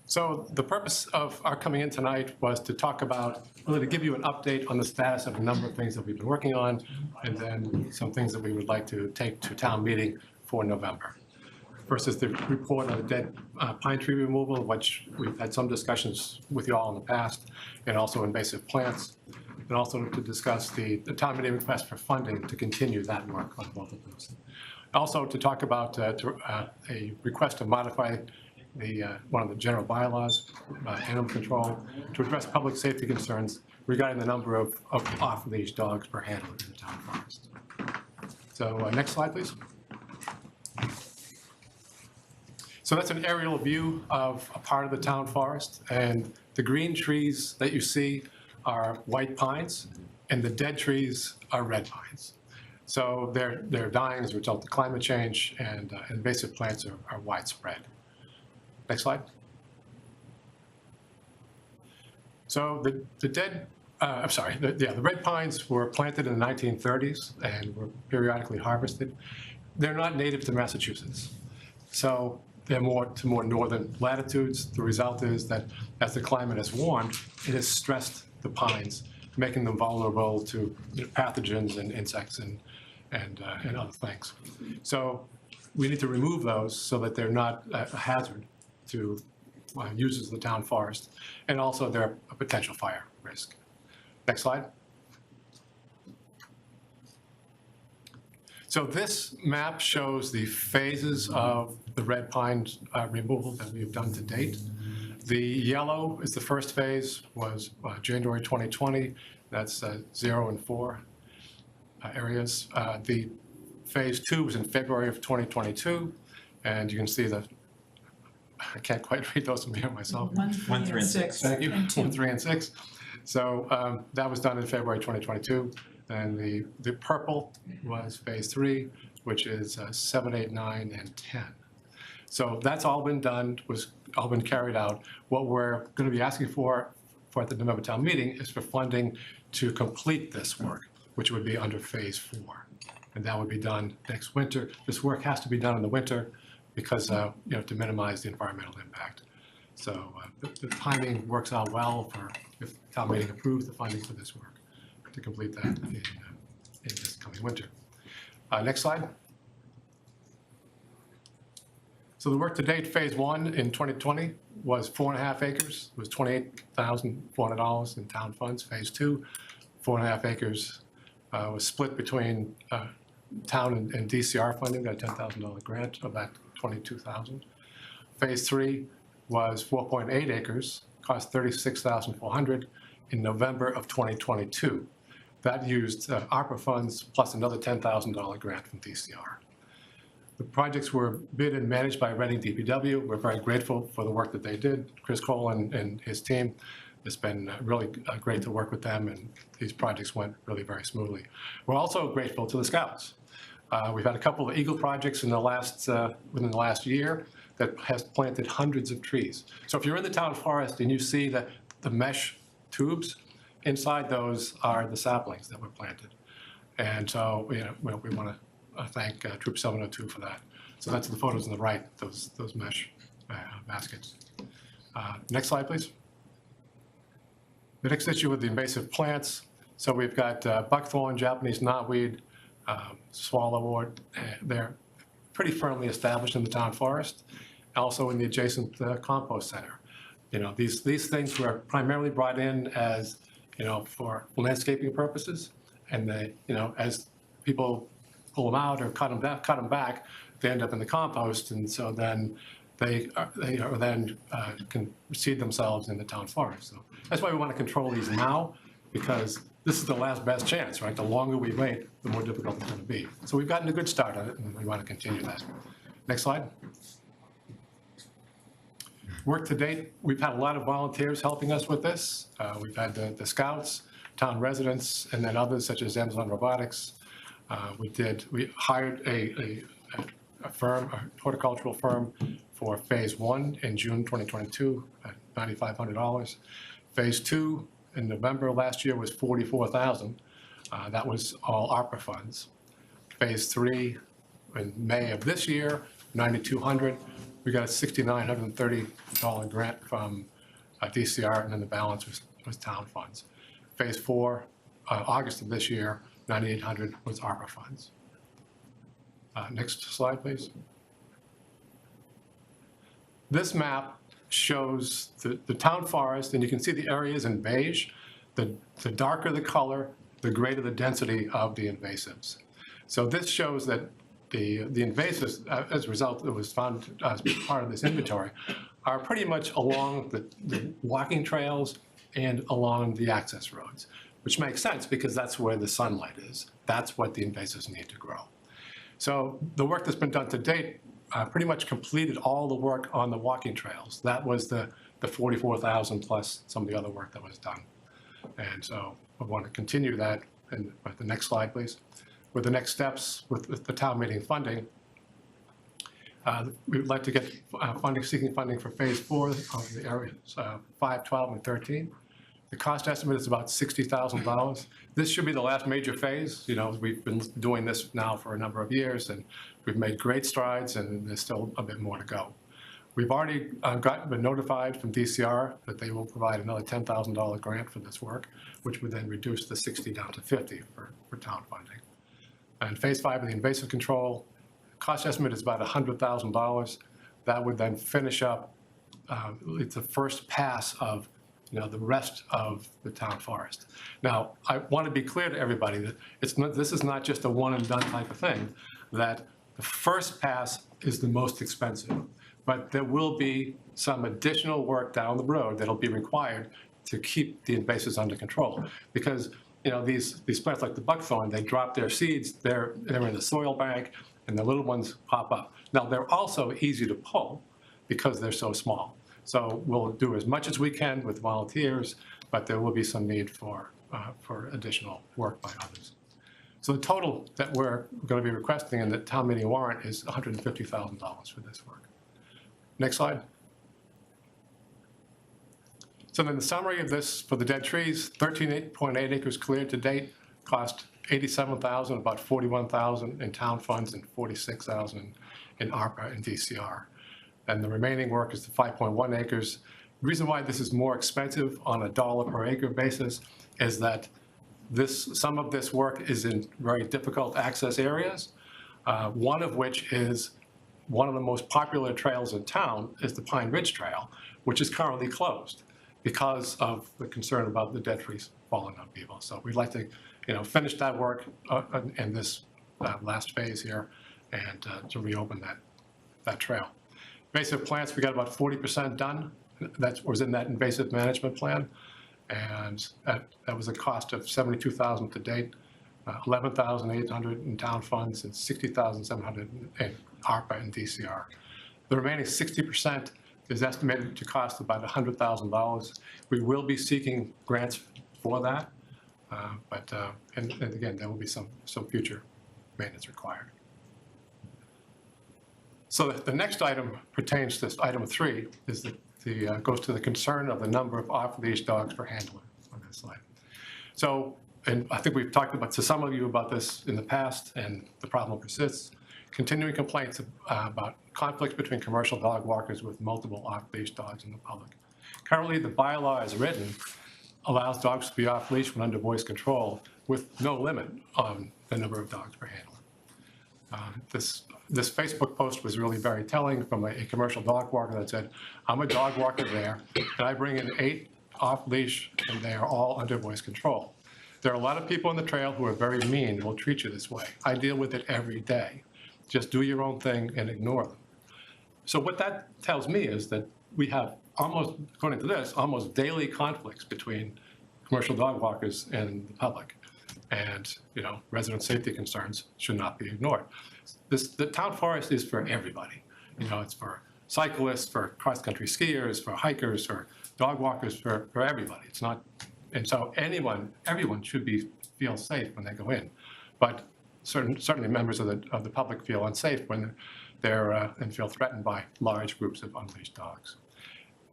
So the purpose of our coming in tonight was to talk about, really to give you an update on the status of a number of things that we've been working on, and then some things that we would like to take to town meeting for November. First is the report on the dead pine tree removal, which we've had some discussions with you all in the past, and also invasive plants. And also to discuss the town meeting request for funding to continue that work on both of those. Also to talk about a request to modify one of the general bylaws, animal control, to address public safety concerns regarding the number of off-leash dogs per handler in the town forest. So next slide, please. So that's an aerial view of a part of the town forest, and the green trees that you see are white pines, and the dead trees are red pines. So they're dying as a result of climate change, and invasive plants are widespread. Next slide. So the red pines were planted in the 1930s and were periodically harvested. They're not native to Massachusetts. So they're more northern latitudes. The result is that as the climate has warmed, it has stressed the pines, making them vulnerable to pathogens and insects and other things. So we need to remove those so that they're not a hazard to users of the town forest, and also they're a potential fire risk. Next slide. So this map shows the phases of the red pine removal that we've done to date. The yellow is the first phase, was January 2020. That's 0 and 4 areas. The phase 2 was in February of 2022, and you can see that I can't quite read those from here myself. 1, 3, and 6. Thank you. And 2. 1, 3, and 6. So that was done in February 2022. And the purple was phase 3, which is 7, 8, 9, and 10. So that's all been done, was all been carried out. What we're going to be asking for at the November town meeting is for funding to complete this work, which would be under phase 4. And that would be done next winter. This work has to be done in the winter because, to minimize the environmental impact. So the timing works out well for if town meeting approves the funding for this work to complete that in this coming winter. Next slide. So the work to date, phase 1 in 2020 was 4.5 acres, was $28,400 in town funds. Phase 2, 4.5 acres, was split between town and DCR funding, got a $10,000 grant of that $22,000. Phase 3 was 4.8 acres, cost $36,400 in November of 2022. That used ARPA funds plus another $10,000 grant from DCR. The projects were bid and managed by Reading DPW. We're very grateful for the work that they did. Chris Cole and his team. It's been really great to work with them, and these projects went really very smoothly. We're also grateful to the Scouts. We've had a couple of Eagle projects in the within the last year that has planted hundreds of trees. So if you're in the town forest and you see the mesh tubes, inside those are the saplings that were planted. And so, we want to thank Troop 702 for that. So that's the photos on the right, those mesh baskets. Next slide, please. The next issue with the invasive plants. So we've got buckthorn, Japanese knotweed, swallowwort. They're pretty firmly established in the town forest, also in the adjacent compost center. These things were primarily brought in as, for landscaping purposes, and they, as people pull them out or cut them back, they end up in the compost, and so then they can seed themselves in the town forest. So that's why we want to control these now, because this is the last best chance, right? The longer we wait, the more difficult it's going to be. So we've gotten a good start on it, and we want to continue that. Next slide. Work to date, we've had a lot of volunteers helping us with this. We've had the Scouts, town residents, and then others such as Amazon Robotics. We hired a firm, a horticultural firm for phase 1 in June 2022 at $9,500. Phase 2 in November last year was $44,000. That was all ARPA funds. Phase 3 in May of this year, $9,200. We got a $6,930 grant from DCR, and then the balance was town funds. Phase 4, August of this year, $9,800 was ARPA funds. Next slide, please. This map shows the town forest, and you can see the areas in beige. The darker the color, the greater the density of the invasives. So this shows that the invasives, as a result, that was found as part of this inventory, are pretty much along the walking trails and along the access roads, which makes sense because that's where the sunlight is. That's what the invasives need to grow. So the work that's been done to date pretty much completed all the work on the walking trails. That was the $44,000 plus some of the other work that was done. And so I want to continue that. And the next slide, please. With the next steps with the town meeting funding, we would like to get seeking funding for phase 4 of the areas 5, 12, and 13. The cost estimate is about $60,000. This should be the last major phase. We've been doing this now for a number of years, and we've made great strides, and there's still a bit more to go. We've already been notified from DCR that they will provide another $10,000 grant for this work, which would then reduce the 60 down to 50 for town funding. And phase 5 of the invasive control, cost estimate is about $100,000. That would then finish up, it's the first pass of the rest of the town forest. Now, I want to be clear to everybody that this is not just a one and done type of thing, that the first pass is the most expensive. but there will be some additional work down the road that'll be required to keep the invasives under control. Because, you know, these plants like the buckthorn, they drop their seeds, they're in the soil bank, and the little ones pop up. Now, they're also easy to pull because they're so small. So we'll do as much as we can with volunteers, but there will be some need for additional work by others. So the total that we're going to be requesting in the town meeting warrant is $150,000 for this work. Next slide. So then the summary of this for the dead trees, 13.8 acres cleared to date, cost $87,000, about $41,000 in town funds and $46,000 in ARPA and DCR. And the remaining work is the 5.1 acres. The reason why this is more expensive on a dollar per acre basis is that some of this work is in very difficult access areas, one of which is one of the most popular trails in town is the Pine Ridge Trail, which is currently closed because of the concern about the dead trees falling on people. So we'd like to, you know, finish that work in this last phase here and to reopen that trail. Invasive plants, we got about 40% done. That was in that invasive management plan. And that was a cost of $72,000 to date, $11,800 in town funds and $60,700 in ARPA and DCR. The remaining 60% is estimated to cost about $100,000. We will be seeking grants for that, and again, there will be some future maintenance required. So the next item pertains to this item 3, is goes to the concern of the number of off-leash dogs per handler on this slide. So, and I think we've talked to some of you about this in the past, and the problem persists. Continuing complaints about conflicts between commercial dog walkers with multiple off-leash dogs in the public. Currently, the bylaw as written allows dogs to be off-leash when under voice control with no limit on the number of dogs per handler. This Facebook post was really very telling from a commercial dog walker that said, I'm a dog walker there, and I bring in 8 off-leash, and they are all under voice control. There are a lot of people on the trail who are very mean and will treat you this way. I deal with it every day. Just do your own thing and ignore them. So what that tells me is that we have almost, according to this, almost daily conflicts between commercial dog walkers and the public. And, you know, resident safety concerns should not be ignored. The town forest is for everybody. You know, it's for cyclists, for cross-country skiers, for hikers, for dog walkers, for everybody. It's not, and so everyone should feel safe when they go in. But certainly members of the public feel unsafe when they're and feel threatened by large groups of unleashed dogs.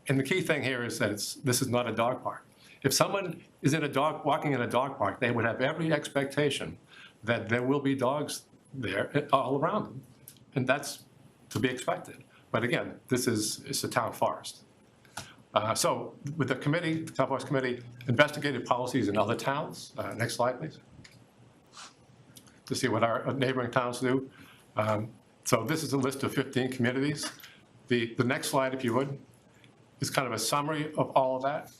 And the key thing here is that this is not a dog park. If someone is walking in a dog park, they would have every expectation that there will be dogs there all around them, and that's to be expected. But again, it's a town forest. So with the committee, the Town Forest Committee investigated policies in other towns. Next slide, please. To see what our neighboring towns do. So this is a list of 15 communities. The next slide, if you would, is kind of a summary of all of that.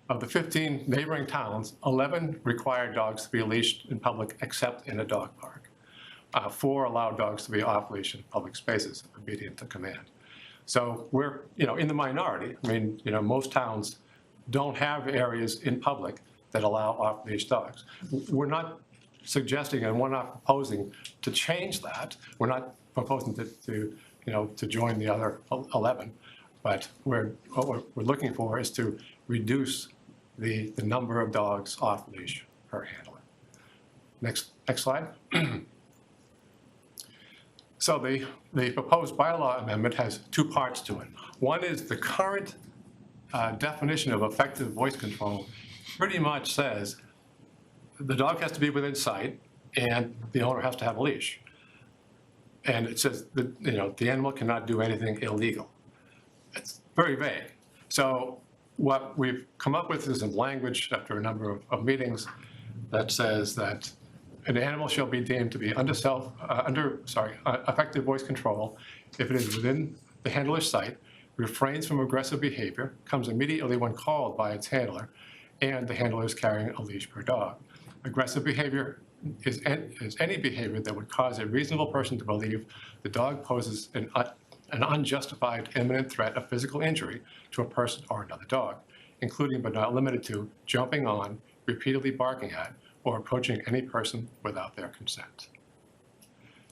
Of the 15 neighboring towns, 11 require dogs to be leashed in public except in a dog park. 4 allow dogs to be off-leash in public spaces, obedient to command. So we're, you know, in the minority. I mean, you know, most towns don't have areas in public that allow off-leash dogs. We're not suggesting and we're not proposing to change that. We're not proposing to join the other 11. But what we're looking for is to reduce the number of dogs off leash per handler. Next slide. So the proposed bylaw amendment has 2 parts to it. One is the current definition of effective voice control pretty much says the dog has to be within sight and the owner has to have a leash. And it says that, you know, the animal cannot do anything illegal. It's very vague. So what we've come up with is some language after a number of meetings that says that an animal shall be deemed to be effective voice control if it is within the handler's sight, refrains from aggressive behavior, comes immediately when called by its handler, and the handler is carrying a leash per dog. Aggressive behavior is any behavior that would cause a reasonable person to believe the dog poses an an unjustified imminent threat of physical injury to a person or another dog, including but not limited to jumping on, repeatedly barking at, or approaching any person without their consent.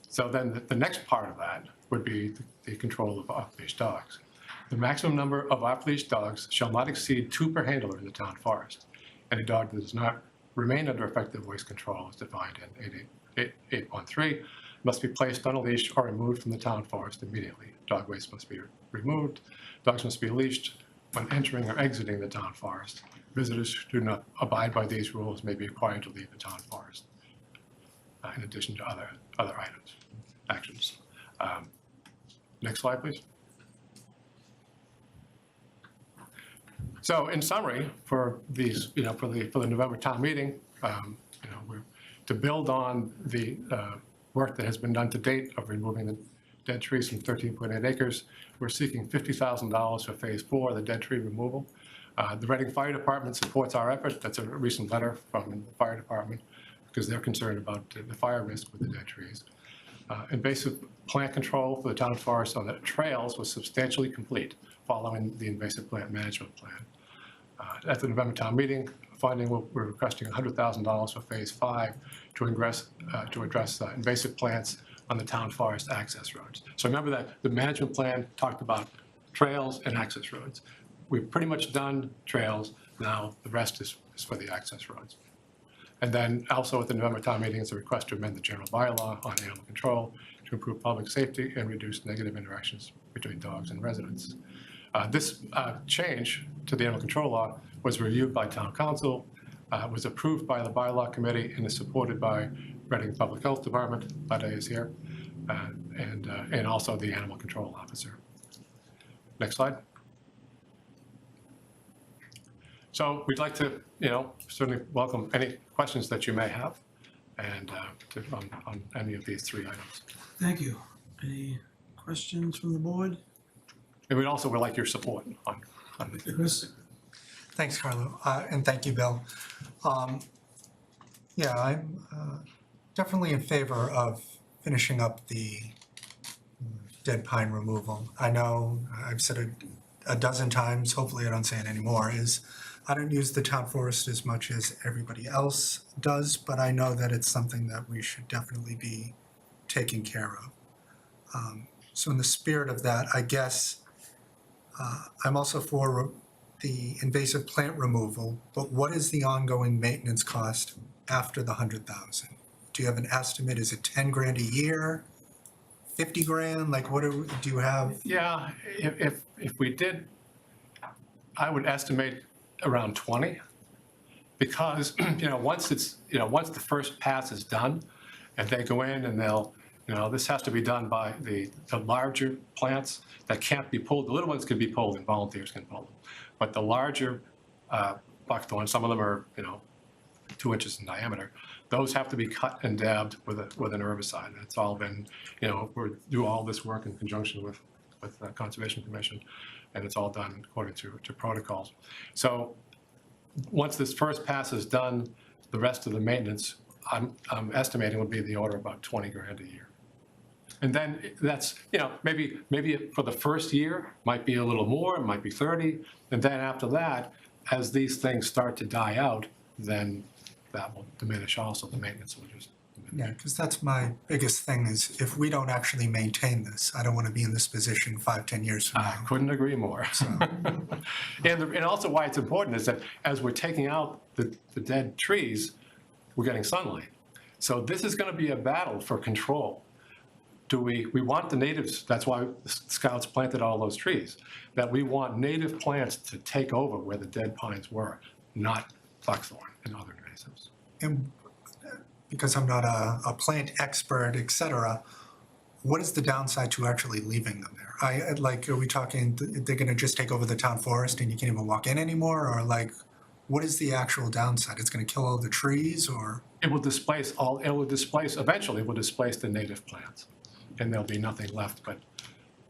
So then the next part of that would be the control of off-leash dogs. The maximum number of off-leash dogs shall not exceed 2 per handler in the town forest. Any dog that does not remain under effective voice control as defined in 813 must be placed on a leash or removed from the town forest immediately. Dog waste must be removed. Dogs must be leashed when entering or exiting the town forest. Visitors who do not abide by these rules may be required to leave the town forest, in addition to other actions. Next slide, please. So in summary, for these, for the November town meeting, we're to build on the work that has been done to date of removing the dead trees from 13.8 acres. We're seeking $50,000 for phase 4, the dead tree removal. The Reading Fire Department supports our effort. That's a recent letter from the fire department because they're concerned about the fire risk with the dead trees. Invasive plant control for the town forest on the trails was substantially complete following the invasive plant management plan. At the November town meeting, we're requesting $100,000 for phase 5 to address invasive plants on the town forest access roads. So remember that the management plan talked about trails and access roads. We've pretty much done trails. Now the rest is for the access roads. And then also at the November town meeting is a request to amend the general bylaw on animal control to improve public safety and reduce negative interactions between dogs and residents. This change to the animal control law was reviewed by town council, was approved by the bylaw committee, and is supported by Reading Public Health Department, Lade is here, and also the animal control officer. Next slide. So we'd like to, certainly welcome any questions that you may have and on any of these 3 items. Thank you. Any questions from the board? And we'd also would like your support on this. Chris? Thanks, Carlo, and thank you, Bill. Yeah, I'm definitely in favor of finishing up the dead pine removal. I know I've said it a dozen times, hopefully I don't say it anymore, is I don't use the town forest as much as everybody else does, but I know that it's something that we should definitely be taking care of. So in the spirit of that, I guess I'm also for the invasive plant removal, but what is the ongoing maintenance cost after the 100,000? Do you have an estimate? Is it 10 grand a year? 50 grand? Like what do you have? Yeah, if we did, I would estimate around 20, because once the first pass is done, and they go in and they'll, this has to be done by the larger plants that can't be pulled. The little ones can be pulled and volunteers can pull them, but the larger buckthorn, some of them are 2 inches in diameter. Those have to be cut and dabbed with an herbicide. It's all been, we do all this work in conjunction with the Conservation Commission, and it's all done according to protocols. So once this first pass is done, the rest of the maintenance, I'm estimating would be in the order of about 20 grand a year. And then that's, maybe for the first year, might be a little more, it might be 30. And then after that, as these things start to die out, then that will diminish also, the maintenance will just diminish. Yeah, because that's my biggest thing is if we don't actually maintain this, I don't want to be in this position 5-10 years from now. I couldn't agree more. So. and also why it's important is that as we're taking out the dead trees, we're getting sunlight. So this is going to be a battle for control. We want the natives, that's why the Scouts planted all those trees, that we want native plants to take over where the dead pines were, not buckthorn and other invasives. And because I'm not a plant expert, et cetera, what is the downside to actually leaving them there? Are we talking, they're going to just take over the town forest and you can't even walk in anymore? Or what is the actual downside? It's going to kill all the trees or? It will displace, eventually it will displace the native plants. And there'll be nothing left but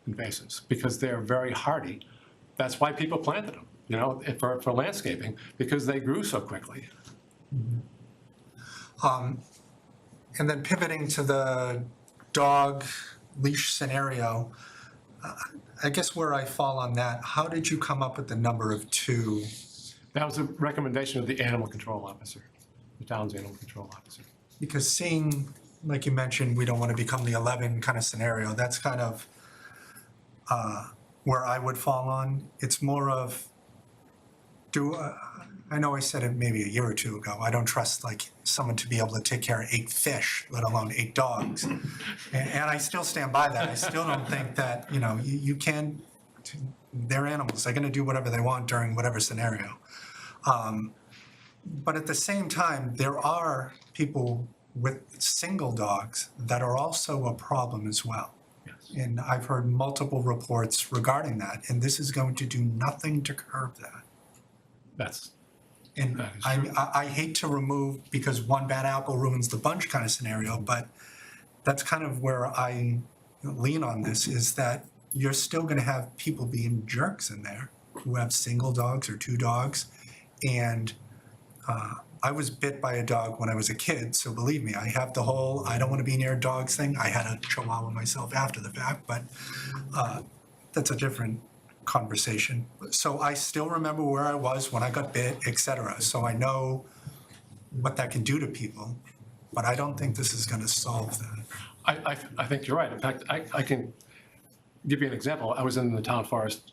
invasives because they're very hardy. That's why people planted them, for landscaping, because they grew so quickly. Mm-hmm. And then pivoting to the dog leash scenario, I guess where I fall on that, how did you come up with the number of 2? That was a recommendation of the animal control officer, the town's animal control officer. Because seeing, like you mentioned, we don't want to become the 11 kind of scenario, that's kind of where I would fall on. It's more of, I know I said it maybe a year or two ago, I don't trust like someone to be able to take care of 8 fish, let alone 8 dogs. And I still stand by that. I still don't think that, you can, they're animals, they're gonna do whatever they want during whatever scenario. But at the same time, there are people with single dogs that are also a problem as well. And I've heard multiple reports regarding that, and this is going to do nothing to curb that. And I hate to remove, because one bad apple ruins the bunch kind of scenario, but that's kind of where I lean on this, is that you're still gonna have people being jerks in there who have single dogs or 2 dogs. And I was bit by a dog when I was a kid, so believe me, I have the whole I don't want to be near dogs thing. I had a chihuahua myself after the fact, but that's a different conversation. So I still remember where I was when I got bit, etc. So I know what that can do to people, but I don't think this is going to solve that. I think you're right. In fact, I can give you an example. I was in the town forest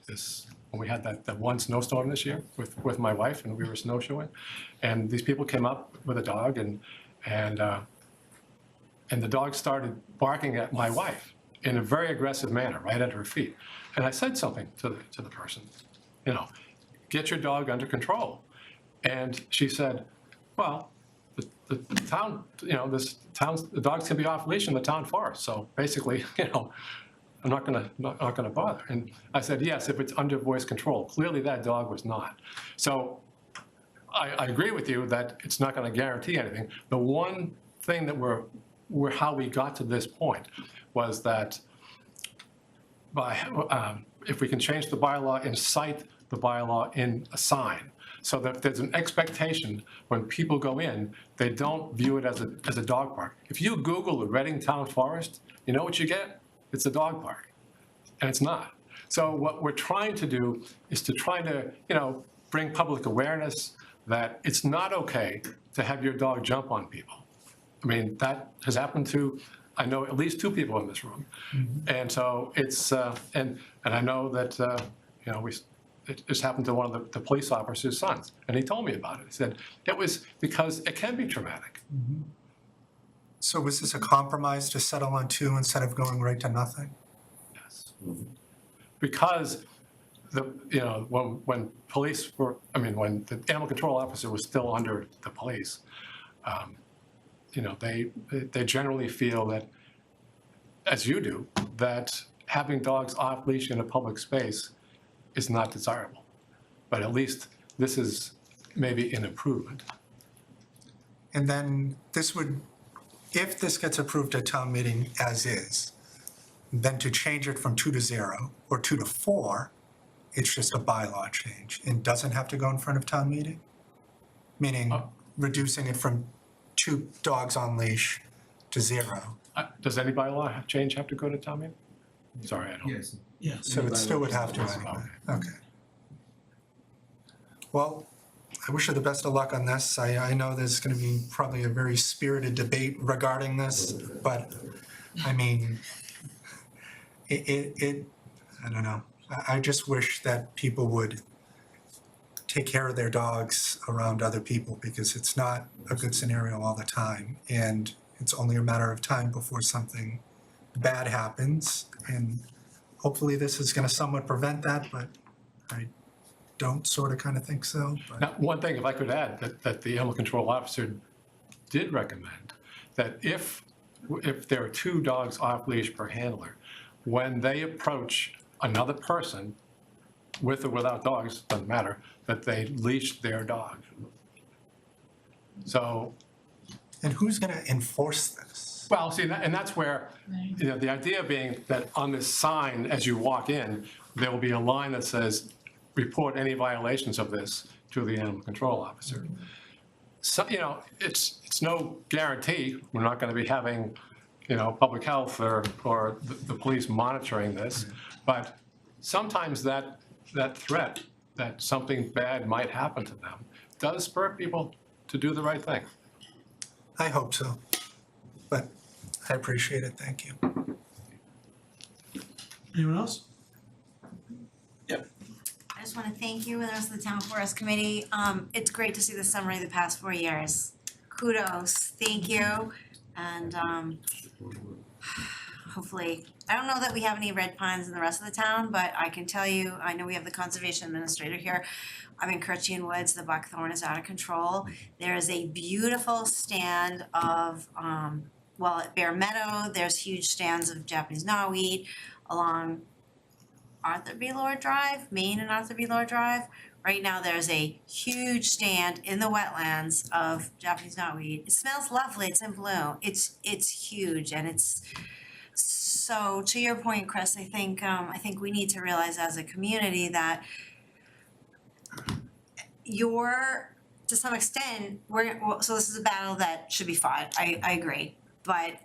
when we had that one snowstorm this year with my wife, and we were snowshoeing, and these people came up with a dog, and the dog started barking at my wife in a very aggressive manner, right at her feet. And I said something to the person, get your dog under control. And she said, well, the town, the dogs can be off leash in the town forest. So basically, I'm not gonna bother. And I said, yes, if it's under voice control. Clearly that dog was not. So I agree with you that it's not gonna guarantee anything. The one thing that how we got to this point was that if we can change the bylaw and cite the bylaw in a sign, so that there's an expectation when people go in, they don't view it as a dog park. If you Google the Reading Town Forest, you know what you get? It's a dog park, and it's not. So what we're trying to do is to try to, bring public awareness that it's not okay to have your dog jump on people. I mean, that has happened to, I know at least 2 people in this room. Mm-hmm. And so it's, and I know that, it just happened to one of the police officer's sons, and he told me about it. He said, it was because it can be traumatic. Mm-hmm. So was this a compromise to settle on 2 instead of going right to nothing? Yes. Because when police were, when the animal control officer was still under the police, they generally feel that, as you do, that having dogs off leash in a public space is not desirable. But at least this is maybe an improvement. And then this would, if this gets approved at town meeting as is, then to change it from 2 to 0 or 2 to 4, it's just a bylaw change and doesn't have to go in front of town meeting? Meaning reducing it from 2 dogs on leash to 0. Does any bylaw change have to go to town meeting? Sorry, I don't. Yes. Yes. So it still would have to anyway. Okay. Well, I wish you the best of luck on this. I know there's going to be probably a very spirited debate regarding this, but I mean, I don't know. I just wish that people would take care of their dogs around other people, because it's not a good scenario all the time. And it's only a matter of time before something bad happens. And hopefully this is going to somewhat prevent that, but I don't kind of think so. But. Now, one thing, if I could add, that the animal control officer did recommend, that if there are 2 dogs off leash per handler, when they approach another person, with or without dogs, doesn't matter, that they leash their dog. So. And who's going to enforce this? Well, see, and that's where, the idea being that on this sign, as you walk in, there will be a line that says, report any violations of this to the animal control officer. So, it's no guarantee we're not going to be having, public health or the police monitoring this, but sometimes that threat that something bad might happen to them does spur people to do the right thing. I hope so, but I appreciate it, thank you. Anyone else? I just want to thank you and the rest of the Town Forest Committee. It's great to see the summary of the past 4 years. Kudos, thank you. And hopefully, I don't know that we have any red pines in the rest of the town, but I can tell you, I know we have the conservation administrator here. I'm in Kirchian Woods, the buckthorn is out of control. There is a beautiful stand of, at Bear Meadow, there's huge stands of Japanese knotweed along Arthur B. Lord Drive, Main and Arthur B. Lord Drive. Right now, there's a huge stand in the wetlands of Japanese knotweed. It smells lovely, it's in bloom. It's huge and it's, so to your point, Chris, I think we need to realize as a community that to some extent, so this is a battle that should be fought, I agree. But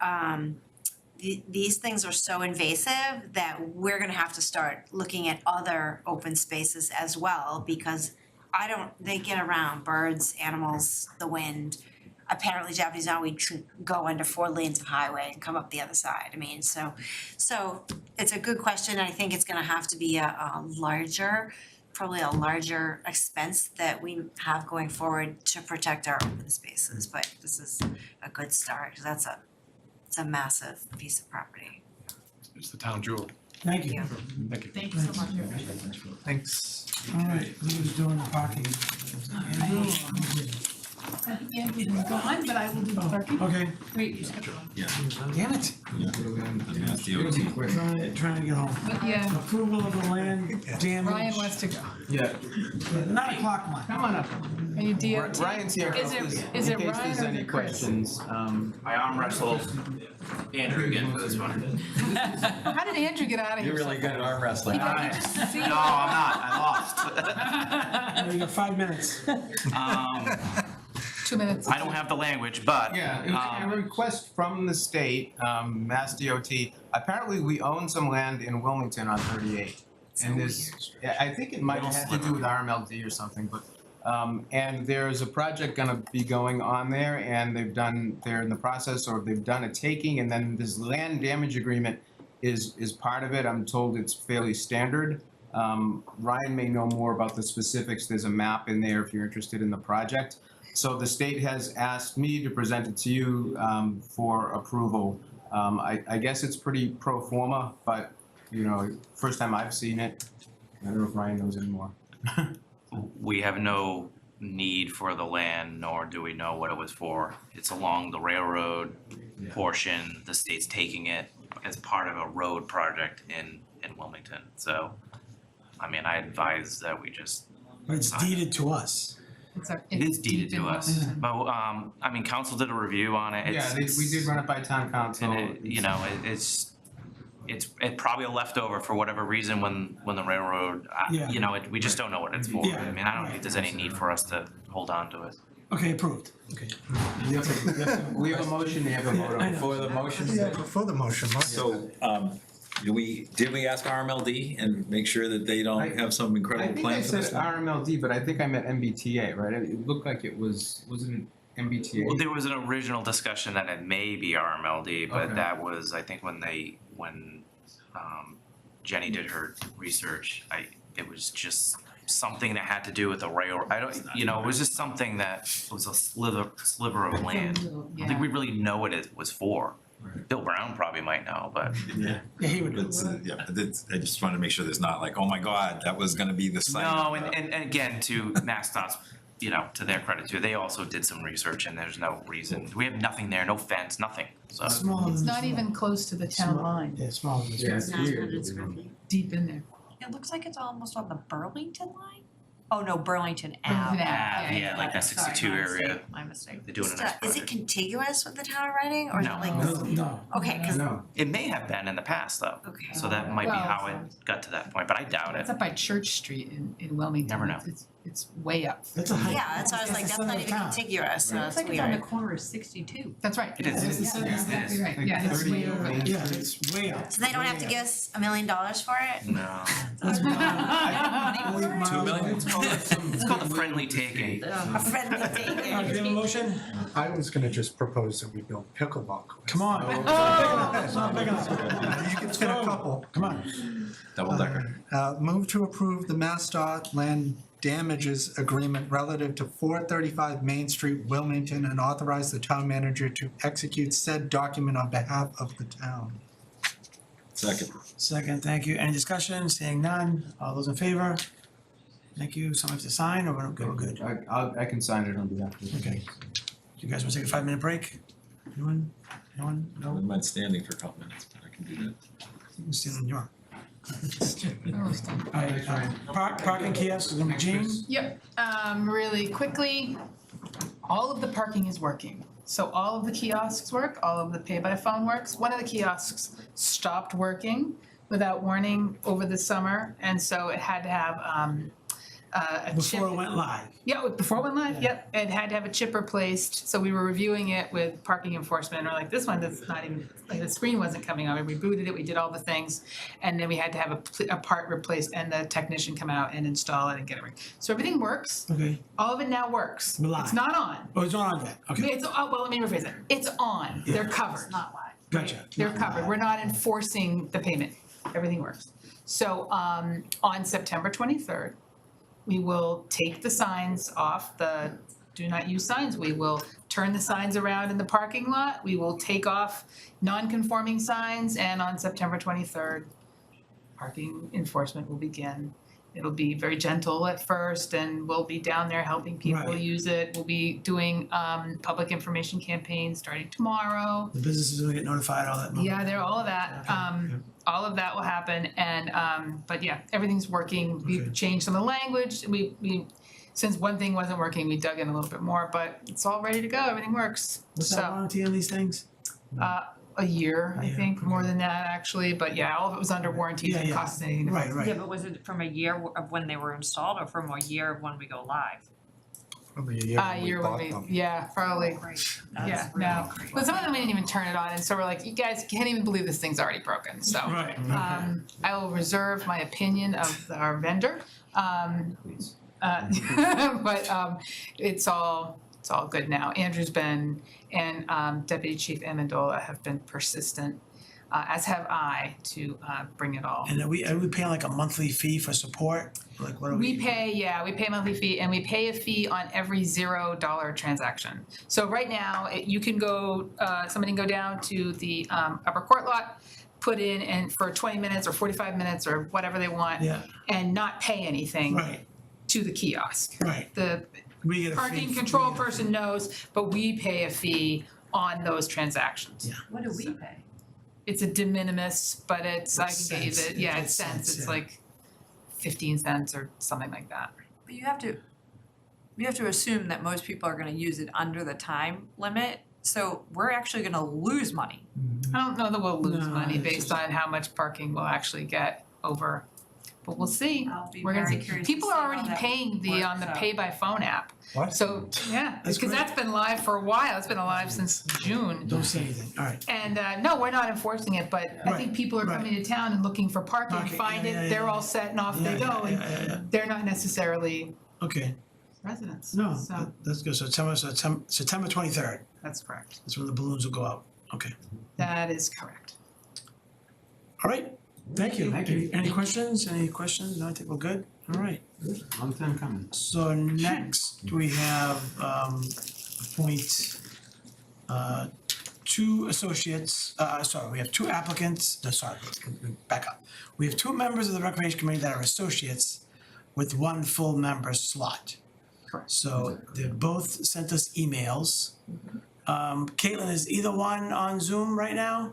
these things are so invasive that we're gonna have to start looking at other open spaces as well, because they get around, birds, animals, the wind. Apparently Japanese knotweed go under 4 lanes of highway and come up the other side. I mean, so it's a good question. I think it's gonna have to be probably a larger expense that we have going forward to protect our open spaces, but this is a good start, because it's a massive piece of property. It's the town jewel. Thank you. Thank you. Thank you so much. Thanks. All right, who's doing the parking? Andrew? Andrew didn't go on, but I will do the parking. Okay. Wait, you skipped one. Damn it. Trying to get home. But yeah, Approval of the land damage. Ryan wants to go. Yeah. 9 o'clock one. Come on up. Are you DOT? Ryan's here. Is in it case Ryan there's or any is it Chris? questions. I arm wrestle Andrew again for this one. How did Andrew get out of here? You're really good at arm wrestling. No, I'm not, I lost. You got 5 minutes. 2 minutes. I don't have the language, but. Yeah, it was a request from the state, Mass DOT. Apparently, we own some land in Wilmington on 38. And I think it might have to do with RMLD or something, but, and there's a project gonna be going on there, and they're in the process, or they've done a taking, and then this land damage agreement is part of it. I'm told it's fairly standard. Ryan may know more about the specifics. There's a map in there if you're interested in the project. So the state has asked me to present it to you for approval. I guess it's pretty pro forma, but, first time I've seen it. I don't know if Ryan knows anymore. We have no need for the land, nor do we know what it was for. It's along the railroad portion. The state's taking it as part of a road project in Wilmington. So, I advise that we just. But it's deeded to us. It is deeded to us, but, council did a review on it. Yeah, we did run it by town council. And it's probably a leftover for whatever reason when the railroad, we just don't know what it's for. Yeah. I don't think there's any need for us to hold on to it. Okay, approved. Okay. We have a motion, they have a vote on. For the motion? Yeah, before the motion. So, did we ask RMLD and make sure that they don't have some incredible plan for this? I think I said RMLD, but I think I meant MBTA, right? It looked like it wasn't MBTA. Well, there was an original discussion that it may be RMLD, but Okay. that was, I think, when Jenny did her research, it was just something that had to do with the rail. It was just something that was a sliver of land. I don't think we really know what it was for. Bill Brown probably might know, but. Yeah, he would. I just wanted to make sure there's not like, oh my God, that was gonna be the site. No, and again, to MassDOT's, to their credit too, they also did some research and there's no reason, we have nothing there, no fence, nothing, so. It's not even close to the town line. Yeah, smaller than Yeah, it's this. weird. Deep in there. It looks like it's almost on the Burlington line? Oh, no, Burlington Burlington Ave. Ave. Yeah, like that 62 area, My mistake. they're doing a nice Is it project. contiguous with the town of Reading, or is it No. like? No. Okay, cause, No. It may have been in the past though, okay. so that might be Well, how it got to that point, but I doubt it. It's up by Church Street in Wilmington. Never know. It's It's way up. That's a high. Yeah, that's why I was like, that's not even contiguous, so It's it's like it's on the weird. corner of 62. That's right. It is. Yeah, It is. that's It is. exactly right. Yeah, it's way over. Yeah, it's way up. So they don't have to give us $1 million for it? No. Only 2 million? It's called a friendly taking. A friendly Do we taking. have a motion? I was gonna just propose that we build pickleball courts. Come on. It's not big enough. You can fit a couple. Come on. Double decker. Move to approve the MassDOT land damages agreement relative to 435 Main Street, Wilmington, and authorize the town manager to execute said document on behalf of the town. Second. Second, thank you. Any discussion? Seeing none. All those in favor? Thank you. Someone have to sign or we're good? I can sign it on behalf of. Okay. You guys want to take a 5-minute break? Anyone? No? I wouldn't mind standing for a couple minutes, but I can do that. You can stand on your. Alright, parking kiosk is gonna be Jean? Yep, really quickly, all of the parking is working. So all of the kiosks work, all of the pay by phone works. One of the kiosks stopped working without warning over the summer, and so it had to have a chip. Before it went live. Yeah, before it went live, yep, it had to have a chip replaced, so we were reviewing it with parking enforcement, and we're like, this one, that's not even, like, the screen wasn't coming on, we rebooted it, we did all the things, and then we had to have a part replaced, and the technician come out and install it and get it right. So everything works, Okay. all of it now works, We're live. it's not on. Oh, it's not on yet. Okay. It's, well, let me rephrase it, it's on, they're covered. Not live. Gotcha. They're covered, we're not enforcing the payment, everything works. So, on September 23rd, we will take the signs off the do not use signs. We will turn the signs around in the parking lot. We will take off non-conforming signs, and on September 23rd, parking enforcement will begin. It'll be very gentle at first, and we'll be down there helping people Right. use it. We'll be doing public information campaigns starting tomorrow. The businesses will get notified, all that. Yeah, there, all of that, all of that will happen, and, but yeah, everything's working, Okay. we've changed some of the language, we, since one thing wasn't working, we dug in a little bit more, but it's all ready to go, everything works, What's that so, warranty on these things? a year, I Yeah, think, okay. more than that, actually, but yeah, all of it was under warranty, Yeah, didn't yeah. cost us anything. to Right, fix. right. Yeah, but was it from a year of when they were installed or from a year of when we go live? Probably a year when we Year when bought we, them. yeah, probably, Great. yeah, no, but some of them we didn't even turn it on, and so we're like, you guys can't even believe this thing's already broken, so. Right. I will reserve my opinion of our vendor. Please. But it's all good now. Andrew's been, and Deputy Chief Amendola have been persistent, as have I, to bring it all. And are we paying like a monthly fee for support? Like what are we? We pay a monthly fee, and we pay a fee on every $0 transaction. So right now, you can go, somebody can go down to the upper court lot, put in and for 20 minutes or 45 minutes or whatever they want, Yeah, and not pay anything right, to the kiosk. right. The We get a fee. parking control person knows, but we pay a fee on those transactions. Yeah. What do we pay? It's a de minimis, but it's, I can get you Cents. the, yeah, It's it's cents, cents, it's yeah. like 15 cents or something like that. But you have to assume that most people are gonna use it under the time limit, so we're actually gonna lose money. I don't know that we'll lose No, money it's based just- on how much parking we'll actually get over, but we'll see. I'll be We're gonna very see. curious to People see are how already that paying on the works out. pay by phone app. What? So, yeah, That's because great. that's been live for a while, it's been alive since June. Don't say anything, all right. And no, we're not enforcing it, but I think Right, people are right. coming to town and looking for parking, Parking, find yeah, yeah, it, they're yeah. all set and off Yeah, they go, yeah, yeah, yeah. and they're not necessarily Okay, residents, no, so that's good. So September 23rd, that's correct. that's when the balloons will go out. Okay, That is correct. all right, thank you. Thank you. Any questions? No, I think we're good. All right. Long time coming. So next, we have appoint two associates, we have two applicants, back up. We have two members of the Recreation Committee that are associates with one full member slot. Correct. So they both sent us emails. Caitlin, is either one on Zoom right now?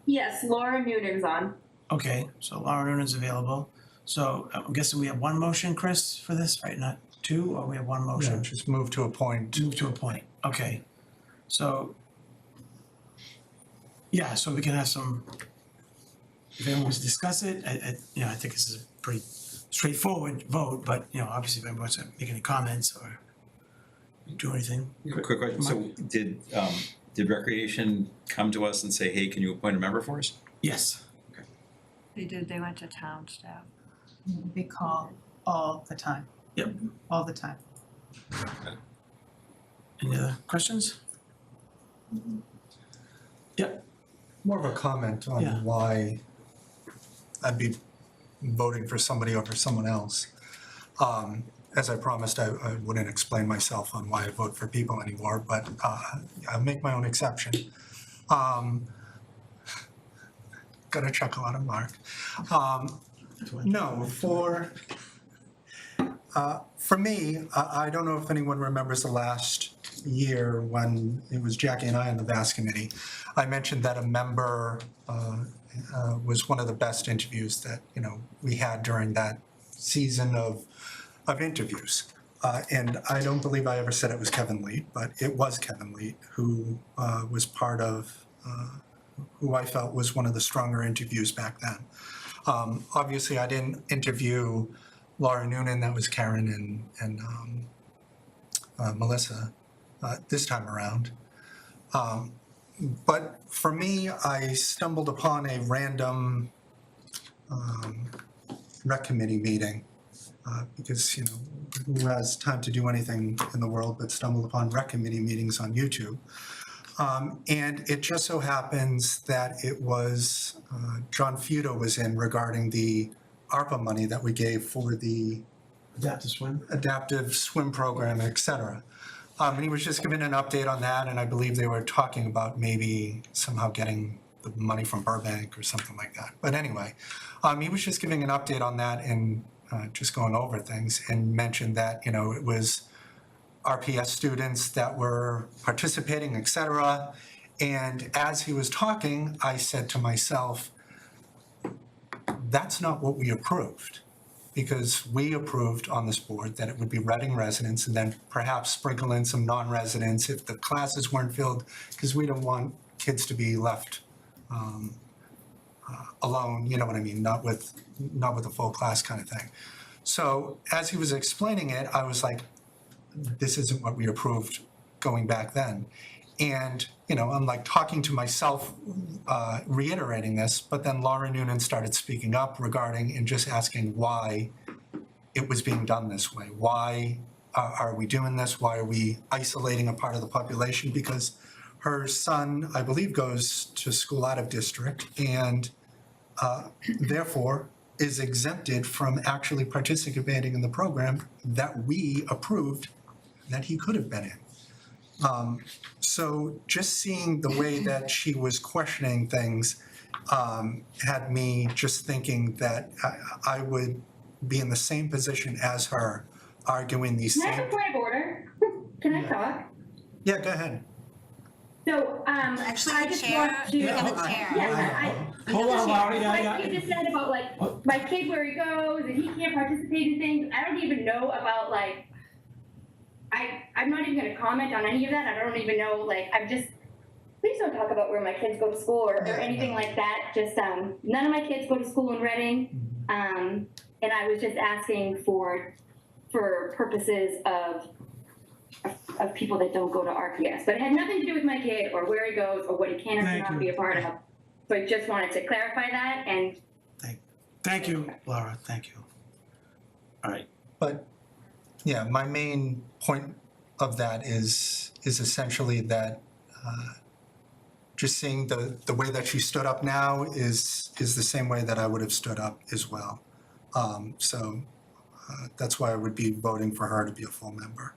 Yes, Laura Noonan's on. Okay, so Laura Noonan's available. So I'm guessing we have one motion, Chris, for this, right? Not two, or we have one Yeah, motion? just move to a point. Move to a point, okay. So, yeah, so we can have some, if anyone wants to discuss it, I think this is a pretty straightforward vote, but, you know, obviously if anyone wants to make any comments or do anything. Quick question, so did Recreation come to us and say, hey, can you appoint a member for us? Yes. They did, they went to town staff. They call all the time. Yep. All the time. Any other questions? Yep. More of a comment on Yeah. why I'd be voting for somebody over someone else. As I promised, I wouldn't explain myself on why I vote for people anymore, but I'll make my own exception. Got a chuckle out of Mark. No, for me, I don't know if anyone remembers the last year when it was Jackie and I on the VAS committee. I mentioned that a member was one of the best interviews that, you know, we had during that season of interviews. And I don't believe I ever said it was Kevin Lee, but it was Kevin Lee who was part of, who I felt was one of the stronger interviews back then. Obviously, I didn't interview Laura Noonan, that was Karen and Melissa this time around. But for me, I stumbled upon a random rec committee meeting because, you know, who has time to do anything in the world but stumbled upon rec committee meetings on YouTube. And it just so happens that it was John Feudo was in regarding the ARPA money that we gave for the adaptive swim program, et cetera. And he was just giving an update on that, and I believe they were talking about maybe somehow getting the money from Burbank or something like that. But anyway, he was just giving an update on that and just going over things, and mentioned that, you know, it was RPS students that were participating, et cetera. And as he was talking, I said to myself, that's not what we approved, because we approved on this board that it would be Reading residents and then perhaps sprinkle in some non-residents if the classes weren't filled, because we don't want kids to be left alone, you know what I mean, not with a full class kind of thing. So as he was explaining it, I was like, this isn't what we approved going back then. And, you know, I'm like talking to myself, reiterating this, but then Laura Noonan started speaking up regarding and just asking why it was being done this way. Why are we doing this? Why are we isolating a part of the population? Because her son, I believe, goes to school out of district and therefore is exempted from actually participating in the program that we approved that he could have been in. So just seeing the way that she was questioning things had me just thinking that I would be in the same position as her, arguing these Can I same... have a point of order? Can I talk? Yeah, go ahead. So, Actually, I the just chair, want to. we have a chair. Yeah, Hold on, Laura, Like you just said about like, my kid where he goes and he can't participate in things, I don't even know about like, I'm not even gonna comment on any of that, I don't even know, like, please don't talk about where my kids go to school or anything like that, just, none of my kids go to school in Reading. And I was just asking for purposes of people that don't go to RPS, but it had nothing to do with my kid or where he goes or what he can or cannot be a part of. So I just wanted to clarify that and. Thank you, Laura, thank you. All right. But yeah, my main point of that is essentially that just seeing the way that she stood up now is the same way that I would have stood up as well. So that's why I would be voting for her to be a full member.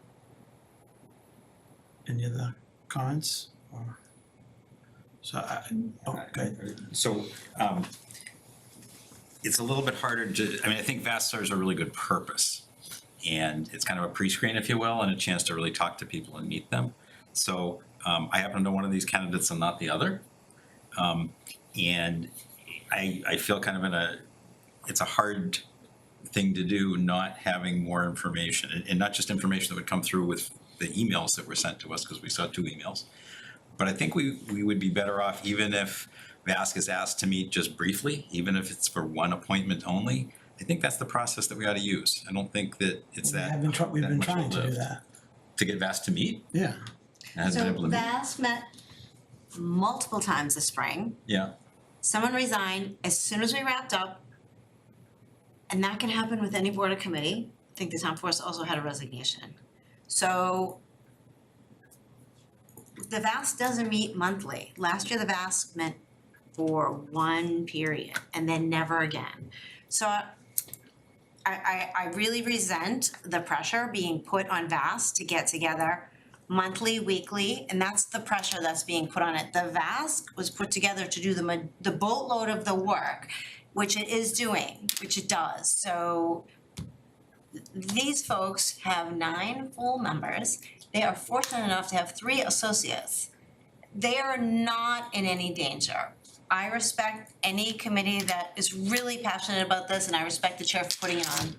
Any other comments? Or so okay. So it's a little bit harder to, I mean, I think VAS serves a really good purpose. And it's kind of a pre-screen, if you will, and a chance to really talk to people and meet them. So I happen to know one of these candidates and not the other. And I feel kind of it's a hard thing to do not having more information, and not just information that would come through with the emails that were sent to us, because we saw 2 emails. But I think we would be better off, even if VASC is asked to meet just briefly, even if it's for one appointment only, I think that's the process that we ought to use. I don't think that it's that. We've that been much trying to do lived. that. To get VAST to meet? Yeah. It hasn't been able to meet. So VAST met multiple times this spring. Yeah, Someone resigned as soon as we wrapped up. And that can happen with any board or committee. I think the town force also had a resignation. So the VAST doesn't meet monthly. Last year, the VAST met for one period and then never again. So I really resent the pressure being put on VAST to get together monthly, weekly, and that's the pressure that's being put on it. The VAST was put together to do the boatload of the work, which it is doing, which it does. So these folks have 9 full members. They are fortunate enough to have 3 associates. They are not in any danger. I respect any committee that is really passionate about this, and I respect the chair for putting it on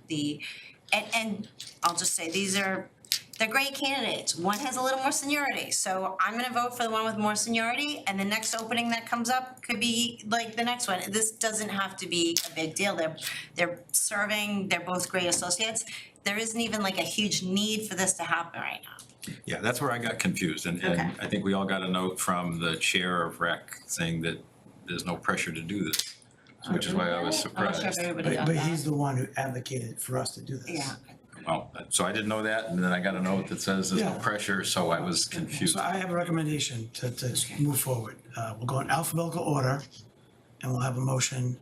and I'll just say, they're great candidates. One has a little more seniority, so I'm gonna vote for the one with more seniority, and the next opening that comes up could be like the next one. This doesn't have to be a big deal. They're serving, they're both great associates. There isn't even like a huge need for this to happen right now. yeah, that's where I got confused, and Okay. I think we all got a note from the chair of rec saying that there's no pressure to do this, which is why I was I'm not sure if surprised. everybody got But that. he's the one who advocated for us to do this. Yeah. Well, so I didn't know that, and then I got a note that says there's no Yeah. pressure, so I was confused. So I have a recommendation to move forward. We'll go in alphabetical order, and we'll have a motion,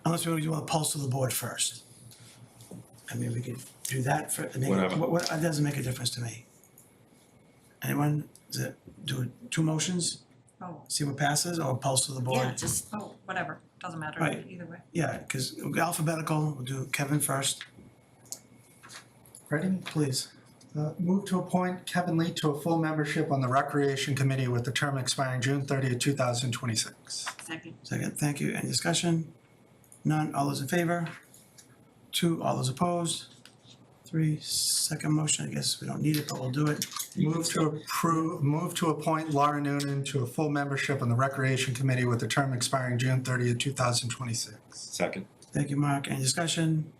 unless we want to pulse to the board first. I mean, we could do that for, I mean, Whatever. it doesn't make a difference to me. Anyone, do 2 motions, Oh, see what passes, or pulse to the board? Yeah, just oh, whatever, doesn't matter Right. either way. Yeah, because alphabetical, we'll do Kevin first, Ready? please. Move to appoint Kevin Lee to a full membership on the Recreation Committee with the term expiring June 30th, 2026. second. Second, thank you. Any discussion? None. All those in favor? 2, all those opposed? 3, second motion, I guess we don't need it, but we'll do it. Move to appoint Laura Noonan to a full membership on the Recreation Committee with the term expiring June 30th, 2026. Second. Thank you, Mark. Any discussion?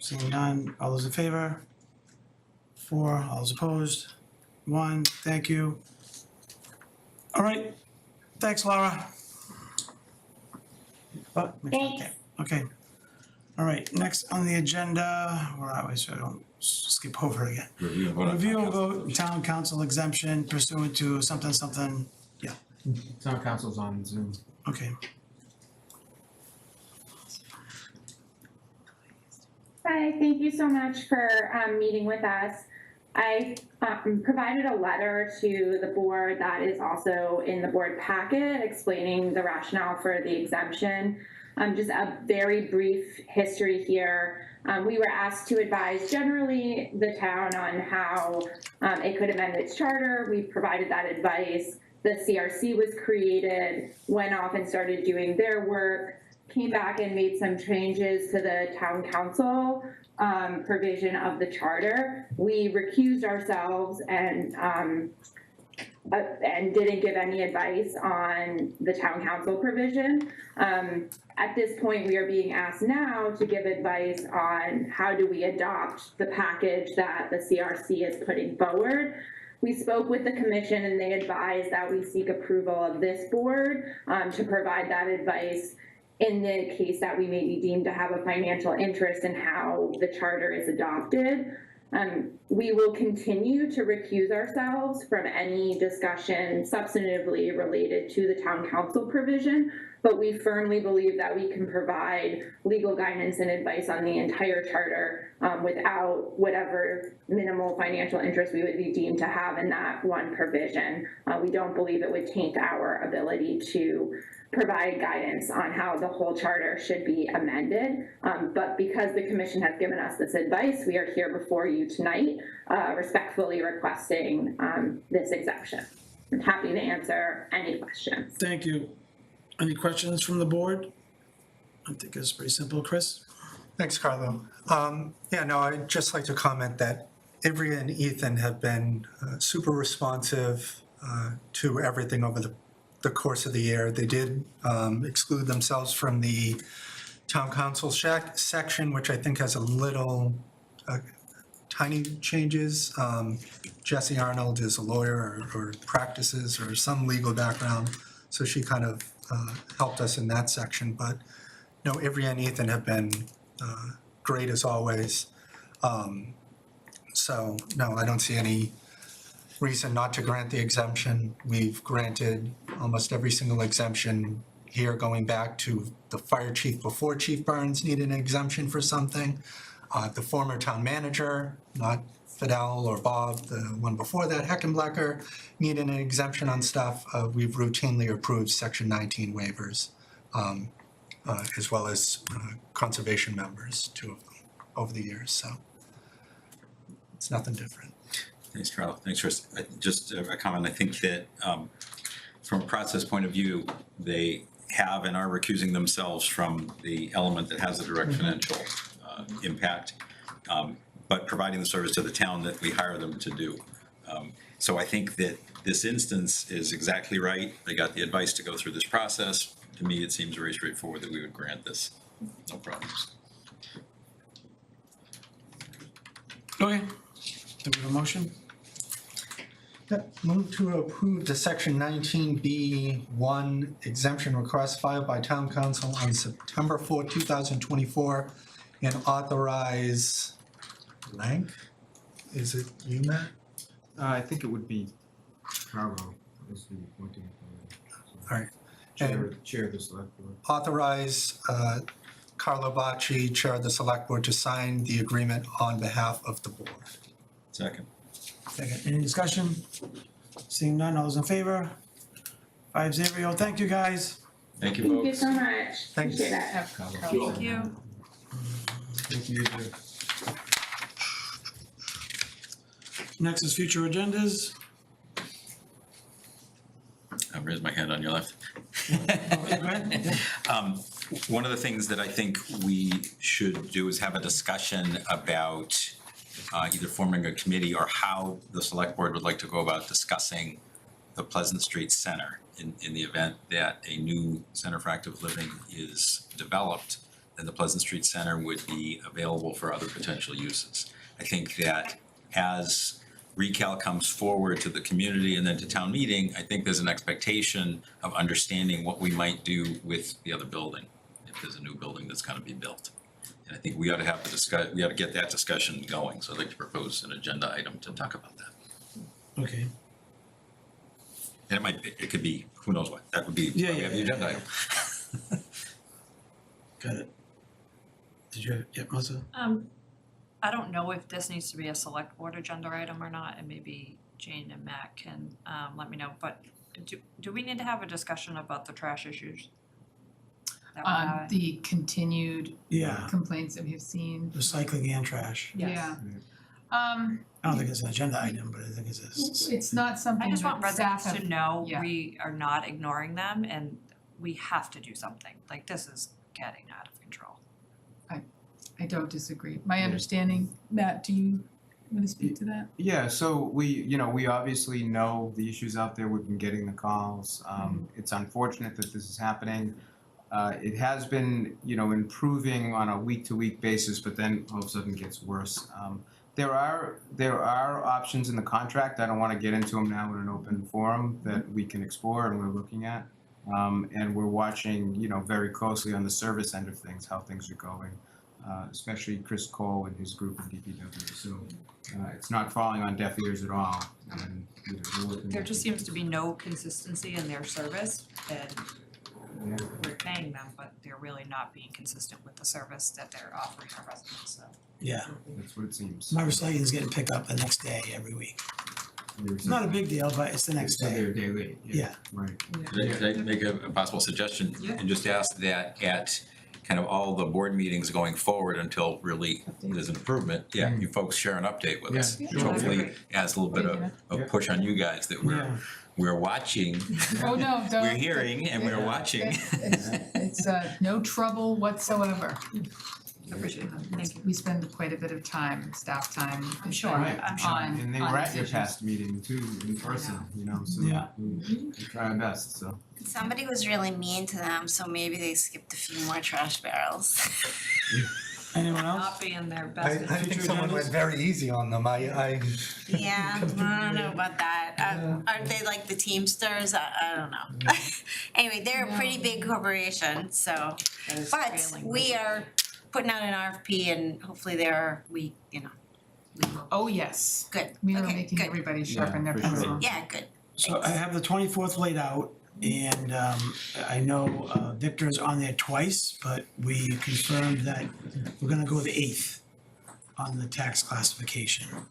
Seeing none. All those in favor? 4, all those opposed? 1, thank you. All right. Thanks, Laura. Oh, Thanks. okay. All right, next on the agenda, where are we, so I don't skip over again. Review and vote on Review town and council. vote town council exemption pursuant to something, yeah, Town council's on Zoom. okay. Hi, thank you so much for meeting with us. I provided a letter to the board that is also in the board packet explaining the rationale for the exemption. Just a very brief history here. We were asked to advise generally the town on how it could amend its charter. We provided that advice. The CRC was created, went off and started doing their work, came back and made some changes to the town council provision of the charter. We recused ourselves and didn't give any advice on the town council provision. At this point, we are being asked now to give advice on how do we adopt the package that the CRC is putting forward. We spoke with the commission and they advised that we seek approval of this board to provide that advice in the case that we may be deemed to have a financial interest in how the charter is adopted. We will continue to recuse ourselves from any discussion substantively related to the town council provision, but we firmly believe that we can provide legal guidance and advice on the entire charter without whatever minimal financial interest we would be deemed to have in that one provision. We don't believe it would taint our ability to provide guidance on how the whole charter should be amended. But because the commission has given us this advice, we are here before you tonight, respectfully requesting this exemption. I'm happy to answer any questions. Thank you. Any questions from the board? I think it's pretty simple. Chris? Thanks, Carlo. I'd just like to comment that Ivrea and Ethan have been super responsive to everything over the course of the year. They did exclude themselves from the town council section, which I think has a little tiny changes. Jesse Arnold is a lawyer or practices or some legal background, so she kind of helped us in that section. But no, Ivry and Ethan have been great as always. So no, I don't see any reason not to grant the exemption. We've granted almost every single exemption here, going back to the fire chief before Chief Burns needed an exemption for something. The former town manager, not Fidel or Bob, the one before that, Heckenblecker, needed an exemption on stuff. We've routinely approved Section 19 waivers, as well as conservation members, 2 of them, over the years, so it's nothing different. Thanks, Carl. Thanks, Chris. Just a comment. I think that from a process point of view, they have and are recusing themselves from the element that has a direct financial impact, but providing the service to the town that we hire them to do. So I think that this instance is exactly right. They got the advice to go through this process. To me, it seems very straightforward that we would grant this. No problems. Okay, do we have a motion? Move to approve the Section 19B1 exemption request filed by Town Council on September 4, 2024, and authorize blank? Is it you, Matt? I think it would be Carlo, is the appointing authority. All right. Chair of the select board. Authorize Carlo Bacci, Chair of the Select Board, to sign the agreement on behalf of the board. Second. Second, any discussion? Seeing none, all those in favor? 5-0, thank you, guys. Thank you, Thank you folks. so much. Thanks. Appreciate that. Thank you. Thank you. Next is future agendas. I'll raise my hand on your left. Okay, go ahead. One of the things that I think we should do is have a discussion about either forming a committee or how the select board would like to go about discussing the Pleasant Street Center in the event that a new Center for Active Living is developed, then the Pleasant Street Center would be available for other potential uses. I think that as ReCal comes forward to the community and then to town meeting, I think there's an expectation of understanding what we might do with the other building, if there's a new building that's gonna be built. And I think we ought to have we ought to get that discussion going, so I'd like to propose an agenda item to talk about that. Okay. And it could be, who knows what, that would be, Yeah, why we have the yeah, agenda yeah. item. Got it. Did you, yeah, Melissa? I don't know if this needs to be a select board agenda item or not, and maybe Jane and Matt can let me know, but do we need to have a discussion about the trash issues? that we're having? The continued Yeah, complaints that we've seen. recycling and trash. Yeah. I don't think it's an agenda item, but I think it's a. It's not something I just want that staff residents have. to know yeah. we are not ignoring them and we have to do something, like this is getting out of control. I don't disagree. My understanding, Matt, do you wanna speak to that? Yeah, so we obviously know the issues out there, we've been getting the calls. It's unfortunate that this is happening. It has been, improving on a week-to-week basis, but then all of a sudden gets worse. There are options in the contract, I don't wanna get into them now in an open forum, that we can explore and we're looking at. And we're watching, very closely on the service end of things, how things are going. Especially Chris Cole and his group in DPW, so it's not falling on deaf ears at all. And, we're looking There at just seems to be no consistency in their service and we're paying them, but they're really not being consistent with the service that they're offering our residents, so. Yeah, That's what it seems. my recycling's getting picked up the next day every week. It's not a big deal, but it's the next day. They're a day late, Yeah. right. Could I make a possible suggestion? Yeah. And just ask that at kind of all the board meetings going forward until really there's an improvement, you folks share an update with us. Yeah. Which hopefully adds a little bit of push on you guys that we're watching, Oh, no, don't. we're hearing and we're watching. It's no trouble whatsoever. Appreciate that, thank you. We spend quite a bit of time, staff time. I'm sure, Right. I'm sure. On, And they on were at these your issues. past meeting too, in person, you know, so Yeah. we try our best, so. Somebody was really mean to them, so maybe they skipped a few more trash barrels. Anyone else? Not being their I best. think Future someone agendas? went very easy on them. I Yeah, I don't know about that. Aren't they like the Teamsters? I don't know. Anyway, they're a pretty big corporation, so, That is but failing. we are putting out an RFP and hopefully we will. Oh, yes. Good, We are okay, making good. everybody sharpen their for sure. pencil. Yeah, good. So I have the 24th laid out, and I know Victor's on there twice, but we confirmed that we're gonna go the 8th on the tax classification.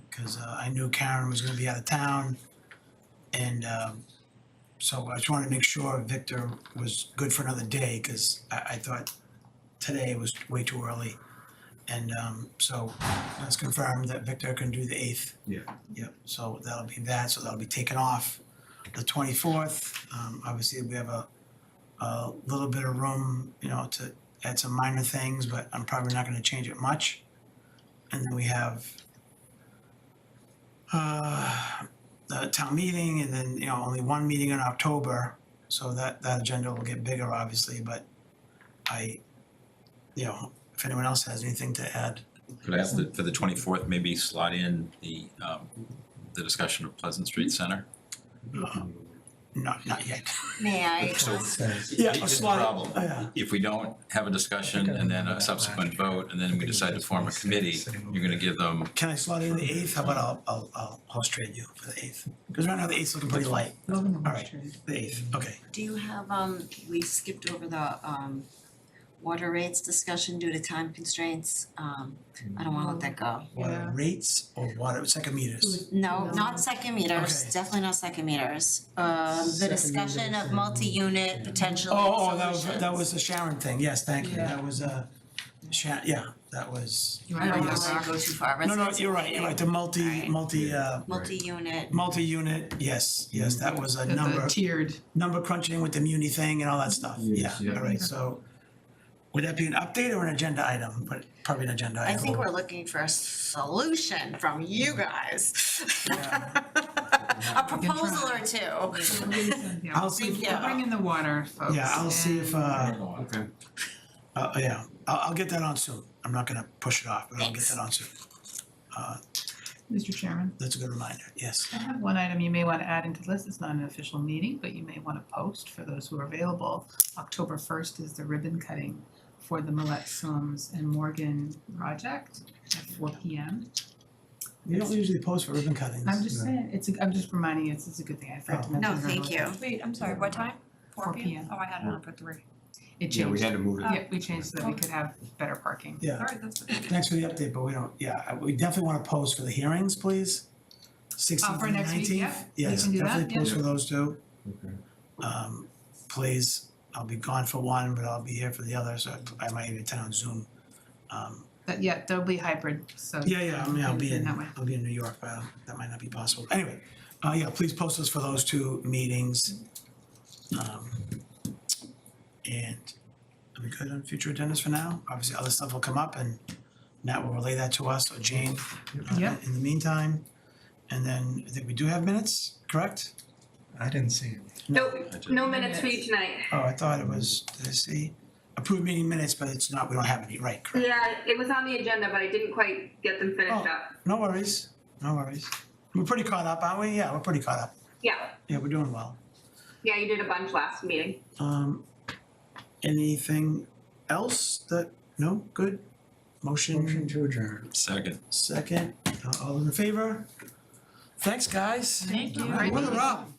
Because I knew Karen was gonna be out of town, and so I just wanted to make sure Victor was good for another day, because I thought today was way too early. And so let's confirm that Victor can do the 8th. Yeah. Yep, so that'll be that, so that'll be taken off the 24th. Obviously, we have a little bit of room, you know, to add some minor things, but I'm probably not gonna change it much. And then we have the town meeting, and then, you know, only one meeting in October, so that agenda will get bigger, obviously, but you know, if anyone else has anything to add. Could I ask that for the 24th, maybe slot in the discussion of Pleasant Street Center? Not yet. May I? So Yeah, here's the slot it. problem. Yeah. If we don't have a discussion and then a subsequent vote, and then we decide to form a committee, you're gonna give them, Can I slot in the 8th? How about I'll host trade you for the 8th? Because right now the 8th's looking pretty light. All right, the 8th, okay. Do you have, we skipped over the, water rates discussion due to time constraints. I don't wanna let that go. Water rates or water, second meters? No, not second meters, Okay. definitely not second meters. The discussion of multi-unit potential Oh, solutions. that was the Sharon thing, yes, thank you. That was that was. You I wanna don't bring wanna this let up? it go too far, No, residents. you're right, the Right. multi-unit, Multi-unit, yes, that was a The number, tiered. number crunching with the muni thing and all that stuff, yeah, Yes, yeah. all right, so. Would that be an update or an agenda item? But probably an agenda I item. think we're looking for a solution from you guys. A proposal or two. Yeah, I'll see if- we'll bring in the water, folks. Yeah, I'll see if, Okay. yeah, I'll get that on soon. I'm not gonna push it off, but I'll get Thanks. that on soon. Mr. Chairman, That's a good reminder, yes. I have one item you may want to add into the list. It's not an official meeting, but you may want to post for those who are available. October 1st is the ribbon cutting for the Millette Sims and Morgan project at 4 p.m. We don't usually post for ribbon cuttings. I'm just saying, I'm just reminding you, it's a good thing. I forgot to mention No, it thank earlier. you. Wait, I'm sorry, what time? 4 p.m. Oh, I had it on for 3. It Yeah, we changed. had to move it. Yeah, we changed so that we could have better parking. Yeah, Alright, that's good. thanks for the update, but we don't, yeah, we definitely wanna post for the hearings, please. 16th for and next week, 19th. yeah, we Yes, can do that, definitely yeah. post for those two. Okay. Please, I'll be gone for one, but I'll be here for the other, so I might even attend on Zoom. But yeah, there'll be hybrid, so. Yeah, I mean, I'll be in that way. New York, but that might not be possible. Anyway, yeah, please post us for those two meetings. And are we good on future agendas for now? Obviously, other stuff will come up and Nat will relay that to us, or Jane, Yeah. in the meantime. And then I think we do have minutes, correct? I didn't see it. Nope, no minutes for you tonight. Oh, I thought it was, did I see? Approved meeting minutes, but it's not, we don't have any, right, correct? Yeah, it was on the agenda, but I didn't quite get them finished Oh. up. No worries, no worries. We're pretty caught up, aren't we? Yeah, we're pretty caught up. Yeah, Yeah, we're doing well. yeah, you did a bunch last meeting. Anything else that, no, good? Motion to adjourn. second. second, all in favor? Thanks, guys. Thank you. All right, we're up.